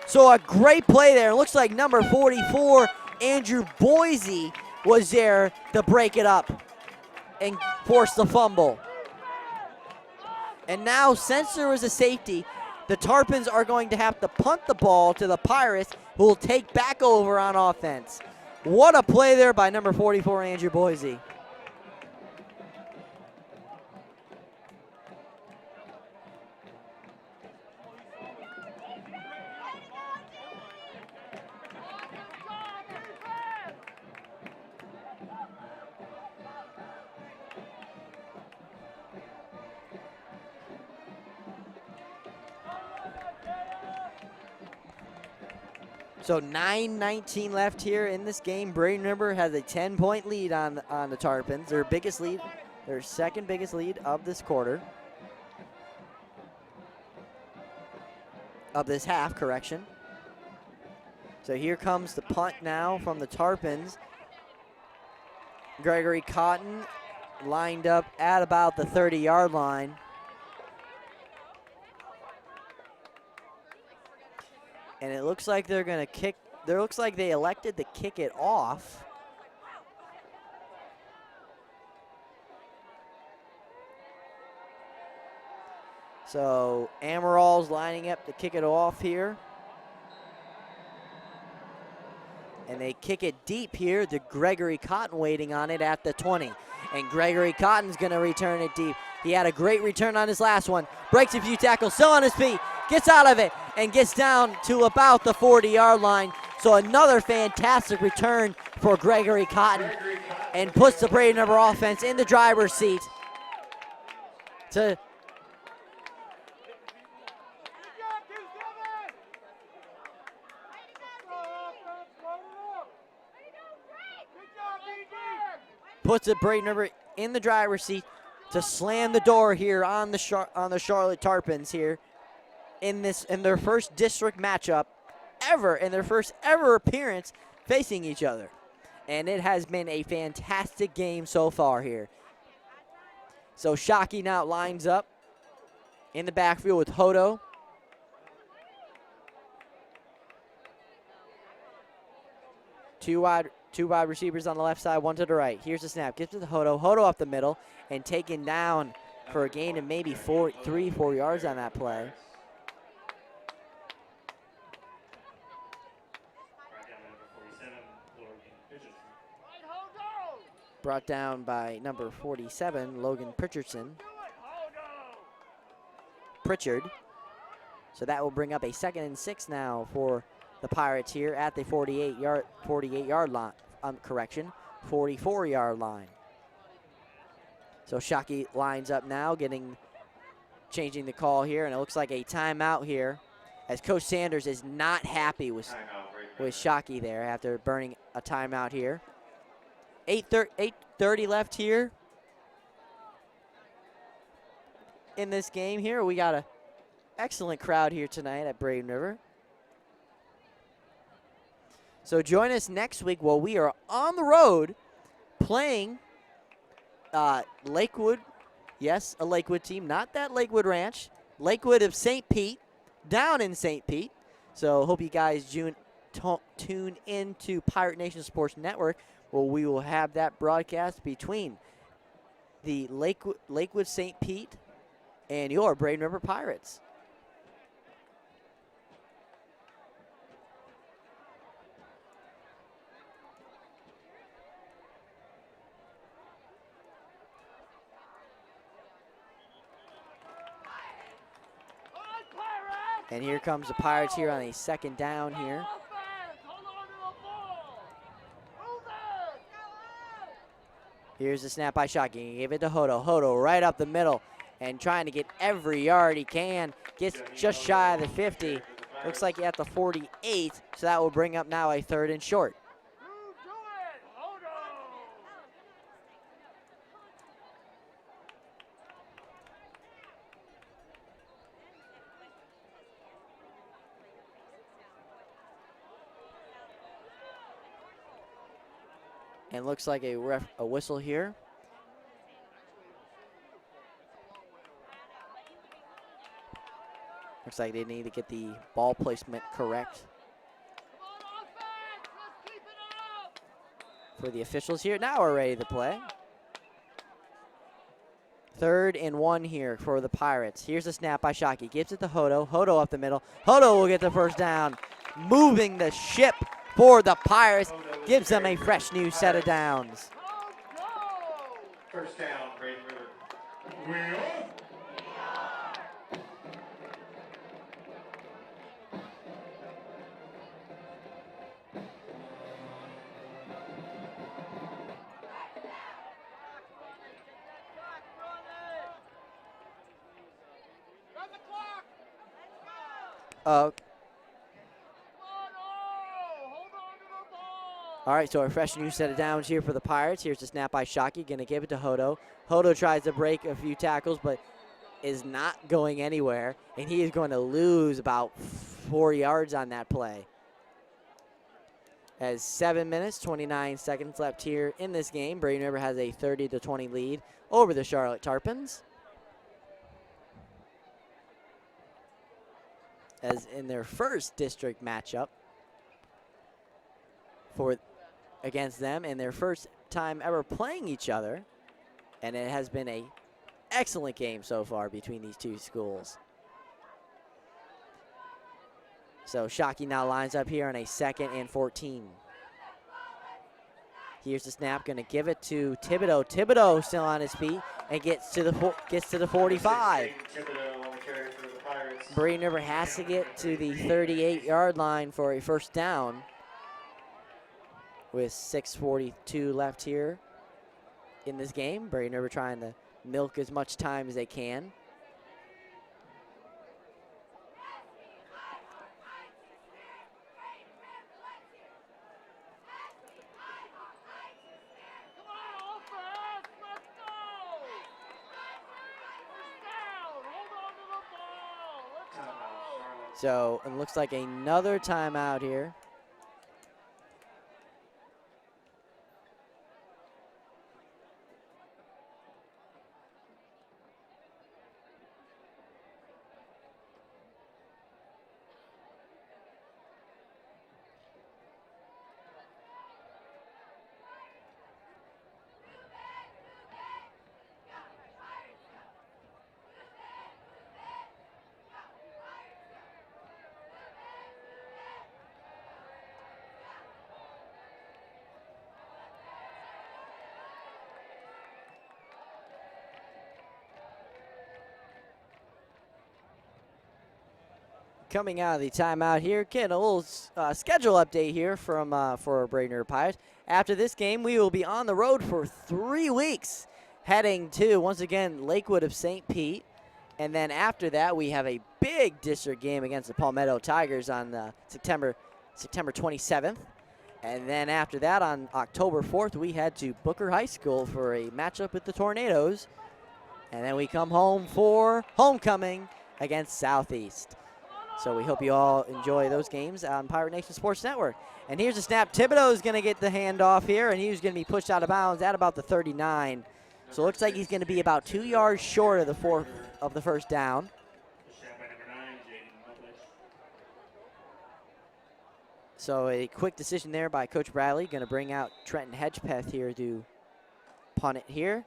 S3: So a great play there. It looks like number 44, Andrew Boise, was there to break it up and force the fumble. And now, since there was a safety, the Tarpons are going to have to punt the ball to the Pirates, who will take back over on offense. What a play there by number 44, Andrew Boise. So 9:19 left here in this game. Braden River has a 10-point lead on the Tarpons. Their biggest lead, their second biggest lead of this quarter. Of this half, correction. So here comes the punt now from the Tarpons. Gregory Cotton lined up at about the 30-yard line. And it looks like they're going to kick. It looks like they elected to kick it off. So Amaral's lining up to kick it off here. And they kick it deep here to Gregory Cotton waiting on it at the 20. And Gregory Cotton's going to return it deep. He had a great return on his last one. Breaks a few tackles, still on his feet. Gets out of it and gets down to about the 40-yard line. So another fantastic return for Gregory Cotton and puts the Braden River offense in the driver's seat to puts the Braden River in the driver's seat to slam the door here on the Charlotte Tarpons here in their first district matchup ever, in their first ever appearance facing each other. And it has been a fantastic game so far here. So Shockey now lines up in the backfield with Hodo. Two wide receivers on the left side, one to the right. Here's the snap. Gives it to Hodo. Hodo up the middle and taken down for a gain of maybe 4 yards on that play. Brought down by number 47, Logan Pritchard. So that will bring up a 2nd and 6 now for the Pirates here at the 48-yard line. 44-yard line. So Shockey lines up now, changing the call here, and it looks like a timeout here, as Coach Sanders is not happy with Shockey there after burning a timeout here. 8:30 left here in this game here. We got an excellent crowd here tonight at Braden River. So join us next week while we are on the road playing Lakewood. Yes, a Lakewood team, not that Lakewood Ranch. Lakewood of St. Pete, down in St. Pete. So hope you guys tune in to Pirate Nation Sports Network, where we will have that broadcast between the Lakewood St. Pete and your Braden River Pirates. And here comes the Pirates here on a 2nd down here. Here's the snap by Shockey. He gave it to Hodo. Hodo right up the middle and trying to get every yard he can. Gets just shy of the 50. Looks like at the 48, so that will bring up now a 3rd and short.
S6: You do it, Hodo!
S3: And looks like a whistle here. Looks like they need to get the ball placement correct
S6: Come on, offense! Let's keep it up!
S3: for the officials here. Now we're ready to play. 3rd and 1 here for the Pirates. Here's the snap by Shockey. Gives it to Hodo. Hodo up the middle. Hodo will get the first down. Moving the ship for the Pirates. Gives them a fresh new set of downs.
S6: Go!
S1: First down, Braden River.
S6: Run the clock! Let's go!
S3: Uh,
S6: Come on, oh! Hold on to the ball!
S3: all right, so a fresh new set of downs here for the Pirates. Here's the snap by Shockey. Going to give it to Hodo. Hodo tries to break a few tackles, but is not going anywhere, and he is going to lose about 4 yards on that play. As 7 minutes, 29 seconds left here in this game. Braden River has a 30-20 lead over the Charlotte Tarpons. As in their first district matchup against them, and their first time ever playing each other, and it has been a excellent game so far between these two schools. So Shockey now lines up here on a 2nd and 14. Here's the snap, going to give it to Thibodeau. Thibodeau still on his feet and gets to the 45.
S1: Thibodeau on the carry for the Pirates.
S3: Braden River has to get to the 38-yard line for a first down with 6:42 left here in this game. Braden River trying to milk as much time as they can.
S6: Come on, offense! Let's go! First down! Hold on to the ball! Let's
S1: Timeout,
S6: go!
S1: Charlotte.
S3: So it looks like another timeout here. Coming out of the timeout here, getting a little schedule update here from for Braden River Pirates. After this game, we will be on the road for 3 weeks, heading to, once again, Lakewood of St. Pete. And then after that, we have a big district game against the Palmetto Tigers on September 27th. And then after that, on October 4th, we head to Booker High School for a matchup with the Tornadoes. And then we come home for homecoming against Southeast. So we hope you all enjoy those games on Pirate Nation Sports Network. And here's a snap. Thibodeau is going to get the handoff here, and he's going to be pushed out of bounds at about the 39. So it looks like he's going to be about 2 yards short of the first down.
S2: Snap by number 9, Jaden Lovelace.
S3: So a quick decision there by Coach Bradley. Going to bring out Trenton Hedgepeth here to punt it here.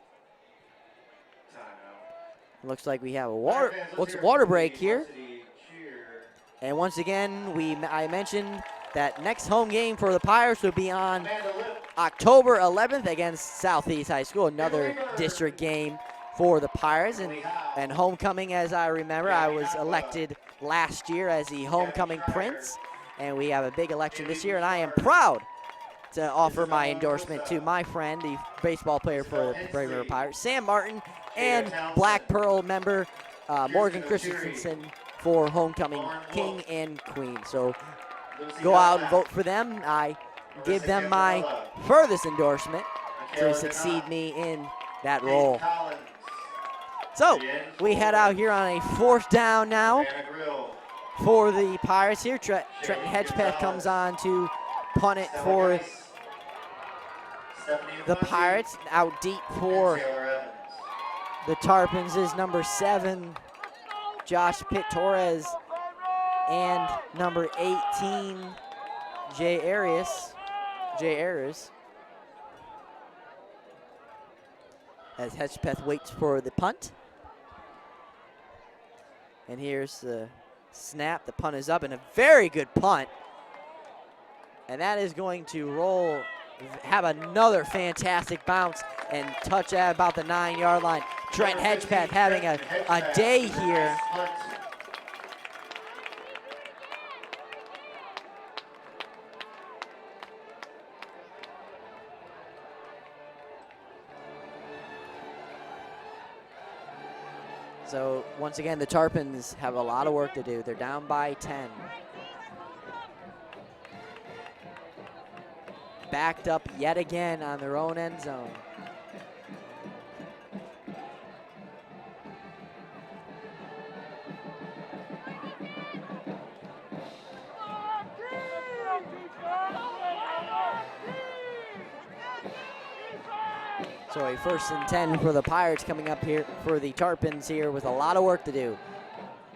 S1: Timeout.
S3: Looks like we have a
S1: Fans, let's
S3: water
S1: hear it
S3: water
S1: for
S3: break
S1: the
S3: here.
S1: Varsity cheer.
S3: And once again, I mentioned that next home game for the Pirates will be on
S1: Amanda Lip.
S3: October 11th against Southeast High School, another district game for the Pirates. And homecoming, as I remember, I was elected last year as the homecoming prince. And we have a big election this year, and I am proud to offer my endorsement to my friend, the baseball player for the Brave River Pirates, Sam Martin, and Black Pearl member Morgan Christensen for homecoming king and queen. So go out and vote for them. I give them my furthest endorsement to succeed me in that role. So we head out here on a 4th down now for the Pirates here. Trenton Hedgepeth comes on to punt it for the Pirates. Out deep for the Tarpons is number 7, Josh Pitt Torres, and number 18, Jay Arias. As Hedgepeth waits for the punt. And here's the snap. The punt is up, and a very good punt. And that is going to roll, have another fantastic bounce and touch at about the 9-yard line. Trent Hedgepeth having a day here. So once again, the Tarpons have a lot of work to do. They're down by 10. Backed up yet again on their own end zone. So a 1st and 10 for the Pirates coming up here for the Tarpons here with a lot of work to do.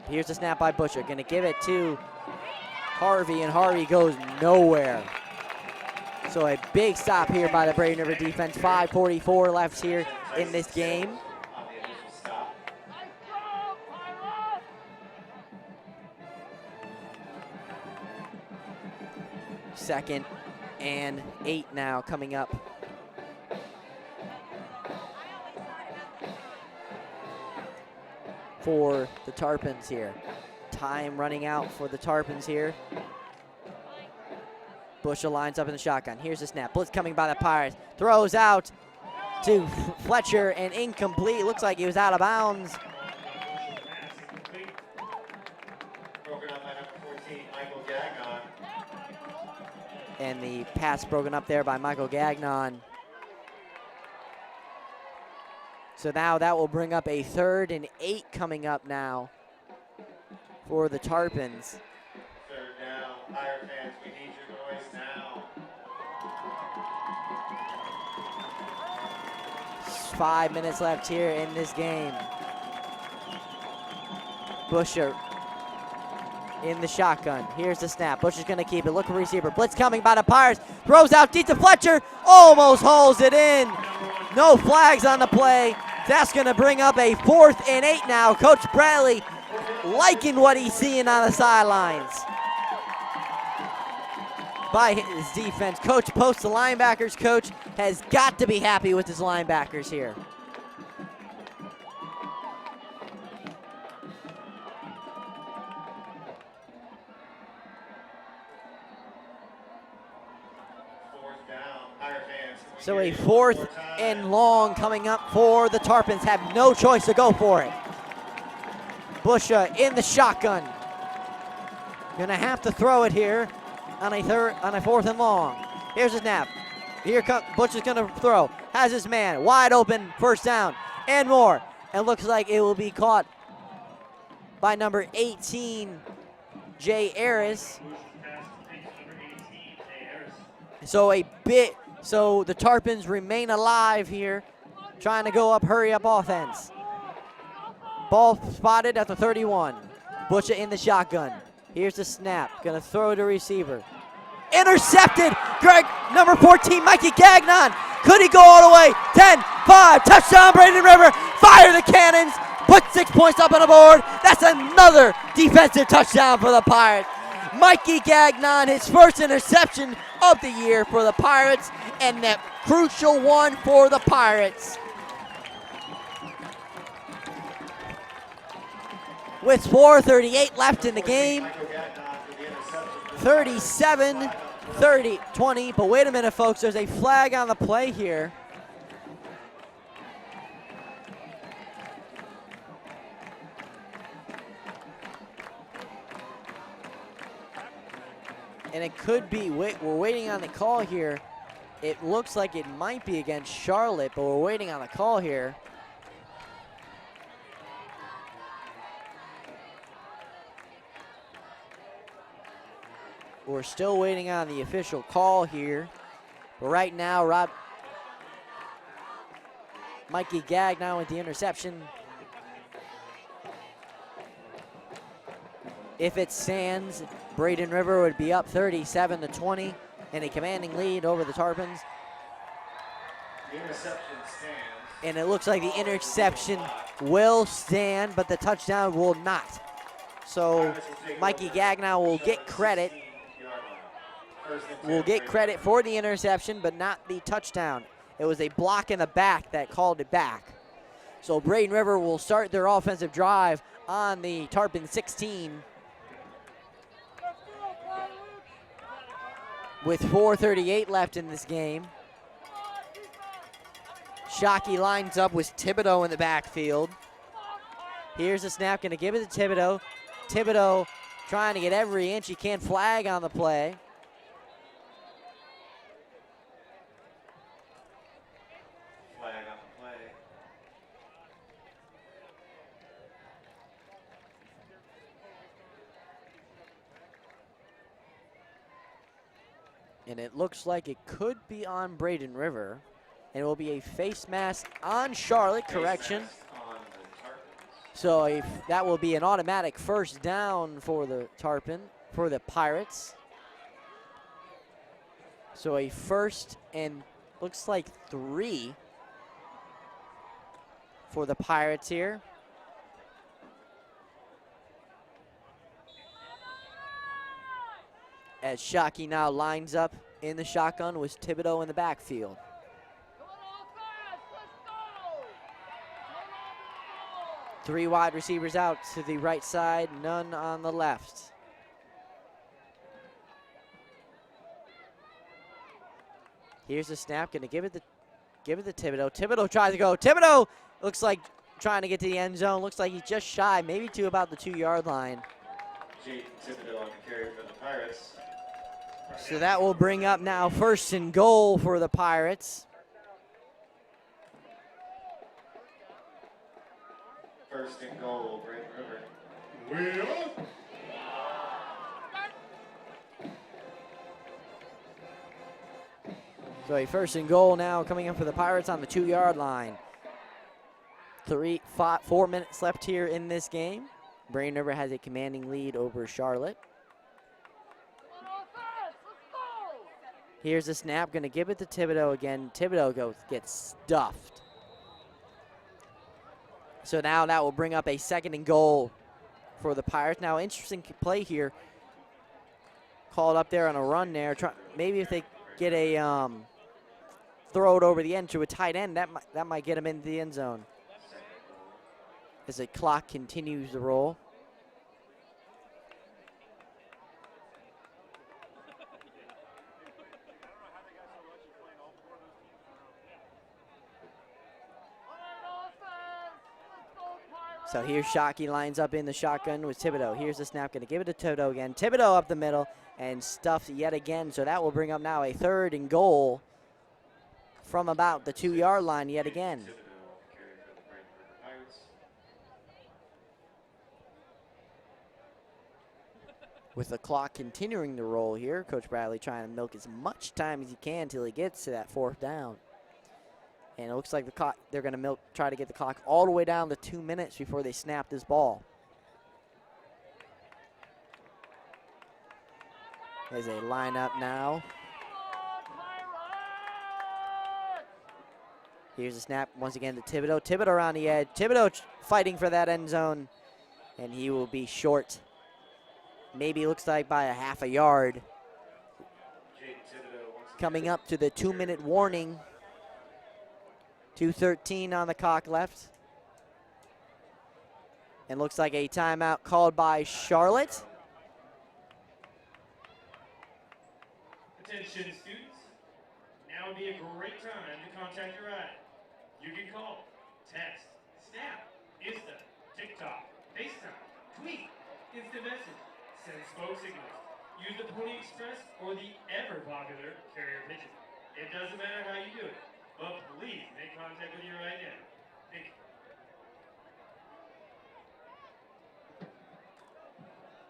S3: Here's the snap by Butcher. Going to give it to Harvey, and Harvey goes nowhere. So a big stop here by the Brave River defense. 5:44 left here in this game. Second and 8 now coming up. For the Tarpons here. Time running out for the Tarpons here. Busha lines up in the shotgun. Here's the snap. Blitz coming by the Pirates. Throws out to Fletcher and incomplete. Looks like he was out of bounds.
S1: Broken up by number 14, Michael Gagnon.
S3: And the pass broken up there by Michael Gagnon. So now that will bring up a 3rd and 8 coming up now for the Tarpons.
S1: 3rd down. Pirate fans, we need your voice now.
S3: 5 minutes left here in this game. Busher in the shotgun. Here's the snap. Busher's going to keep it. Look at receiver. Blitz coming by the Pirates. Throws out deep to Fletcher. Almost hauls it in. No flags on the play. That's going to bring up a 4th and 8 now. Coach Bradley liking what he's seeing on the sidelines by his defense. Coach posts the linebackers. Coach has got to be happy with his linebackers here. So a 4th and long coming up for the Tarpons. Have no choice to go for it. Busha in the shotgun. Gonna have to throw it here on a 4th and long. Here's the snap. Here comes Busha's gonna throw. Has his man wide open. 1st down and more. And looks like it will be caught by number 18, Jay Harris. So the Tarpons remain alive here, trying to go up, hurry up offense. Ball spotted at the 31. Busha in the shotgun. Here's the snap. Gonna throw to receiver. Intercepted. Greg, number 14, Mikey Gagnon. Could he go all the way? 10, 5, touchdown, Braden River. Fire the cannons. Put 6 points up on the board. That's another defensive touchdown for the Pirates. Mikey Gagnon, his 1st interception of the year for the Pirates, and that crucial one for the Pirates. With 4:38 left in the game, 37 30-20, but wait a minute, folks. There's a flag on the play here. And it could be, we're waiting on the call here. It looks like it might be against Charlotte, but we're waiting on the call here. We're still waiting on the official call here. But right now, Mikey Gagnon with the interception. If it stands, Braden River would be up 37-20 and a commanding lead over the Tarpons.
S1: The interception stands.
S3: And it looks like the interception will stand, but the touchdown will not. So Mikey Gagnon will get credit. Will get credit for the interception, but not the touchdown. It was a block in the back that called it back. So Braden River will start their offensive drive on the Tarpon 16. With 4:38 left in this game. Shockey lines up with Thibodeau in the backfield. Here's the snap, gonna give it to Thibodeau. Thibodeau trying to get every inch he can, flag on the play.
S1: Flag on the play.
S3: And it looks like it could be on Braden River. And it will be a face mask on Charlotte, correction.
S1: On the Tarpons.
S3: So that will be an automatic first down for the for the Pirates. So a first and looks like 3 for the Pirates here. As Shockey now lines up in the shotgun with Thibodeau in the backfield. 3 wide receivers out to the right side, none on the left. Here's the snap, gonna give it to Thibodeau. Thibodeau tries to go. Thibodeau looks like trying to get to the end zone. Looks like he's just shy, maybe to about the 2-yard line.
S1: Jayden Thibodeau on the carry for the Pirates.
S3: So that will bring up now first and goal for the Pirates.
S1: First and goal, Braden River.
S3: So a first and goal now coming up for the Pirates on the 2-yard line. 4 minutes left here in this game. Braden River has a commanding lead over Charlotte. Here's the snap, gonna give it to Thibodeau again. Thibodeau gets stuffed. So now that will bring up a second and goal for the Pirates. Now, interesting play here. Called up there on a run there. Maybe if they get a throw it over the end to a tight end, that might get him into the end zone. As the clock continues to roll. So here's Shockey lines up in the shotgun with Thibodeau. Here's the snap, gonna give it to Thibodeau again. Thibodeau up the middle and stuffed yet again. So that will bring up now a third and goal from about the 2-yard line yet again. With the clock continuing to roll here, Coach Bradley trying to milk as much time as he can until he gets to that 4th down. And it looks like the clock, they're going to try to get the clock all the way down to 2 minutes before they snap this ball. As they line up now. Here's the snap once again to Thibodeau. Thibodeau around the edge. Thibodeau fighting for that end zone. And he will be short. Maybe it looks like by a half a yard. Coming up to the 2-minute warning. 2:13 on the clock left. And looks like a timeout called by Charlotte.
S2: Attention students, now would be a great time to contact your ride. You can call, text, snap, Insta, TikTok, FaceTime, tweet, instant message, send smoke signals, use the Pony Express or the ever popular carrier pigeon. It doesn't matter how you do it, but please make contact with you right now. Thank you.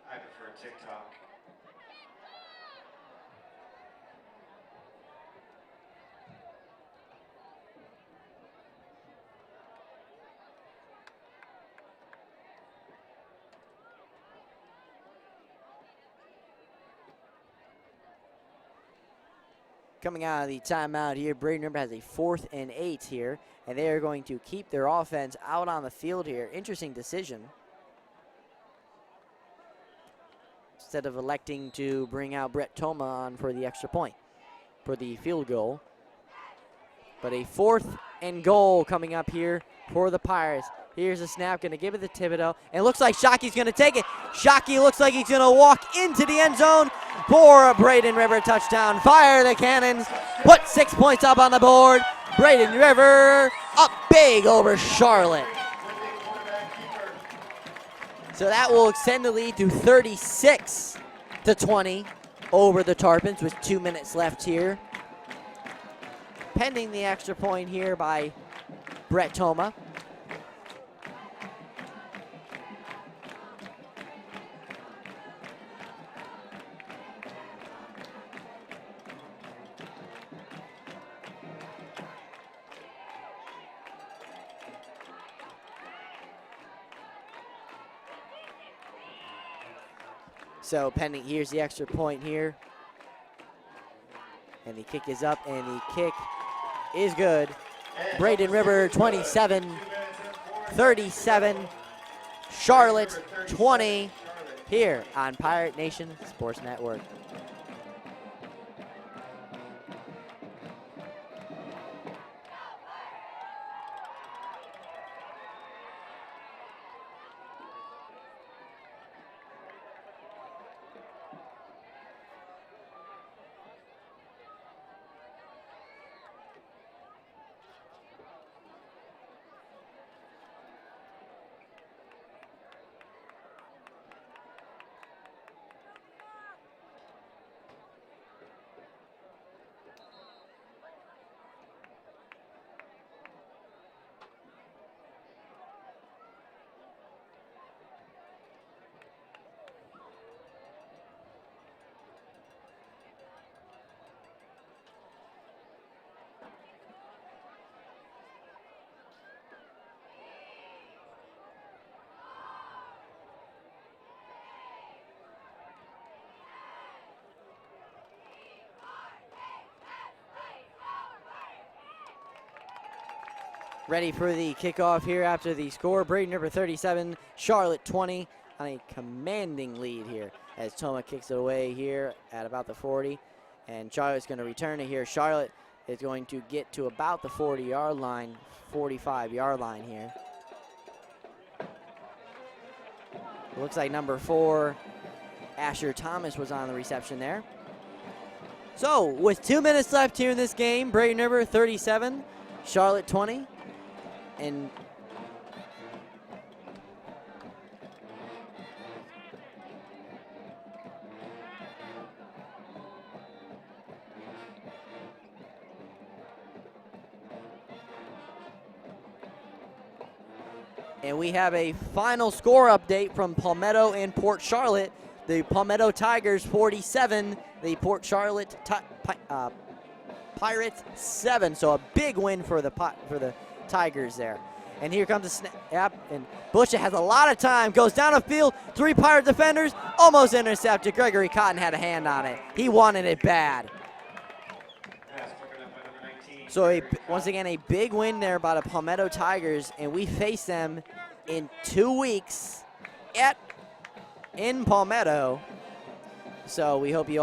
S1: I prefer TikTok.
S3: Coming out of the timeout here, Braden River has a 4th and 8 here, and they are going to keep their offense out on the field here. Interesting decision. Instead of electing to bring out Brett Toma on for the extra point, for the field goal. But a 4th and goal coming up here for the Pirates. Here's a snap, going to give it to Thibodeau, and it looks like Shockey's going to take it. Shockey looks like he's going to walk into the end zone for a Braden River touchdown. Fire the cannons, put 6 points up on the board. Braden River up big over Charlotte. So that will extend the lead to 36-20 over the Tarpons with 2 minutes left here. Pending the extra point here by Brett Toma. So pending, here's the extra point here. And the kick is up, and the kick is good. Braden River 27-37. Charlotte 20 here on Pirate Nation Sports Network. Ready for the kickoff here after the score. Braden River 37, Charlotte 20 on a commanding lead here as Toma kicks it away here at about the 40. And Charlotte's going to return it here. Charlotte is going to get to about the 40-yard line, 45-yard line here. It looks like number 4, Asher Thomas, was on the reception there. So with 2 minutes left here in this game, Braden River 37, Charlotte 20. And we have a final score update from Palmetto and Port Charlotte. The Palmetto Tigers 47, the Port Charlotte Pirates 7. So a big win for the Tigers there. And here comes the snap, and Butcher has a lot of time, goes down the field, 3 Pirate defenders, almost intercepted. Gregory Cotton had a hand on it. He wanted it bad. So once again, a big win there by the Palmetto Tigers, and we face them in 2 weeks in Palmetto. So we hope you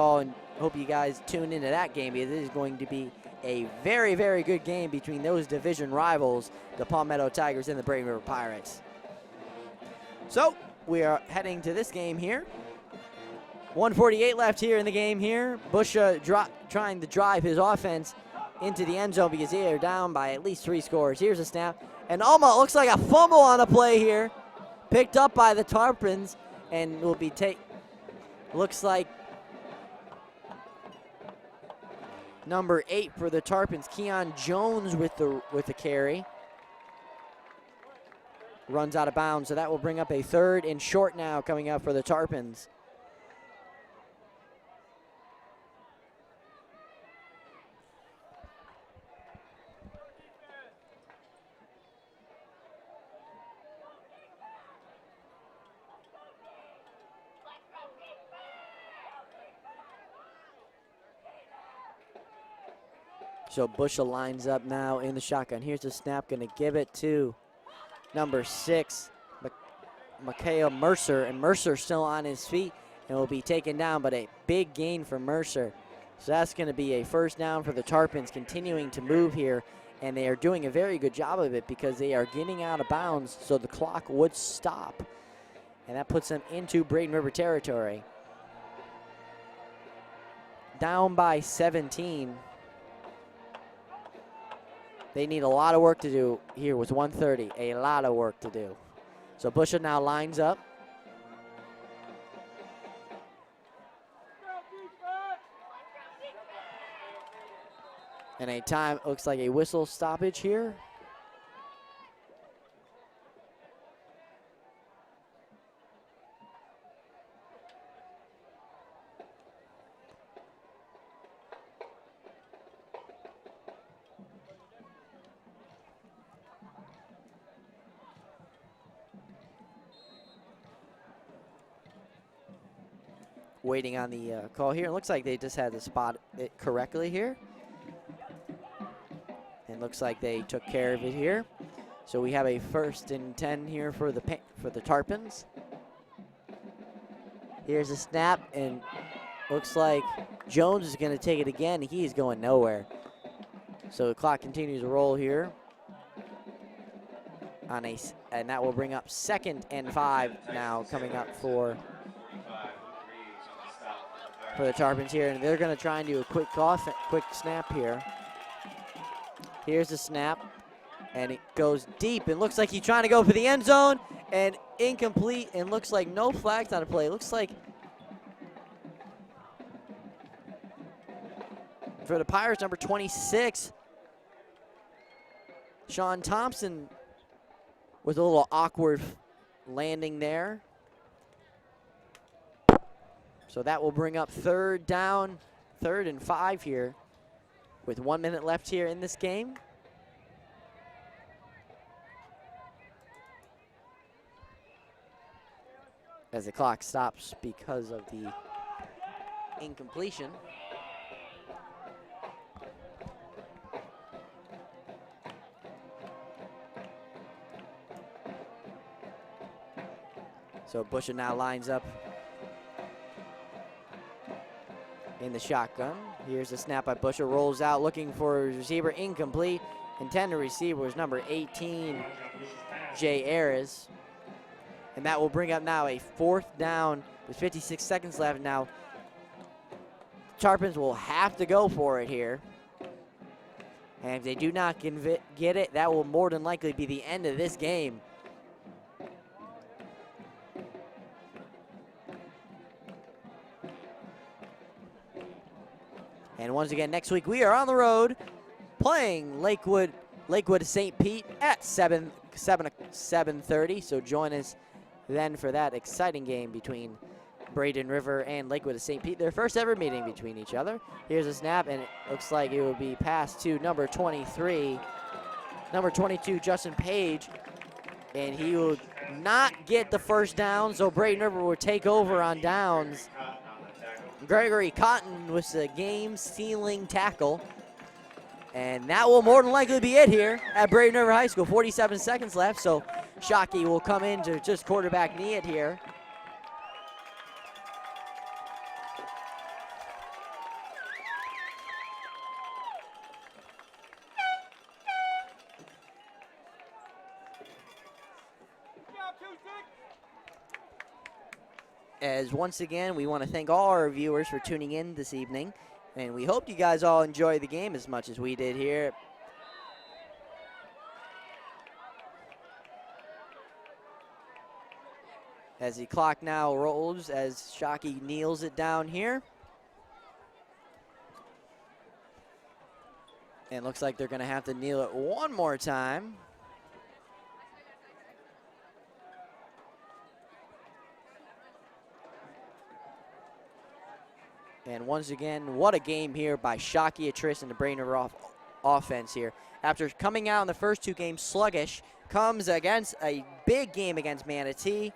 S3: guys tune into that game, because this is going to be a very, very good game between those division rivals, the Palmetto Tigers and the Braden River Pirates. So we are heading to this game here. 1:48 left here in the game here. Busha trying to drive his offense into the end zone because they are down by at least 3 scores. Here's a snap. And almost looks like a fumble on a play here. Picked up by the Tarpons and will be looks like number 8 for the Tarpons, Keon Jones with the carry. Runs out of bounds, so that will bring up a 3rd and short now coming up for the Tarpons. So Busha lines up now in the shotgun. Here's the snap, gonna give it to number 6, Micaiah Mercer, and Mercer still on his feet and will be taken down, but a big gain for Mercer. So that's gonna be a 1st down for the Tarpons, continuing to move here, and they are doing a very good job of it because they are getting out of bounds, so the clock would stop. And that puts them into Braden River territory. Down by 17. They need a lot of work to do here with 1:30, a lot of work to do. So Busha now lines up. And a time, looks like a whistle stoppage here. Waiting on the call here. It looks like they just had to spot it correctly here. And looks like they took care of it here. So we have a 1st and 10 here for the Tarpons. Here's a snap, and looks like Jones is going to take it again. He is going nowhere. So the clock continues to roll here. And that will bring up 2nd and 5 now coming up for the Tarpons here, and they're going to try and do a quick snap here. Here's the snap, and it goes deep, and looks like he's trying to go for the end zone, and incomplete, and looks like no flags on the play. Looks like for the Pirates, number 26, Sean Thompson with a little awkward landing there. So that will bring up 3rd down, 3rd and 5 here with 1 minute left here in this game. As the clock stops because of the incompletion. So Busha now lines up in the shotgun. Here's a snap by Busha, rolls out looking for a receiver, incomplete. Intended receiver was number 18, Jay Ayres. And that will bring up now a 4th down with 56 seconds left. Now, Tarpons will have to go for it here. And if they do not get it, that will more than likely be the end of this game. And once again, next week we are on the road playing Lakewood St. Pete at 7:30. So join us then for that exciting game between Braden River and Lakewood St. Pete. Their first ever meeting between each other. Here's a snap, and it looks like it will be passed to number 23, number 22, Justin Page. And he will not get the 1st down, so Braden River will take over on downs. Gregory Cotton with the game-sealing tackle. And that will more than likely be it here at Braden River High School. 47 seconds left, so Shockey will come in to just quarterback knee it here. as once again, we want to thank all our viewers for tuning in this evening. And we hope you guys all enjoy the game as much as we did here. As the clock now rolls, as Shockey kneels it down here. And looks like they're going to have to kneel it one more time. And once again, what a game here by Shockey, Atris, and the Brain River offense here. After coming out in the first 2 games sluggish, comes against a big game against Manatee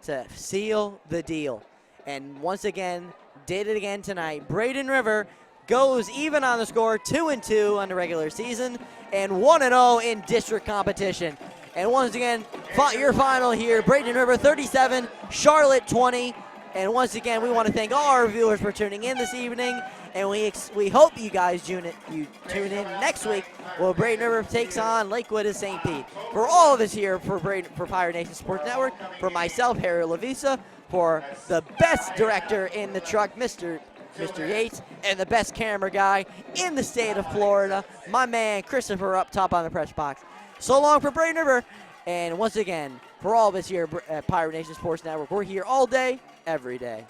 S3: to seal the deal. And once again, did it again tonight. Braden River goes even on the score, 2-2 on the regular season, and 1-0 in district competition. And once again, your final here, Braden River 37, Charlotte 20. And once again, we want to thank all our viewers for tuning in this evening, and we hope you guys tune in next week where Braden River takes on Lakewood and St. Pete. For all of us here for Pirate Nation Sports Network, for myself, Harry Lavisa, for the best director in the truck, Mr. Yates, and the best camera guy in the state of Florida, my man Christopher up top on the press box. So long for Braden River, and once again, for all of us here at Pirate Nation Sports Network, we're here all day, every day.